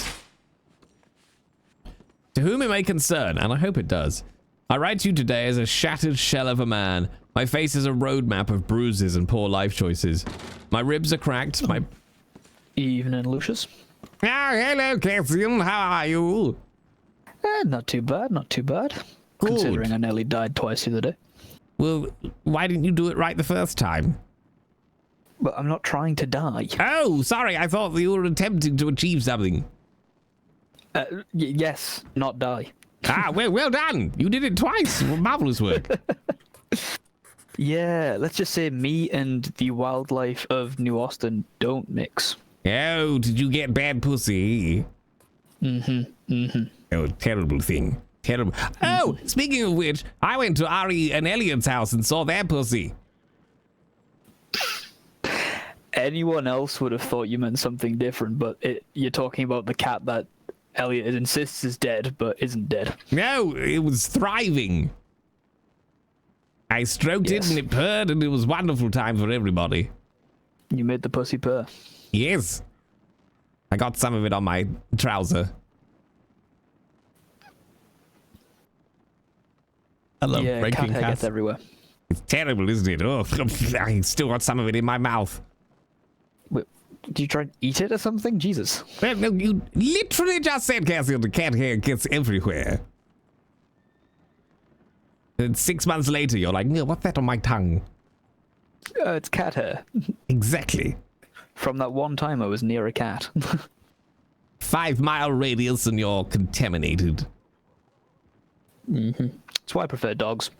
To whom it may concern, and I hope it does, I write to you today as a shattered shell of a man. My face is a roadmap of bruises and poor life choices. My ribs are cracked, my... Evening, Lucius. Ah, hello, Cassian. How are you? Not too bad, not too bad. Good. Considering I nearly died twice the other day. Well, why didn't you do it right the first time? But I'm not trying to die. Oh, sorry. I thought you were attempting to achieve something. Yes, not die. Ah, well done. You did it twice. Marvelous work. Yeah, let's just say me and the wildlife of New Austin don't mix. Oh, did you get bad pussy? Oh, terrible thing. Terrible. Oh, speaking of which, I went to Ari and Elliot's house and saw their pussy. Anyone else would have thought you meant something different, but you're talking about the cat that Elliot insists is dead, but isn't dead. No, it was thriving. I stroked it and it purred and it was a wonderful time for everybody. You made the pussy purr. Yes. I got some of it on my trouser. I love breaking cat hair cats. gets everywhere. It's terrible, isn't it? Oh, I still got some of it in my mouth. Wait, do you try and eat it or something? Jesus. Well, no, you literally just said, Cassie, the cat hair gets everywhere. And 6 months later, you're like, what's that on my tongue? It's cat hair. Exactly. From that one time I was near a cat. 5 mile radius and you're contaminated. That's why I prefer dogs.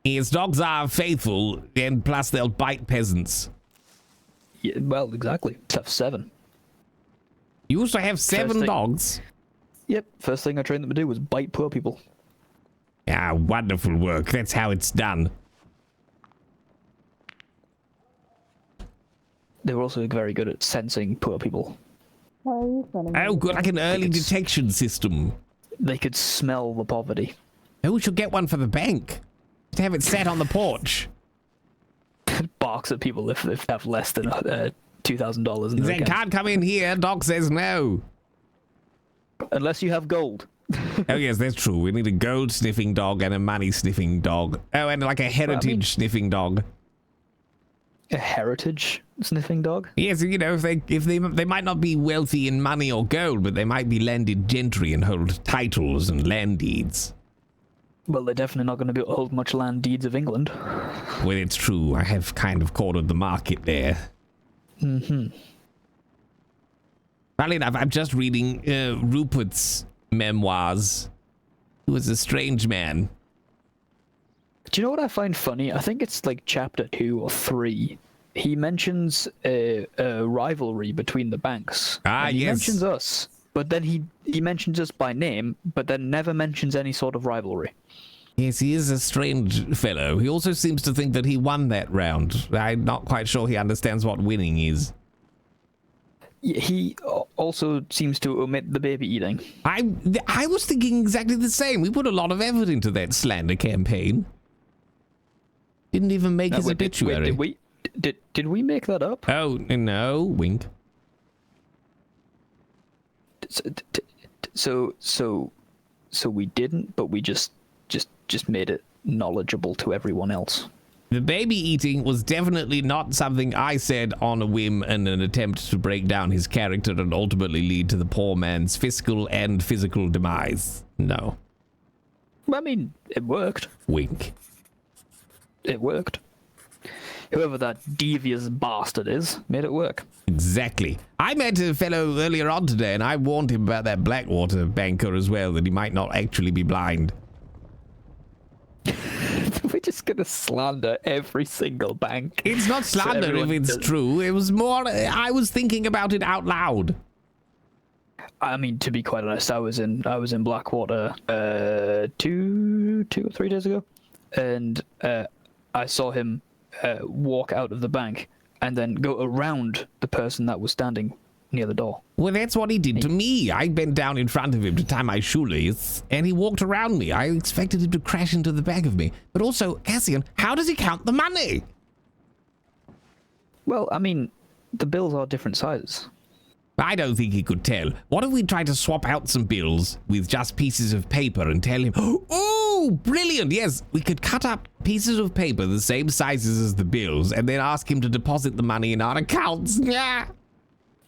Yes, dogs are faithful, and plus they'll bite peasants. Yeah, well, exactly. Except for 7. You used to have 7 dogs? Yep, first thing I trained them to do was bite poor people. Ah, wonderful work. That's how it's done. They were also very good at sensing poor people. Oh, good, like an early detection system. They could smell the poverty. Oh, we should get one for the bank. To have it set on the porch. Barks at people if they have less than $2,000 in their They account. can't come in here. Doc says no. Unless you have gold. Oh, yes, that's true. We need a gold sniffing dog and a money sniffing dog. Oh, and like a heritage sniffing dog. A heritage sniffing dog? Yes, you know, if they might not be wealthy in money or gold, but they might be landed gentry and hold titles and land deeds. Well, they're definitely not going to hold much land deeds of England. Well, it's true. I have kind of cornered the market there. Mm-hmm. Funny enough, I'm just reading Rupert's memoirs. He was a strange man. Do you know what I find funny? I think it's like chapter 2 or 3. He mentions a rivalry between the banks. Ah, he yes. mentions us, but then he mentions us by name, but then never mentions any sort of rivalry. Yes, he is a strange fellow. He also seems to think that he won that round. I'm not quite sure he understands what winning is. He also seems to omit the baby eating. I was thinking exactly the same. We put a lot of effort into that slander campaign. Didn't even make his obituary. Did we make that up? Oh, no, wink. So we didn't, but we just made it knowledgeable to everyone else. The baby eating was definitely not something I said on a whim and an attempt to break down his character and ultimately lead to the poor man's fiscal and physical demise. No. I mean, it worked. Wink. It worked. Whoever that devious bastard is, made it work. Exactly. I met a fellow earlier on today, and I warned him about that Blackwater banker as well, that he might not actually be blind. We're just gonna slander every single bank. It's not slander if it's true. It was more, I was thinking about it out loud. I mean, to be quite honest, I was in Blackwater 2 or 3 days ago, and I saw him walk out of the bank and then go around the person that was standing near the door. Well, that's what he did to me. I bent down in front of him to tie my shoelace, and he walked around me. I expected him to crash into the back of me. But also, Cassian, how does he count the money? Well, I mean, the bills are different sizes. I don't think he could tell. What if we tried to swap out some bills with just pieces of paper and tell him, oh, brilliant, yes, we could cut up pieces of paper the same sizes as the bills and then ask him to deposit the money in our accounts. Yeah.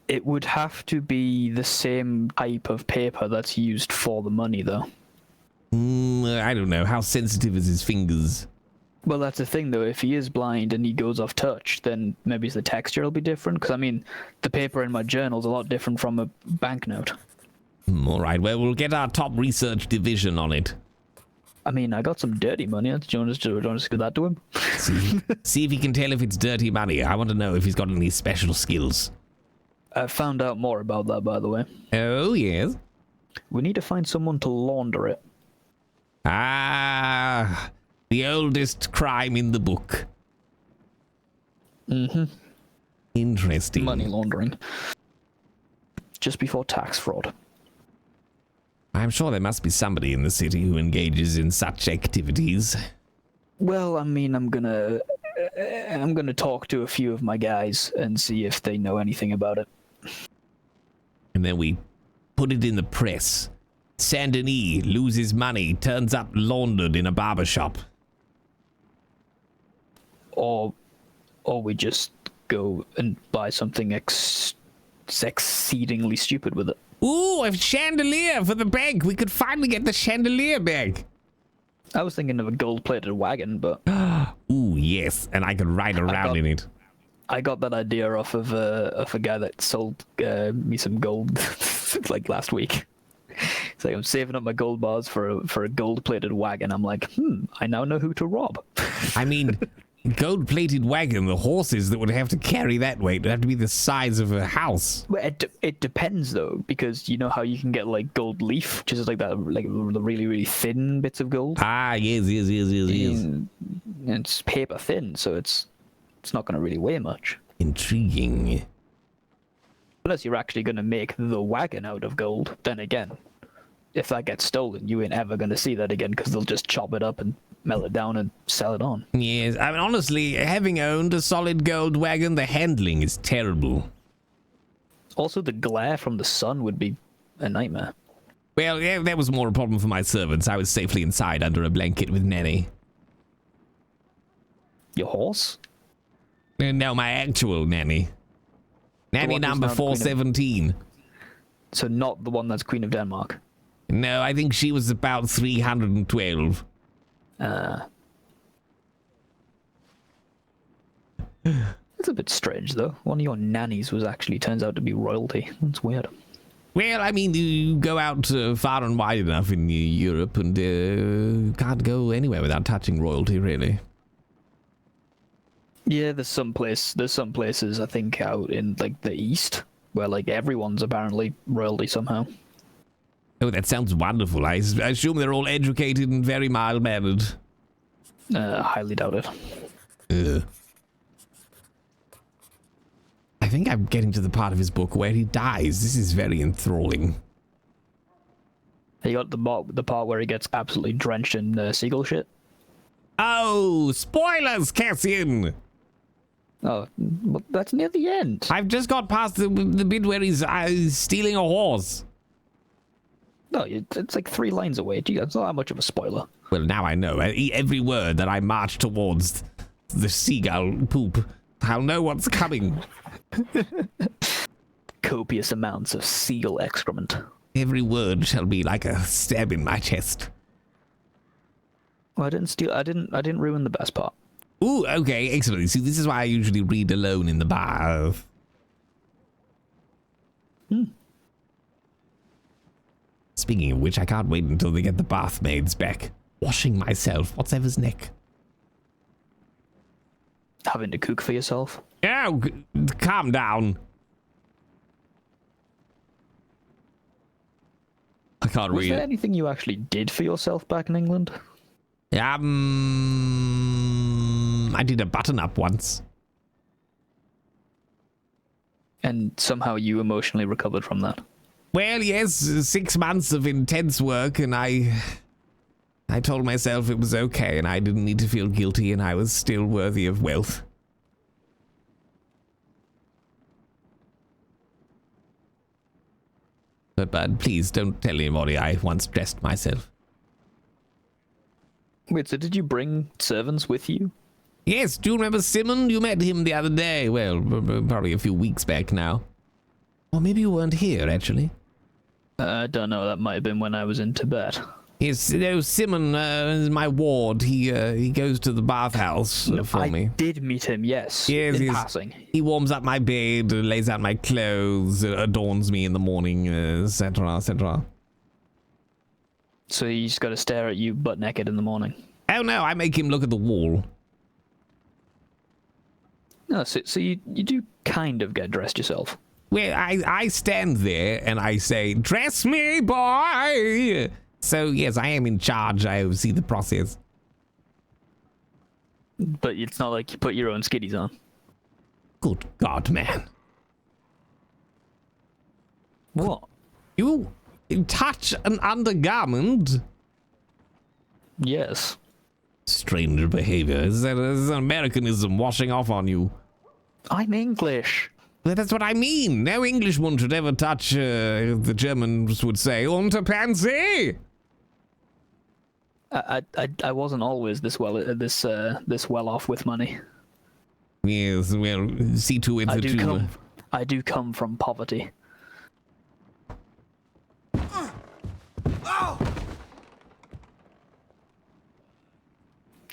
It would have to be the same type of paper that's used for the money, though. I don't know. How sensitive is his fingers? Well, that's the thing, though. If he is blind and he goes off touch, then maybe the texture will be different. Because, I mean, the paper in my journal is a lot different from a banknote. All right. Well, we'll get our top research division on it. I mean, I got some dirty money. Do you want to give that to him? See if he can tell if it's dirty money. I want to know if he's got any special skills. I found out more about that, by the way. Oh, yes? We need to find someone to launder it. Ah, the oldest crime in the book. Mm-hmm. Interesting. Money laundering. Just before tax fraud. I'm sure there must be somebody in the city who engages in such activities. Well, I mean, I'm gonna talk to a few of my guys and see if they know anything about it. And then we put it in the press. Saint Denis loses money, turns up laundered in a barber shop. Or we just go and buy something exceedingly stupid with it. Ooh, a chandelier for the bank. We could finally get the chandelier back. I was thinking of a gold-plated wagon, but... Ooh, yes, and I could ride around in it. I got that idea off of a guy that sold me some gold like last week. It's like, I'm saving up my gold bars for a gold-plated wagon. I'm like, I now know who to rob. I mean, gold-plated wagon, the horses that would have to carry that weight would have to be the size of a house. Well, it depends, though, because you know how you can get, like, gold leaf, which is like that, like, the really, really thin bits of gold? Ah, yes. And it's paper thin, so it's not going to really weigh much. Intriguing. Unless you're actually going to make the wagon out of gold, then again, if that gets stolen, you ain't ever gonna see that again because they'll just chop it up and melt it down and sell it on. Yes, I mean, honestly, having owned a solid gold wagon, the handling is terrible. Also, the glare from the sun would be a nightmare. Well, yeah, that was more a problem for my servants. I was safely inside under a blanket with Nanny. Your horse? No, my actual Nanny. Nanny one who's number now the queen of- 417. So not the one that's Queen of Denmark. No, I think she was about 312. It's a bit strange, though. One of your nannies was actually turns out to be royalty. That's weird. Well, I mean, you go out far and wide enough in Europe and can't go anywhere without touching royalty, really. Yeah, there's some places I think out in like the east where like everyone's apparently royalty somehow. Oh, that sounds wonderful. I assume they're all educated and very mild-mannered. Highly doubt it. I think I'm getting to the part of his book where he dies. This is very enthralling. You got the part where he gets absolutely drenched in seagull shit. Oh, spoilers, Cassian! Oh, but that's near the end. I've just got past the bit where he's stealing a horse. No, it's like 3 lines away. Gee, that's not that much of a spoiler. Well, now I know. Every word that I march towards the seagull poop, I'll know what's coming. Copious amounts of seagull excrement. Every word shall be like a stab in my chest. Well, I didn't ruin the best part. Ooh, okay, excellent. See, this is why I usually read alone in the bath. Speaking of which, I can't wait until they get the bath maids back. Washing myself, what's ever's neck? Having to cook for yourself? Oh, calm down. I can't Was read there it. anything you actually did for yourself back in England? I did a button-up once. And somehow you emotionally recovered from that? Well, yes, 6 months of intense work, and I told myself it was okay, and I didn't need to feel guilty, and I was still worthy of wealth. But please don't tell anybody I once dressed myself. Wait, so did you bring servants with you? Yes, do you remember Simon? You met him the other day. Well, probably a few weeks back now. Or maybe you weren't here, actually. I don't know, that might have been when I was in Tibet. Yes, no, Simon is my ward. He goes to the bathhouse for me. I did meet him, yes. Yes, in yes. passing. He warms up my bed, lays out my clothes, adorns me in the morning, etc., etc. So he's got to stare at you butt naked in the morning? Oh no, I make him look at the wall. No, so you do kind of get dressed yourself. Well, I stand there and I say, "Dress me, boy!" So, yes, I am in charge. I oversee the process. But it's not like you put your own skiddies on. Good God, man. What? You touch an undergarment? Yes. Strange behavior. Is that an Americanism washing off on you? I'm English. But that's what I mean. No Englishman should ever touch, the Germans would say, Unterpansy! I wasn't always this well off with money. Yes, well, see to it that I do come from poverty.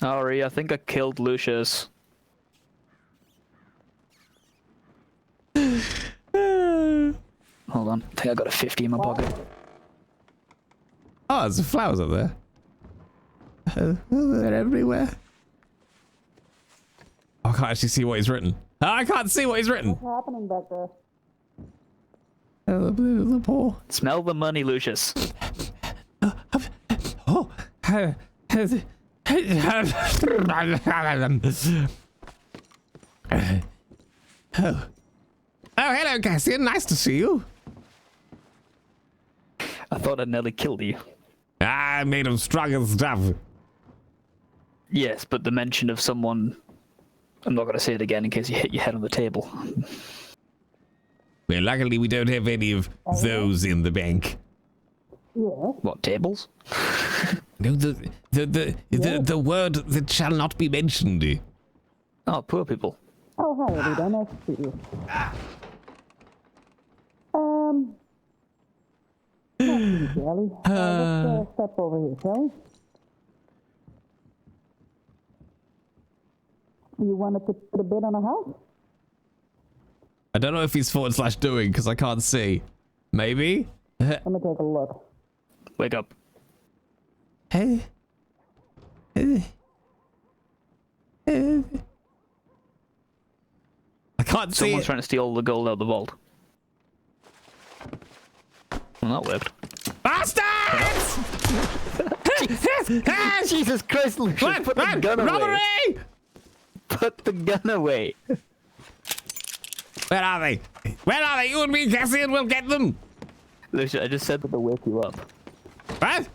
Ari, I think I killed Lucius. Hold on, I think I got a 50 in my pocket. Oh, there's flowers up there. They're everywhere. I can't actually see what he's written. I can't see what he's written. What's happening back there? Oh, the poor. Smell the money, Lucius. Oh. Oh, hello, Cassian. Nice to see you. I thought I nearly killed you. I made him strong and stuff. Yes, but the mention of someone... I'm not going to say it again in case you hit your head on the table. Well, luckily we don't have any of those in the bank. What, tables? No, the word that shall not be mentioned. Oh, poor people. Oh, hi, everyone. Nice to see you. Ellie. Let's step over here, shall we? You wanted to put a bid on a house? I don't know if he's / doing because I can't see. Maybe? Let me take a look. Wake up. I can't see. Someone's trying to steal the gold out of the vault. Well, that worked. Bastards! Jesus Christ, Lucius, put the gun away. Robbery! Put the gun away. Where are they? Where are they? You and me, Cassie, and we'll get them. Lucius, I just said that to wake you up. What?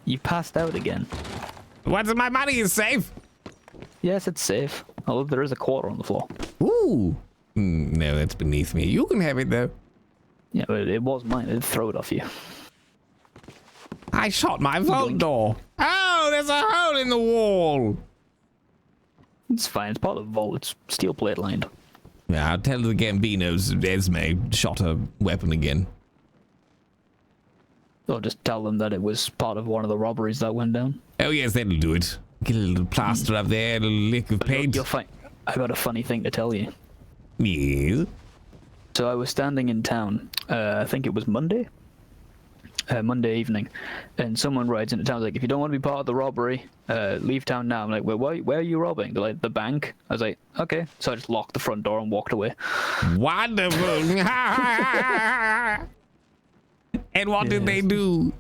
You passed out again. What's my money is safe? Yes, it's safe. Although there is a quarter on the floor. Ooh. No, that's beneath me. You can have it, though. Yeah, but it was mine. I didn't throw it off you. I shot my vault door. Oh, there's a hole in the wall. It's fine. It's part of the vault. It's steel plate lined. Yeah, I'll tell the Gambinos Esme shot a weapon again. Or just tell them that it was part of one of the robberies that went down. Oh, yes, that'll do it. Get a little plaster up there, a little lick of paint. You're fine. I got a funny thing to tell you. Yes. So I was standing in town, I think it was Monday evening, and someone rides into town like, if you don't want to be part of the robbery, leave town now. I'm like, where are you robbing? They're like, the bank. I was like, okay. So I just locked the front door and walked away. Wonderful. And what did they do?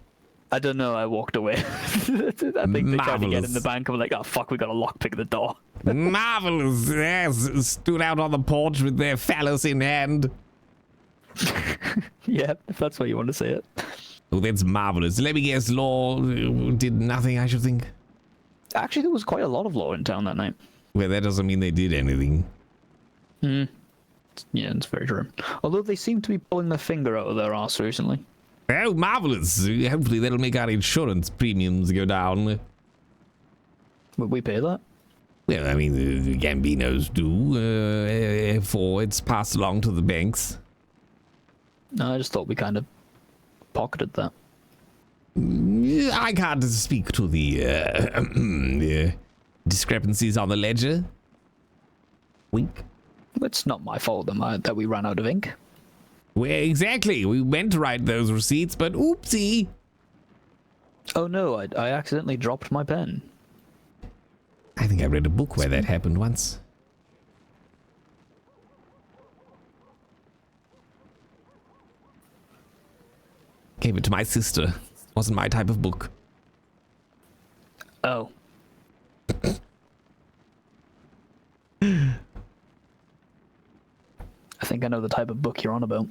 I don't know, I walked away. I think they tried to get in the bank. I'm like, oh fuck, we got a lockpick at the door. Marvelous. Yes, stood out on the porch with their phallus in hand. Yeah, if that's what you want to say it. Oh, that's marvelous. Let me guess, Law did nothing, I should think. Actually, there was quite a lot of law in town that night. Well, that doesn't mean they did anything. Yeah, it's very true. Although they seem to be pulling their finger out of their arse recently. Oh, marvelous. Hopefully that'll make our insurance premiums go down. Would we pay that? Well, I mean, the Gambinos do, for it's passed along to the banks. No, I just thought we kind of pocketed that. I can't speak to the discrepancies on the ledger. Wink. It's not my fault that we ran out of ink. Well, exactly. We meant to write those receipts, but oopsie. Oh no, I accidentally dropped my pen. I think I read a book where that happened once. Gave it to my sister. Wasn't my type of book. Oh. I think I know the type of book you're on about.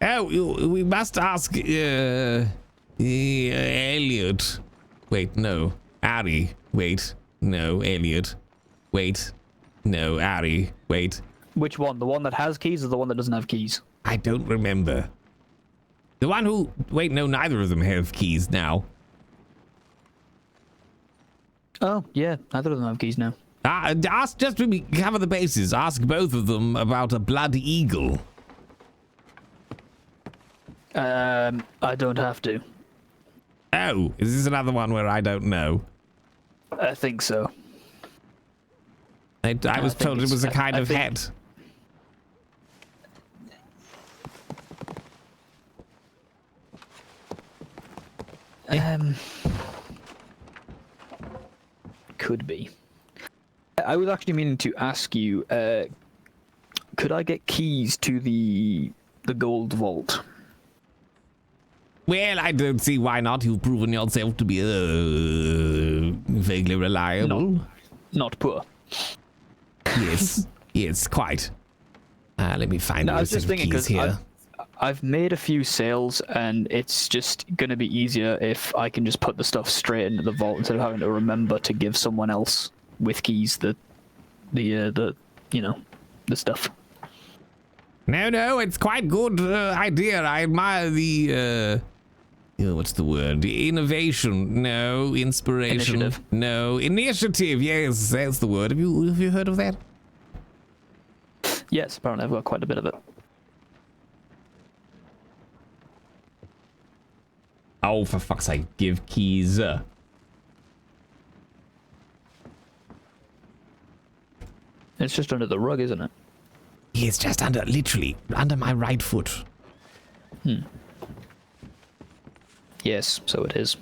Oh, we must ask Elliot. Wait, no. Ari. Wait. No, Elliot. Wait. No, Ari. Wait. Which one? The one that has keys or the one that doesn't have keys? I don't remember. The one who... Wait, no, neither of them have keys now. Oh, yeah. Neither of them have keys now. Ask, just to cover the bases, ask both of them about a blood eagle. I don't have to. Oh, is this another one where I don't know? I think so. I was told it was a kind of hat. Could be. I was actually meaning to ask you, could I get keys to the gold vault? Well, I don't see why not. You've proven yourself to be vaguely reliable. Not poor. Yes, yes, quite. Let me find I was a just set of thinking keys because here. I've made a few sales, and it's just gonna be easier if I can just put the stuff straight into the vault instead of having to remember to give someone else with keys the you know, the stuff. No, it's quite good idea. I admire the, what's the word? Innovation. No, inspiration. Initiative. No, initiative. Yes, that's the word. Have you heard of that? Yes, apparently I've got quite a bit of it. Oh, for fuck's sake, give keys. It's just under the rug, isn't it? It's just literally under my right foot. Yes, so it is.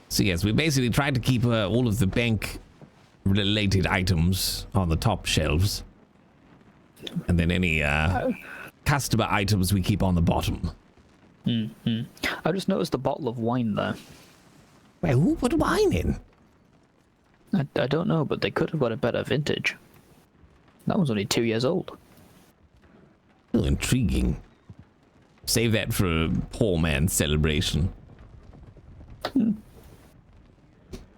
So yes, we basically tried to keep all of the bank-related items on the top shelves, and then any customer items we keep on the bottom. I just noticed the bottle of wine there. Well, who put wine in? I don't know, but they could have got a better vintage. That one's only 2 years old. Oh, intriguing. Save that for a poor man's celebration.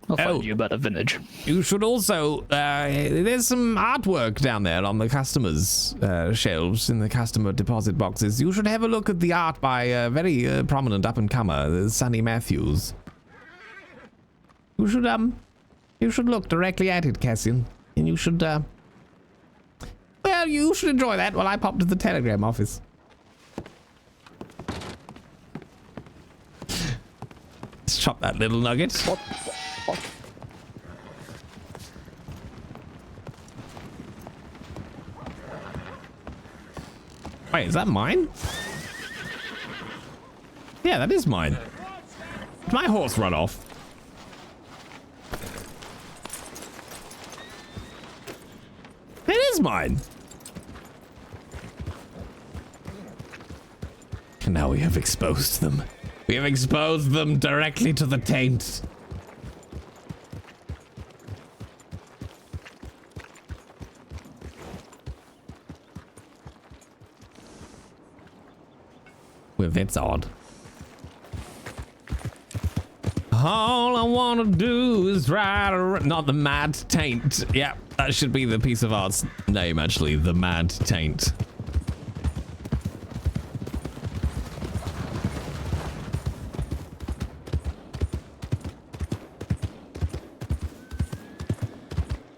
I'll find you a better vintage. You should also, there's some artwork down there on the customers' shelves in the customer deposit boxes. You should have a look at the art by a very prominent up-and-comer, Sonny Matthews. You should look directly at it, Cassian, and you should, well, you should enjoy that while I pop to the telegram office. Let's chop that little nugget. What? Wait, is that mine? Yeah, that is mine. Did my horse run off? It is mine. And now we have exposed them. We have exposed them directly to the taint. Well, that's odd. All I wanna do is ride around. Not the Mad Taint. Yeah, that should be the piece of art's name, actually. The Mad Taint.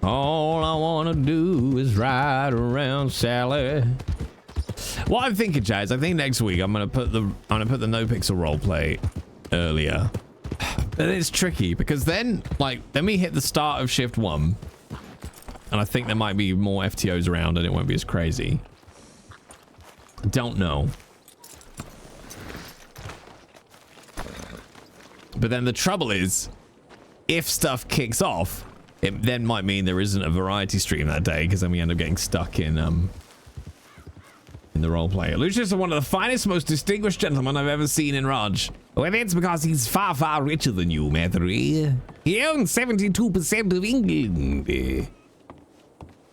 All I wanna do is ride around Sally. What I'm thinking, Chaz, I think next week I'm gonna put the no pixel roleplay earlier. But it's tricky because then we hit the start of shift 1, and I think there might be more FTOs around and it won't be as crazy. Don't know. But then the trouble is, if stuff kicks off, it then might mean there isn't a variety stream that day, because then we end up getting stuck in the roleplay. Lucius is one of the finest, most distinguished gentlemen I've ever seen in Raj. Well, that's because he's far, far richer than you, Mathery. He owns 72% of England.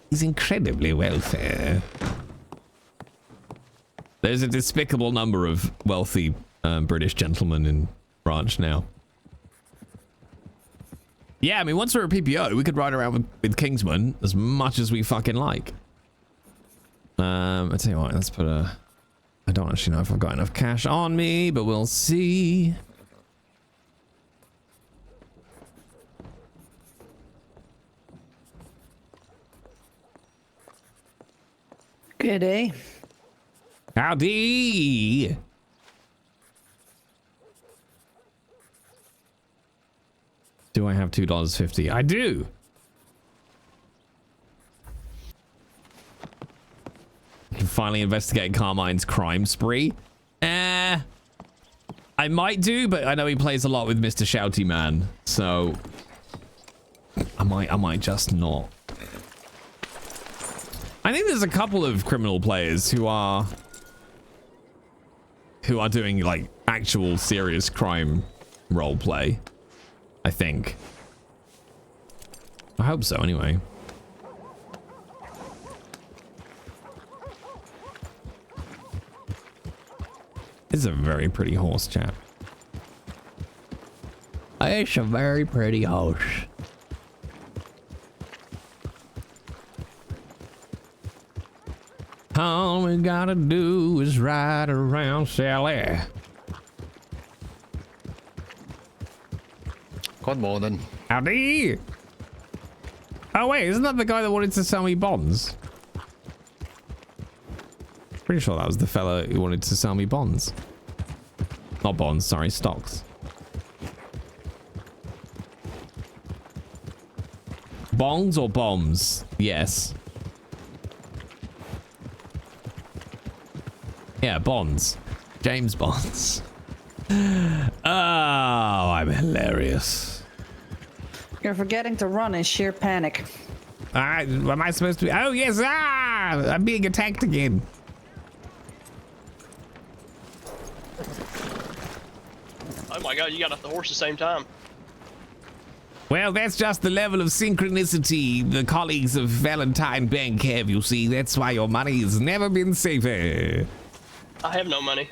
He's incredibly wealthy. There's a despicable number of wealthy British gentlemen in Raj now. Yeah, I mean, once we're a PPO, we could ride around with Kingsman as much as we fucking like. I'll tell you what, let's put a... I don't actually know if I've got enough cash on me, but we'll see. Good day. Howdy! Do I have $2.50? I do! Can finally investigate Carmine's crime spree. I might do, but I know he plays a lot with Mr. Shouty Man, so I might just not. I think there's a couple of criminal players who are doing like actual serious crime role play. I think. I hope so anyway. It's a very pretty horse, chap. It's a very pretty horse. All we gotta do is ride around Sally. Good morning. Howdy. Oh wait, isn't that the guy that wanted to sell me bonds? Pretty sure that was the fella who wanted to sell me bonds. Not bonds, sorry, stocks. Bongs or bombs? Yes. Yeah, bonds. James Bonds. Oh, I'm hilarious. You're forgetting to run in sheer panic. Am I supposed to be? Oh, yes. I'm being attacked again. Oh my god, you got off the horse at the same time. Well, that's just the level of synchronicity the colleagues of Valentine Bank have, you see. That's why your money has never been safer. I have no money.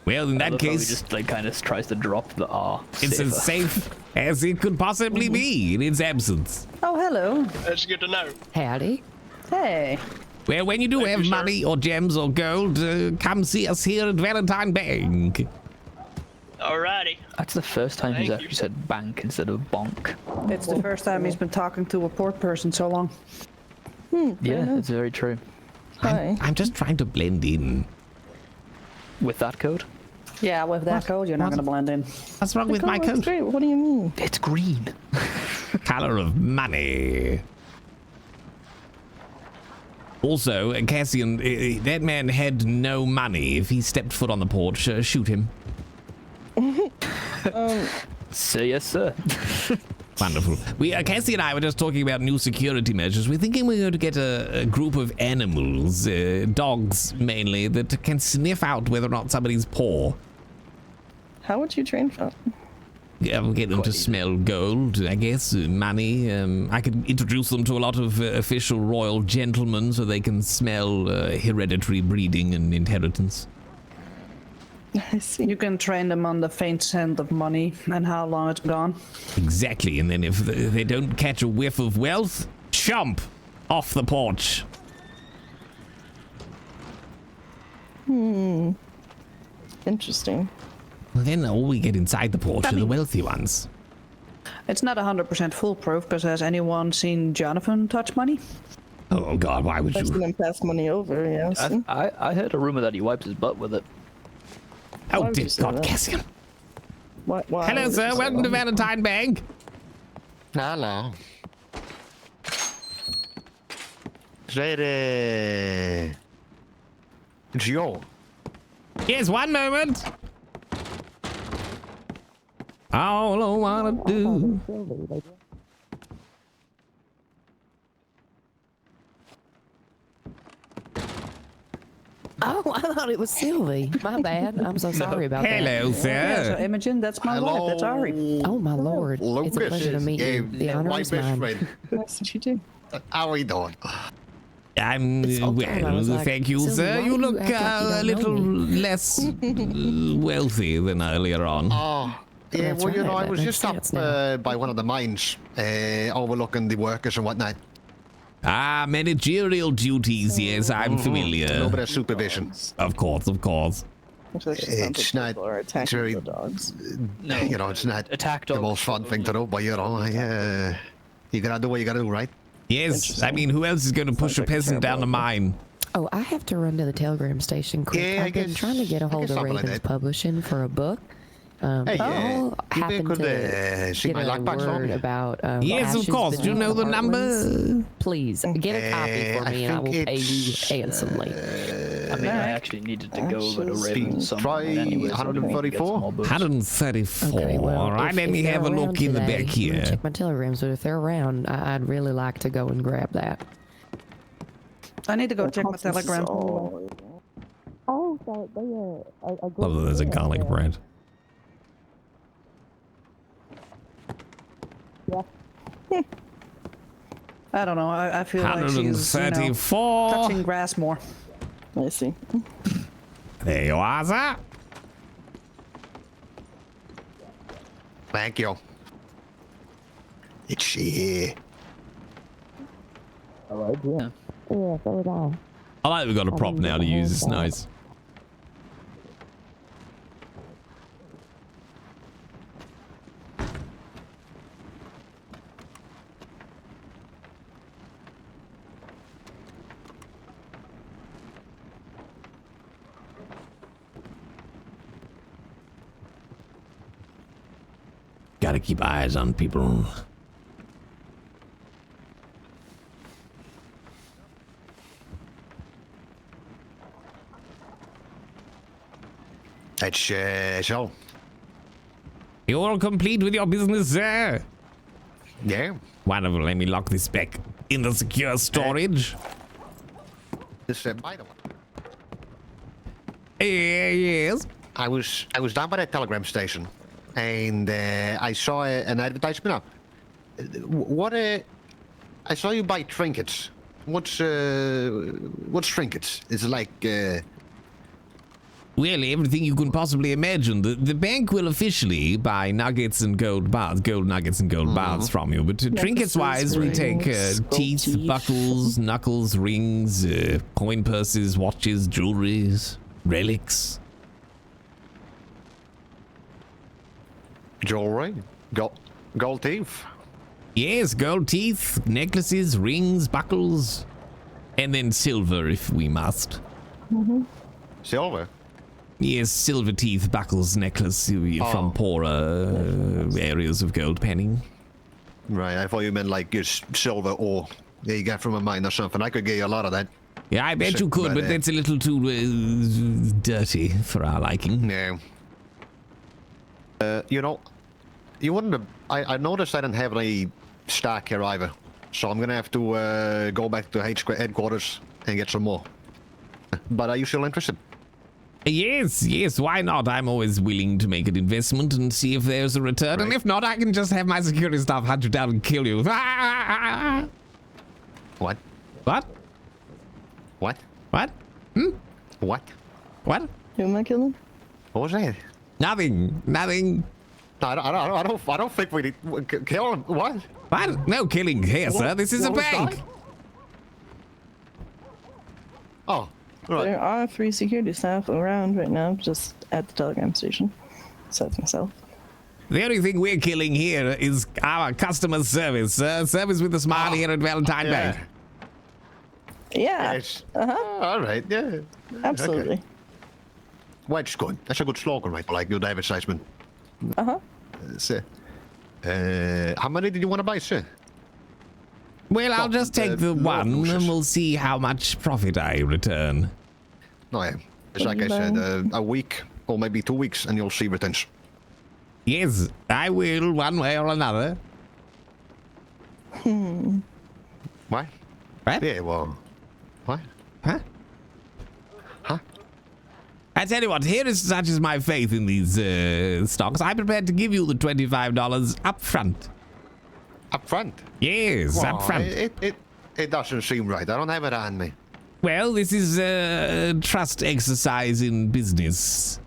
Well, in that case, just like kind of tries to drop the R. it's as safe as it could possibly be in its absence. Oh, hello. That's good to know. Howdy. Hey. Well, when you do have money or gems or gold, come see us here at Valentine Bank. Alrighty. That's the first time he's Thank actually said bank instead of bonk. It's the first time he's been talking to a poor person so long. Yeah, it's very true. I'm just trying to blend in. With that code? Yeah, with that code, you're not going to blend in. What's wrong with my coat? What do you mean? It's green. Color of money. Also, Cassian, that man had no money. If he stepped foot on the porch, shoot him. So yes, sir. Wonderful. Cassie and I were just talking about new security measures. We're thinking we're going to get a group of animals, dogs mainly, that can sniff out whether or not somebody's poor. How would you train for? We'll get them to smell gold, I guess, money. I could introduce them to a lot of official royal gentlemen so they can smell hereditary breeding and inheritance. I see. You can train them on the faint scent of money and how long it's gone. Exactly, and then if they don't catch a whiff of wealth, chomp off the porch. Interesting. Well, then all we get inside the porch are the wealthy ones. It's not 100% foolproof, because has anyone seen Jonathan touch money? Oh God, why would I've seen you? him pass money over, yes. I heard a rumor that he wipes his butt with it. Why Oh would dear you say God, that? Cassian. Why Hello, would sir. you say Welcome to that? Valentine Bank. Hello. Ready. Joe. Yes, one moment. All I wanna do. Oh, I thought it was Sylvie. My bad. I'm so sorry about that. Hello, Yeah, so sir. Imogen, that's my wife. That's Ari. Oh, my lord. It's a pleasure to meet you. The honor my is best mine. friend. That's what you do. How are we doing? I'm okay. I was well, like, thank you, Sylvie, sir. why You do you look act like you a don't know little me? less wealthy than earlier on. Oh, yeah, That's well, you know, right, I was that just makes up sense now. by one of the mines, overlooking the workers and whatnot. Ah, managerial duties. Yes, I'm A little familiar. bit of supervision. Of course, of course. Which actually sounds It's like not people are attacking very, the dogs. No. you know, it's not Attack the dogs. most fun thing to do, but you know, you gotta do what you gotta do, right? Yes, I mean, who else is going to push a like a peasant down the terrible mine? Oh, I have to run to the telegram station quick. Yeah, I I've been guess- trying to get a I hold guess of something like Ravens that. Publishing for a book. Hey, I'll you happen could to see get my a lockbox for word me. about Yes, of Ashes course. Do you beneath know the heartlands. number? Please, get a copy for I me and I will think pay you it's, handsomely. I mean, I actually needed to go over to Ashes Raven some try anyway, so we can get some 134? more books. 134. Okay, well, All right, if let me they're have a around look in the today, back I'm gonna here. check my telegrams, but if they're around, I'd really like to go and grab that. I need to go check my telegram. Oh, so they Love that there's a garlic bread. I don't know. I feel like she's, 134. touching grass more. I see. There you are, sir. Thank you. It's here. Alright, yeah. Yeah, so would I. I like that we've got a prop now to use. It's nice. Gotta keep eyes on people. That's so. You're all complete with your business, sir. Yeah. Wonderful. Let me lock this back in the secure storage. This by the way. Yes. I was down by the telegram station, and I saw an advertisement up. What I saw you buy trinkets. What's trinkets? It's like Well, everything you can possibly imagine. The bank will officially buy nuggets and gold bars, gold nuggets and gold bars from you. But trinkets-wise, we take teeth, buckles, knuckles, rings, coin purses, watches, jewelries, relics. jewelry, gold teeth. Yes, gold teeth, necklaces, rings, buckles, and then silver if we must. Silver. Yes, silver teeth, buckles, necklace from poorer areas of gold penning. Right, I thought you meant like just silver ore that you got from a mine or something. I could get you a lot of that. Yeah, I bet you could, but that's a little too dirty for our liking. No. You know, you wouldn't have... I noticed I didn't have any stock here either. So I'm gonna have to go back to headquarters and get some more. But are you still interested? Yes, why not? I'm always willing to make an investment and see if there's a return. Right. And if not, I can just have my security staff hunt you down and kill you. What? What? What? What? What? What? Who am I killing? What was that? Nothing. No, I don't think we need kill him. What? What? No killing here, sir. This is a bank. Oh, right. There are 3 security staff around right now, just at the telegram station. Besides myself. The only thing we're killing here is our customer service, sir. Service with a smile here at Valentine Bank. Yeah. Yes. Uh-huh. All right. Yeah. Absolutely. Okay. Well, that's good. That's a good slogan, right? Like good advertisement. Uh-huh. Sir. How many did you want to buy, sir? Well, I'll just take the one, Lucius. and we'll see how much profit I return. No, yeah. It's like I said, a week or maybe 2 weeks, and you'll see returns. Yes, I will, one way or another. What? What? Yeah, well... What? Huh? Huh? I tell you what, here is such as my faith in these stocks. I'm prepared to give you the $25 up front. Up front? Yes, Well, up front. It doesn't seem right. I don't have it on me. Well, this is a trust exercise in business.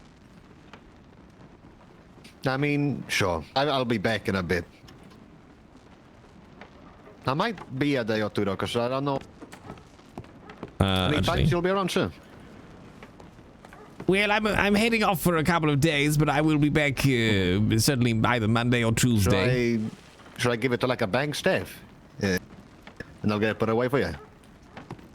I mean, sure. I'll be back in a bit. I might be a day or two, though, because I don't know. Any Actually. times you'll be around, sir? Well, I'm heading off for a couple of days, but I will be back certainly either Monday or Tuesday. Should I give it to like a bank staff? And they'll get it put away for you?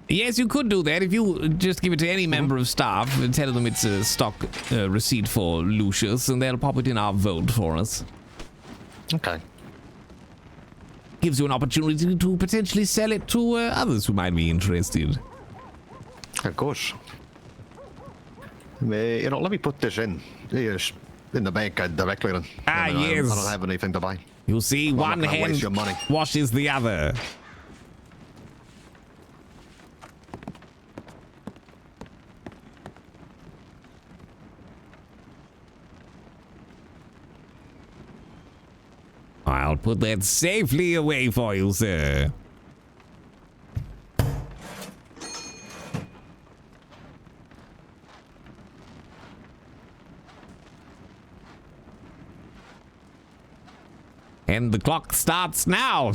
Yes, you could do that if you just give it to any member of staff and tell them it's a stock receipt for Lucius, and they'll pop it in our vault for us. Okay. Gives you an opportunity to potentially sell it to others who might be interested. Of course. You know, let me put this in. Yes, in the bank directly then. Ah, I mean, yes. I don't have anything to buy. You see, I'm not one gonna hand waste your money. washes the other. I'll put that safely away for you, sir. And the clock starts now.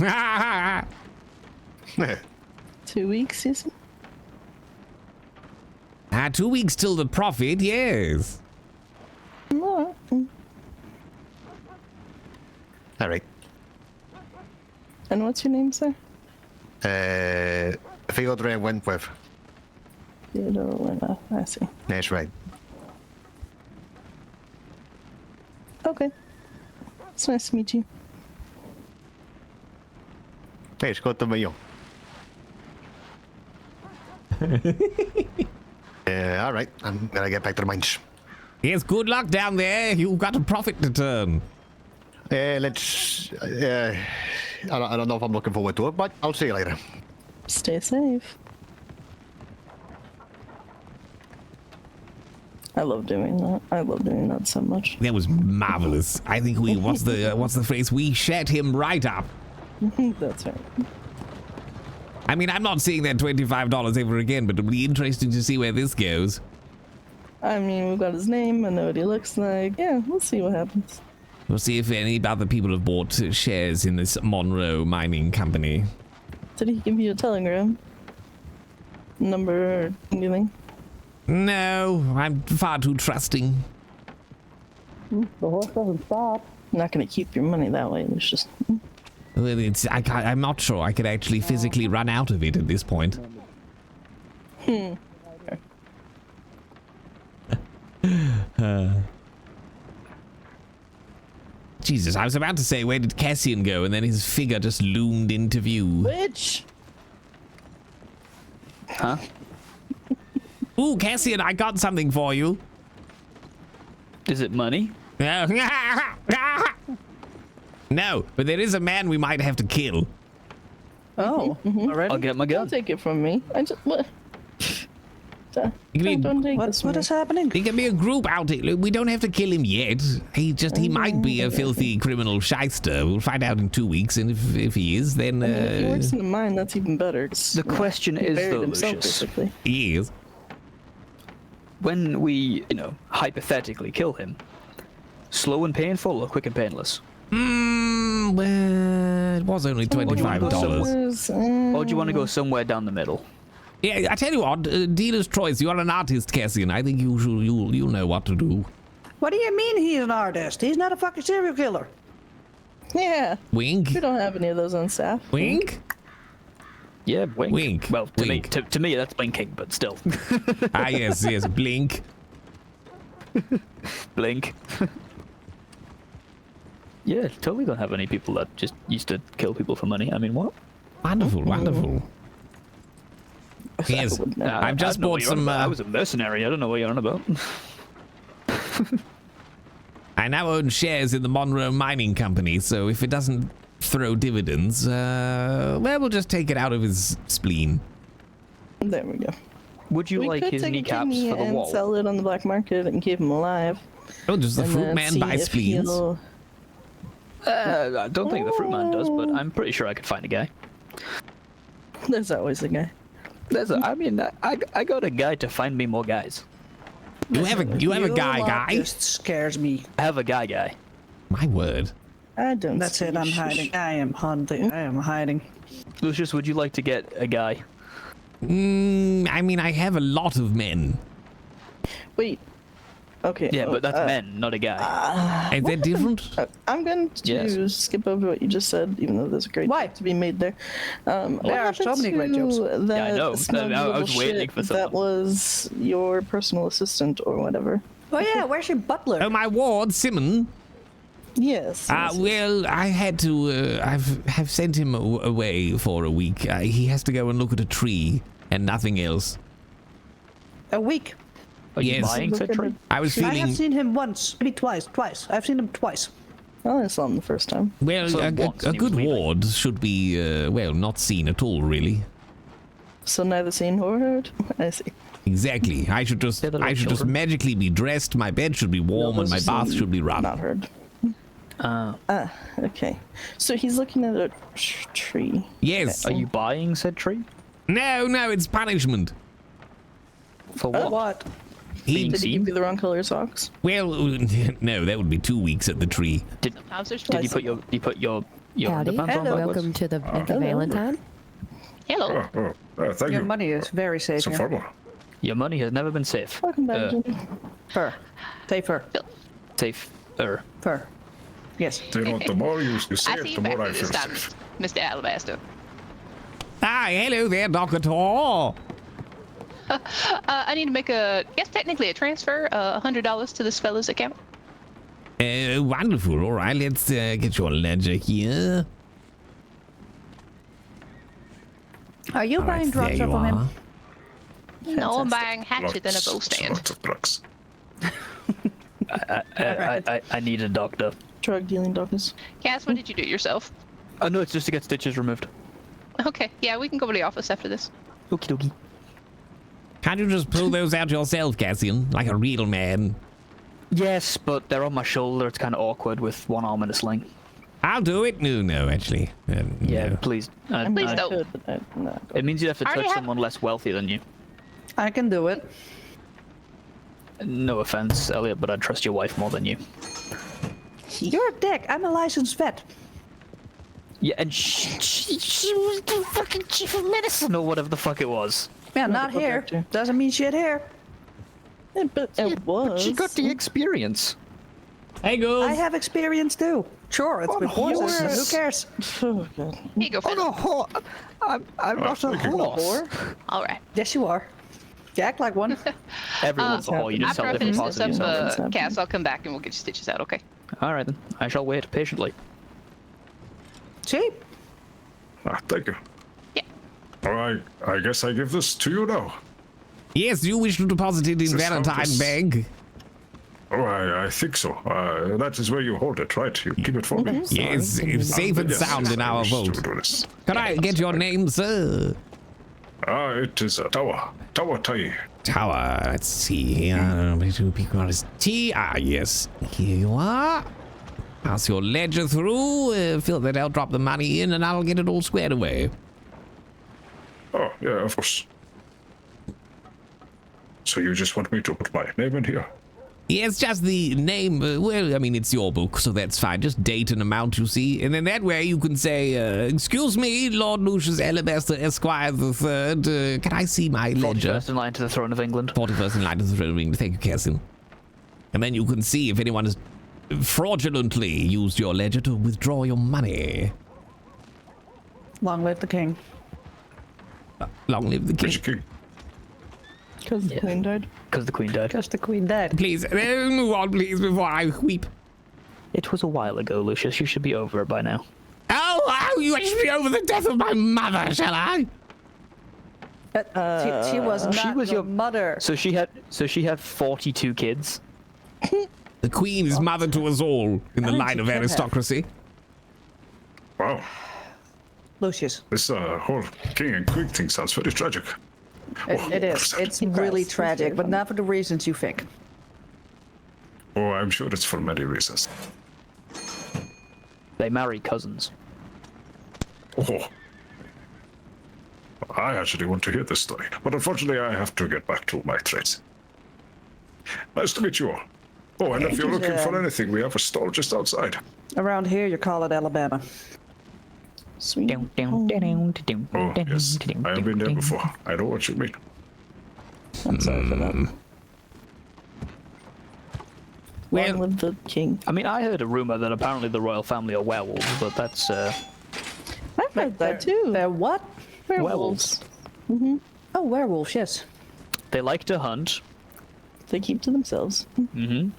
2 weeks, is it? 2 weeks till the profit, yes. No. All right. And what's your name, sir? Theodore Wentworth. Theodore Wentworth. I see. That's right. Okay. It's nice to meet you. Hey, it's good to meet you. All right. I'm gonna get back to the mines. Yes, good luck down there. You've got a profit to turn. Let's. I don't know if I'm looking forward to it, but I'll see you later. Stay safe. I love doing that. I love doing that so much. That was marvelous. I think we what's the phrase? We shat him right up. That's right. I mean, I'm not seeing that $25 ever again, but it'll be interesting to see where this goes. I mean, we've got his name. I know what he looks like. Yeah, we'll see what happens. We'll see if any other people have bought shares in this Monroe mining company. Did he give you a telegram? Number or anything? No, I'm far too trusting. The horse doesn't stop. I'm not going to keep your money that way. It's just... Well, I'm not sure I could actually physically run out of it at this point. Jesus, I was about to say, where did Cassian go? And then his figure just loomed into view. Bitch! Huh? Ooh, Cassian, I got something for you. Is it money? No, but there is a man we might have to kill. Oh, already? I'll get my gun. Don't take it from me. I just... What? Don't take this from what me. is happening? It can be a group outing. Look, we don't have to kill him yet. He might be a filthy criminal shyster. We'll find out in 2 weeks, and if he is, then If he works in the mine, that's even better. The question is, though, Lucius, he is. When we, hypothetically kill him, slow and painful or quick and painless? Well, it was only $25. Or do you want to go somewhere down the middle? Yeah, I tell you what, dealer's choice. You are an artist, Cassian. I think you'll know what to do. What do you mean he's an artist? He's not a fucking serial killer. Yeah. Wink. We don't have any of those on staff. Wink. Yeah, wink. Wink. Well, to Wink. me, to me, that's blinking, but still. Ah, yes, blink. Blink. Yeah, totally don't have any people that just used to kill people for money. I mean, what? Wonderful, wonderful. Yes, I've just bought some. I was a mercenary. I don't know what you're on about. I now own shares in the Monroe Mining Company, so if it doesn't throw dividends, well, we'll just take it out of his spleen. There we go. Would you like his kneecaps for the and wall? Sell it on the black market and keep him alive. Oh, does the fruit man buy spleens? I don't think the fruit man does, but I'm pretty sure I could find a guy. There's always a guy. I got a guy to find me more guys. You have a guy? Just scares me. I have a guy. My word. I don't. That's it. I'm hiding. I am hunting. I am hiding. Lucius, would you like to get a guy? I mean, I have a lot of men. Wait. Okay. Yeah, but that's men, not a guy. Is that different? I'm going to skip over what you just said, even though there's a great joke to be made there. There are so many great jokes. Yeah, I know. I was waiting for something. That was your personal assistant or whatever. Oh yeah, where's your butler? Oh, my ward, Simon. Yes. Well, I had to. I've sent him away for a week. He has to go and look at a tree and nothing else. A week. Are you buying said tree? I was feeling. I have seen him once, maybe twice. I've seen him twice. I only saw him the first time. Well, So a good ward should be, well, not seen at all, really. So neither seen nor heard. I see. Exactly. I should just magically be dressed. My bed should be warm, and my bath should be run. Not heard. Okay. So he's looking at a tree. Yes. Are you buying said tree? No, it's punishment. For what? What? being Did he seen? give you the wrong color socks? Well, no, that would be 2 weeks at the tree. Did Sometimes there's you put your Howdy. underpants on Hello. backwards? Welcome to the Bank of Hello. Valentine. Hello. Thank Your you. money is very safe So here. formal. Your money has never been safe. Welcome back, Jimmy. Fur. Say fur. Safer. Fur. Yes. You know, the more you say I it, see the you back more I there feel this time, safe. Mr. Alabaster. Ah, hello there, Doctor. I need to make technically a transfer, $100 to this fella's account. Wonderful. All right, let's get your ledger here. Are you All right, buying there drugs you from him? are. No, I'm buying hatchet and a bow stand. Lots of drugs. I need a doctor. Drug dealing doctors. Cass, what did you do yourself? Oh no, it's just to get stitches removed. Okay, yeah, we can go to the office after this. Okie dokie. Can't you just pull those out yourself, Cassian, like a real man? Yes, but they're on my shoulder. It's kind of awkward with one arm in a sling. I'll do it. No, actually. Yeah, no. please. Please I don't. could, but no. It means you'd have to I already touch have- someone less wealthy than you. I can do it. No offense, Elliot, but I'd trust your wife more than you. You're a dick. I'm a licensed vet. Yeah, and she was the fucking chief of medicine or whatever the fuck it was. Yeah, not Medical here. director. Doesn't mean shit here. Yeah, but it was. But she got the experience. Hey, Goose. I have experience too. Sure, it's with horses. horse. Who cares? Oh, God. Here you go, fella. I'm not a horse. All right. Yes, you are. You act like one. Everyone's a whore. You just After tell I different finish parts this of up, yourself. Cass, I'll come back and we'll get your stitches out, okay? All right then. I shall wait patiently. Cheap. Thank you. Yeah. All right, I guess I give this to you now. Yes, you wish to deposit it in This is how Valentine this- Bank? Oh, I think so. That is where you hold it, right? You keep it for me. Yes, it's safe and Yes, sound in I our wish to vault. do this. Can I get your name, sir? It is a Tower. Tower Tai. Tower. Let's see here. T. Ah, yes. Here you are. Pass your ledger through. Fill that out, drop the money in, and I'll get it all squared away. Oh, yeah, of course. So you just want me to put my name in here? Yes, just the name. Well, I mean, it's your book, so that's fine. Just date and amount, you see. And then that way you can say, excuse me, Lord Lucius Alabaster Esquire the Third. Can I see my ledger? 41st in line to the throne of England. 41st in line to the throne of England. Thank you, Cassin. And then you can see if anyone has fraudulently used your ledger to withdraw your money. Long live the king. Long live the Mr. king. King. Because the queen died. Because the queen died. Because the queen died. Please, move on, please, before I weep. It was a while ago, Lucius. You should be over it by now. Oh, you should be over the death of my mother, shall I? She was not she was your your- mother. So she had 42 kids. The queen is mother to us all in the did line you of kill her? aristocracy. Wow. Lucius. This whole king and queen thing sounds very tragic. It is. It's really tragic, but not for the reasons you think. Oh, I'm sure it's for many reasons. They marry cousins. Oh. I actually want to hear this story, but unfortunately I have to get back to my trades. Nice to meet you all. Oh, and if you're looking for anything, we have a stall just outside. Around here, you call it Alabama. Sweet. Oh, yes. I have been there before. I know what you mean. I'm sorry for that. Well- Long live the king. I mean, I heard a rumor that apparently the royal family are werewolves, but that's I've heard that too. They're what? werewolves. Oh, werewolves, yes. They like to hunt. They keep to themselves. Mm-hmm.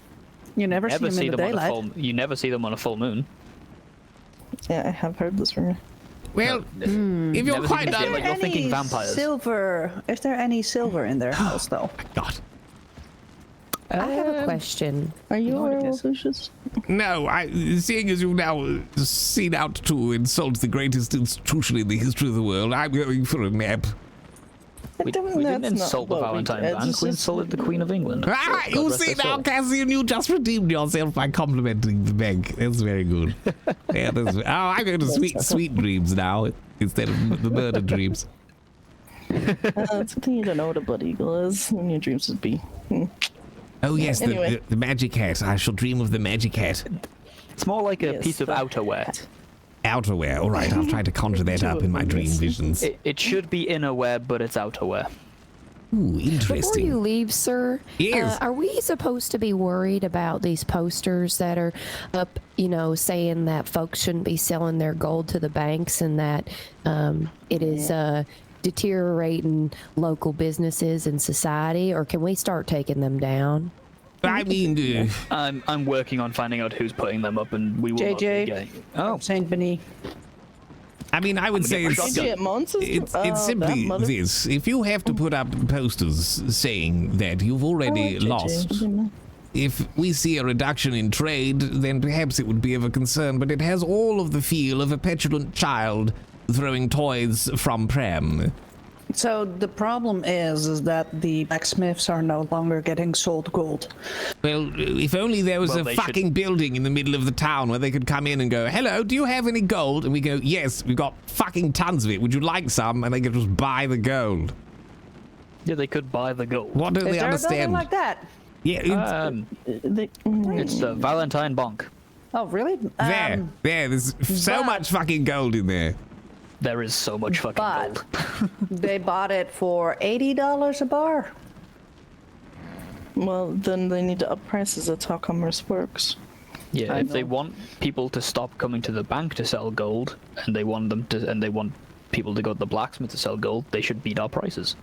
You never Never see see them in them the on a daylight. full. You never see them on a full moon. Yeah, I have heard this rumor. Well, if you're Never quite seen done... them. Like, you're thinking vampires. Silver. Is there any silver in their house, though? God. I have a question. Are you a what it werewolf, is. Lucius? No, seeing as you've now seen out to insult the greatest institution in the history of the world, I'm going for a nap. We didn't insult the Valentine Bank. We insulted the Queen of England. Ah, God you rest see her now, soul. Cassian, you just redeemed yourself by complimenting the bank. That's very good. Yeah, I'm going to sweet dreams now instead of the murder dreams. It's a thing you don't know what a blood eagle is, and your dreams would be. Oh yes, Anyway. the magic hat. I shall dream of the magic hat. It's more like a Yes, piece of the outerwear. Outerwear. All right, I'll try to conjure that up in my dream visions. It should be innerwear, but it's outerwear. Ooh, Before interesting. you leave, sir, Yes. are we supposed to be worried about these posters that are up, saying that folks shouldn't be selling their gold to the banks and that it is deteriorating local businesses and society? Or can we start taking them down? I mean, I'm working on finding out who's putting them up, and we will not be JJ. getting... Oh, Saint Benny. I mean, I would say it's simply this. If you have to put up posters saying that you've already lost, if we see a reduction in trade, then perhaps it would be of a concern, but it has all of the feel of a petulant child throwing toys from pram. So the problem is that the blacksmiths are no longer getting sold gold. Well, if only there was a fucking building in the middle of the town where they could come in and go, hello, do you have any gold? And we go, yes, we've got fucking tons of it. Would you like some? And they could just buy the gold. Yeah, they could buy the gold. What don't Is they there a building understand? like that? Yeah, It's the Valentine Bonk. Oh, really? there's so much fucking gold in there. There is so much fucking But gold. they bought it for $80 a bar. Well, then they need to up prices. That's how commerce works. Yeah, if they want people to stop coming to the bank to sell gold, and they want people to go to the blacksmith to sell gold, they should beat our prices.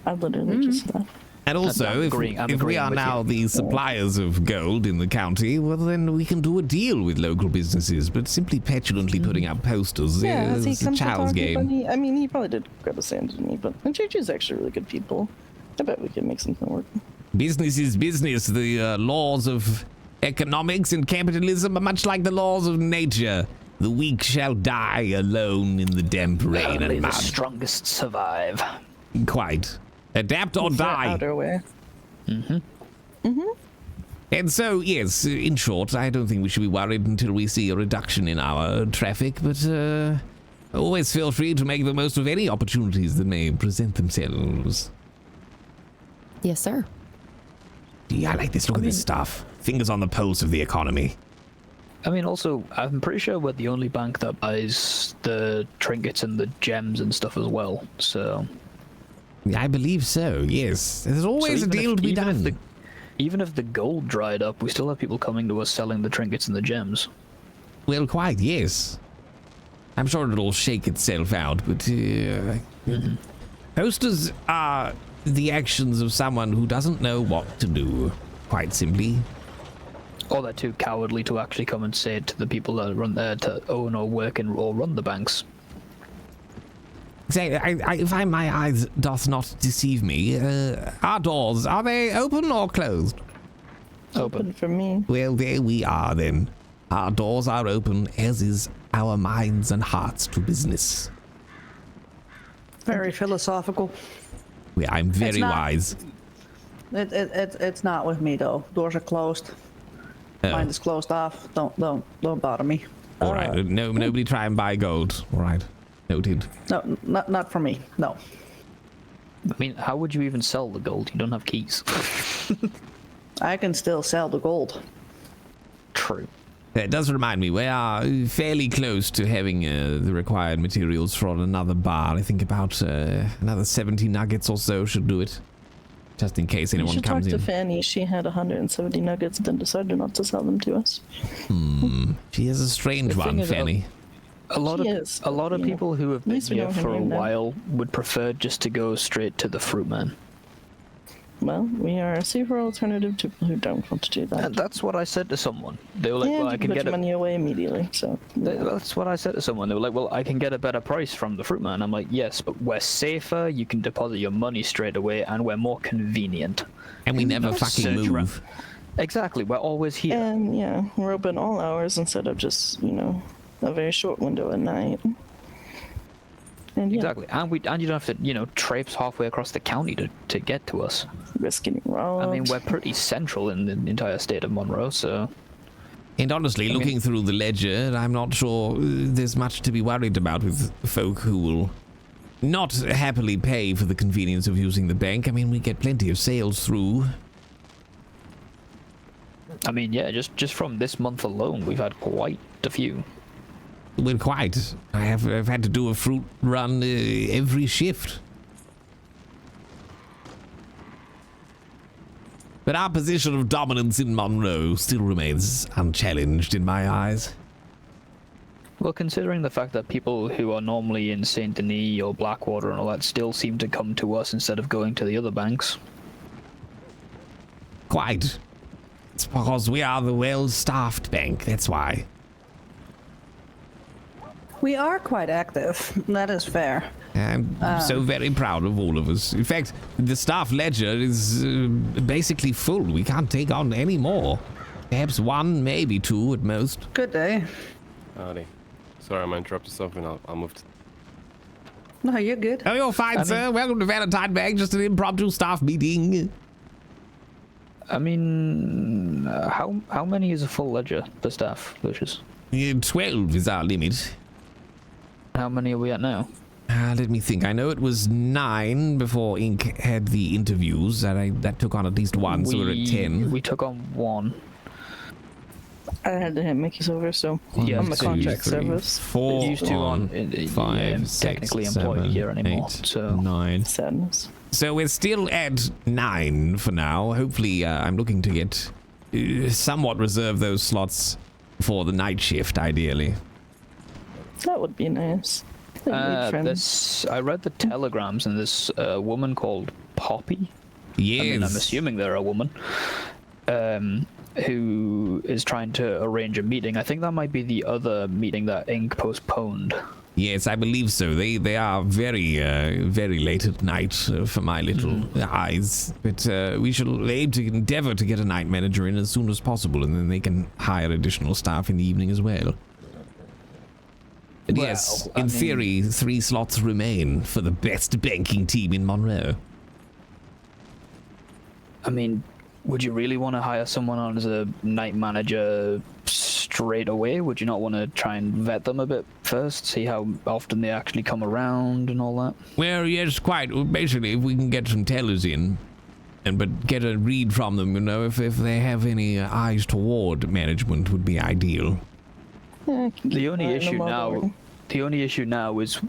I literally just said that. And also, I'm if we agreeing are with now you. the suppliers of gold in the county, well, then we can do a deal with local businesses. But simply petulantly putting up posters Has he is a come to child's talk to game. anybody? I mean, he probably did grab a sand, didn't he? But and JJ's actually really good people. I bet we could make something work. Business is business. The laws of economics and capitalism are much like the laws of nature. The weak shall die alone in the damp rain Only and the mud. strongest survive. Quite. Adapt or It's that die. outer way. And so, yes, in short, I don't think we should be worried until we see a reduction in our traffic, but always feel free to make the most of any opportunities that may present themselves. Yes, sir. Yeah, I like this. Look at this stuff. Fingers on the pulse of the economy. I mean, also, I'm pretty sure we're the only bank that buys the trinkets and the gems and stuff as well, so... I believe so, yes. There's always a deal to be done. Even if the gold dried up, we still have people coming to us selling the trinkets and the gems. Well, quite, yes. I'm sure it'll shake itself out, but... Posters are the actions of someone who doesn't know what to do, quite simply. Or they're too cowardly to actually come and say it to the people that run there to own or work in or run the banks. Say, if my eyes doth not deceive me, our doors, are they open or closed? Open for me. Well, there we are then. Our doors are open, as is our minds and hearts to business. Very philosophical. Well, I'm very not- wise. It's not with me though. Doors are closed. Mine is closed off. Don't bother me. All right, nobody try and buy gold. All right, noted. No, not for me. No. I mean, how would you even sell the gold? You don't have keys. I can still sell the gold. True. It does remind me, we are fairly close to having the required materials for another bar. I think about another 70 nuggets or so should do it. Just in case You anyone should talk comes to in. Fanny. She had 170 nuggets, then decided not to sell them to us. She is a strange The thing one, is, Fanny. A lot of people who have been least we know here her for a name now. while would prefer just to go straight to the fruit man. Well, we are a safer alternative to people who don't want to do that. And that's what I said to someone. They were like, and well, you I can put get your it. money away immediately, so... That's what I said to someone. They were like, well, I can get a better price from the fruit man. I'm like, yes, but we're safer, you can deposit your money straight away, and we're more convenient. And we never No fucking search move. around. Exactly, we're always here. And yeah, we're open all hours instead of just, a very short window at night. And yeah, Exactly, and you don't have to, traipse halfway across the county to get to us. risk getting robbed. I mean, we're pretty central in the entire state of Monroe, so... And honestly, looking through the ledger, I'm not sure there's much to be worried about with folk who will not happily pay for the convenience of using the bank. I mean, we get plenty of sales through. I mean, yeah, just from this month alone, we've had quite a few. Well, quite. I've had to do a fruit run every shift. But our position of dominance in Monroe still remains unchallenged in my eyes. Well, considering the fact that people who are normally in Saint Denis or Blackwater and all that still seem to come to us instead of going to the other banks. Quite. It's because we are the well-staffed bank, that's why. We are quite active. That is fair. I'm so very proud of all of us. In fact, the staff ledger is basically full. We can't take on any more. Perhaps one, maybe two at most. Good day. Howdy. Sorry, I'm interrupting something. I'll move to... No, you're good. Oh, you're fine, sir. Welcome to Valentine Bank. Just an impromptu staff meeting. I mean, how many is a full ledger per staff, Lucius? 12 is our limit. How many are we at now? Let me think. I know it was 9 before Inc. had the interviews. That took on at least one, so we're at 10. We took on 1. I had to make us over, so Yeah, I'm a two, contract 3, service. 4 used to on, on 5, 6, technically 7, employed here anymore, 8, so 9. Sadness. So we're still at 9 for now. Hopefully, I'm looking to get somewhat reserve those slots for the night shift, ideally. That would be nice. I read the telegrams, and this woman called Poppy. Yes. I mean, I'm assuming they're a woman. Who is trying to arrange a meeting. I think that might be the other meeting that Inc. postponed. Yes, I believe so. They are very late at night for my little eyes. But we shall aim to endeavor to get a night manager in as soon as possible, and then they can hire additional staff in the evening as well. But Well, yes, I in mean- theory, 3 slots remain for the best banking team in Monroe. I mean, would you really want to hire someone on as a night manager straight away? Would you not want to try and vet them a bit first, see how often they actually come around and all that? Well, yes, quite. Basically, if we can get some tellers in, but get a read from them, you know, if they have any eyes toward management would be ideal. The only issue now is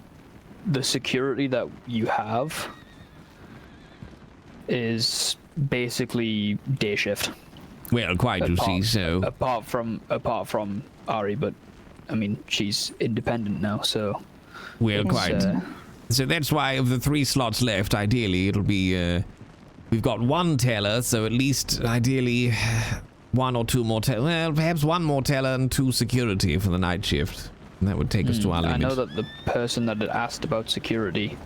the security that you have is basically day shift. Well, quite, you see, so... Apart from Ari, but, I mean, she's independent now, so... Well, quite. So that's why of the 3 slots left, ideally, it'll be... we've got 1 teller, so at least, ideally, 1 or 2 more teller. Well, perhaps 1 more teller and 2 security for the night shift. And that would take us to our limit. I know that the person that had asked about security...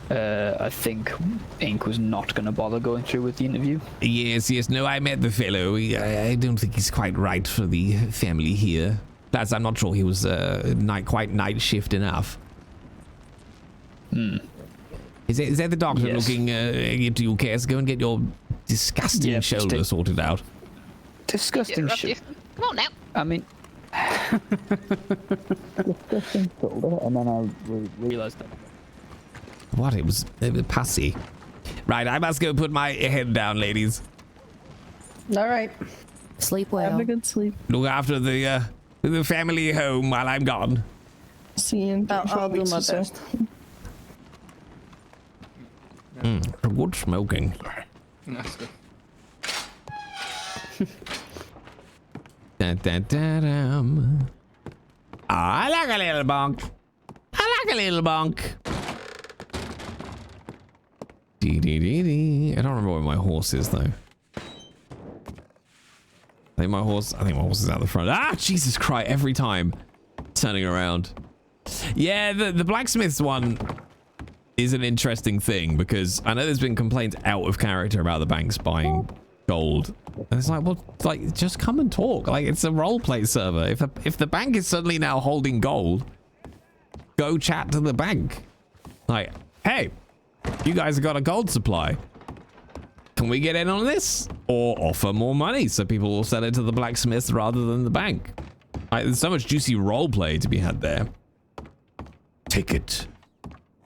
I think Inc. was not going to bother going through with the interview. Yes, no, I met the fellow. I don't think he's quite right for the family here. Plus, I'm not sure he was quite night shift enough. Is that the doctor looking into you, Cass? Go and get your disgusting shoulder sorted out. Disgusting shit. Come on now. I mean... disgusting shoulder, and then I realised that... What? It was pussy. Right, I must go put my head down, ladies. All right. Sleep well. Have a good sleep. Look after the family home while I'm gone. See you in I'll do my best. Good smoking. That's good. I like a little bonk. I like a little bonk. I don't remember where my horse is though. I think my horse is out the front. Ah, Jesus Christ! Every time turning around. Yeah, the blacksmith's one is an interesting thing because I know there's been complaints out of character about the banks buying gold, and it's like, well, like just come and talk. Like it's a roleplay server. If the bank is suddenly now holding gold, go chat to the bank. Like, hey. You guys have got a gold supply. Can we get in on this? Or offer more money so people will sell it to the blacksmith rather than the bank? Like, there's so much juicy roleplay to be had there. Take it.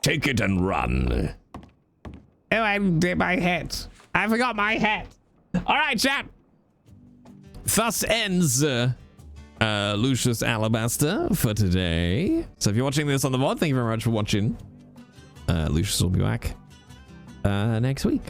Take it and run. Oh, I did my hat. I forgot my hat. All right, chat. thus ends Lucius Alabaster for today. So if you're watching this on the VOD, thank you very much for watching. Lucius will be back next week.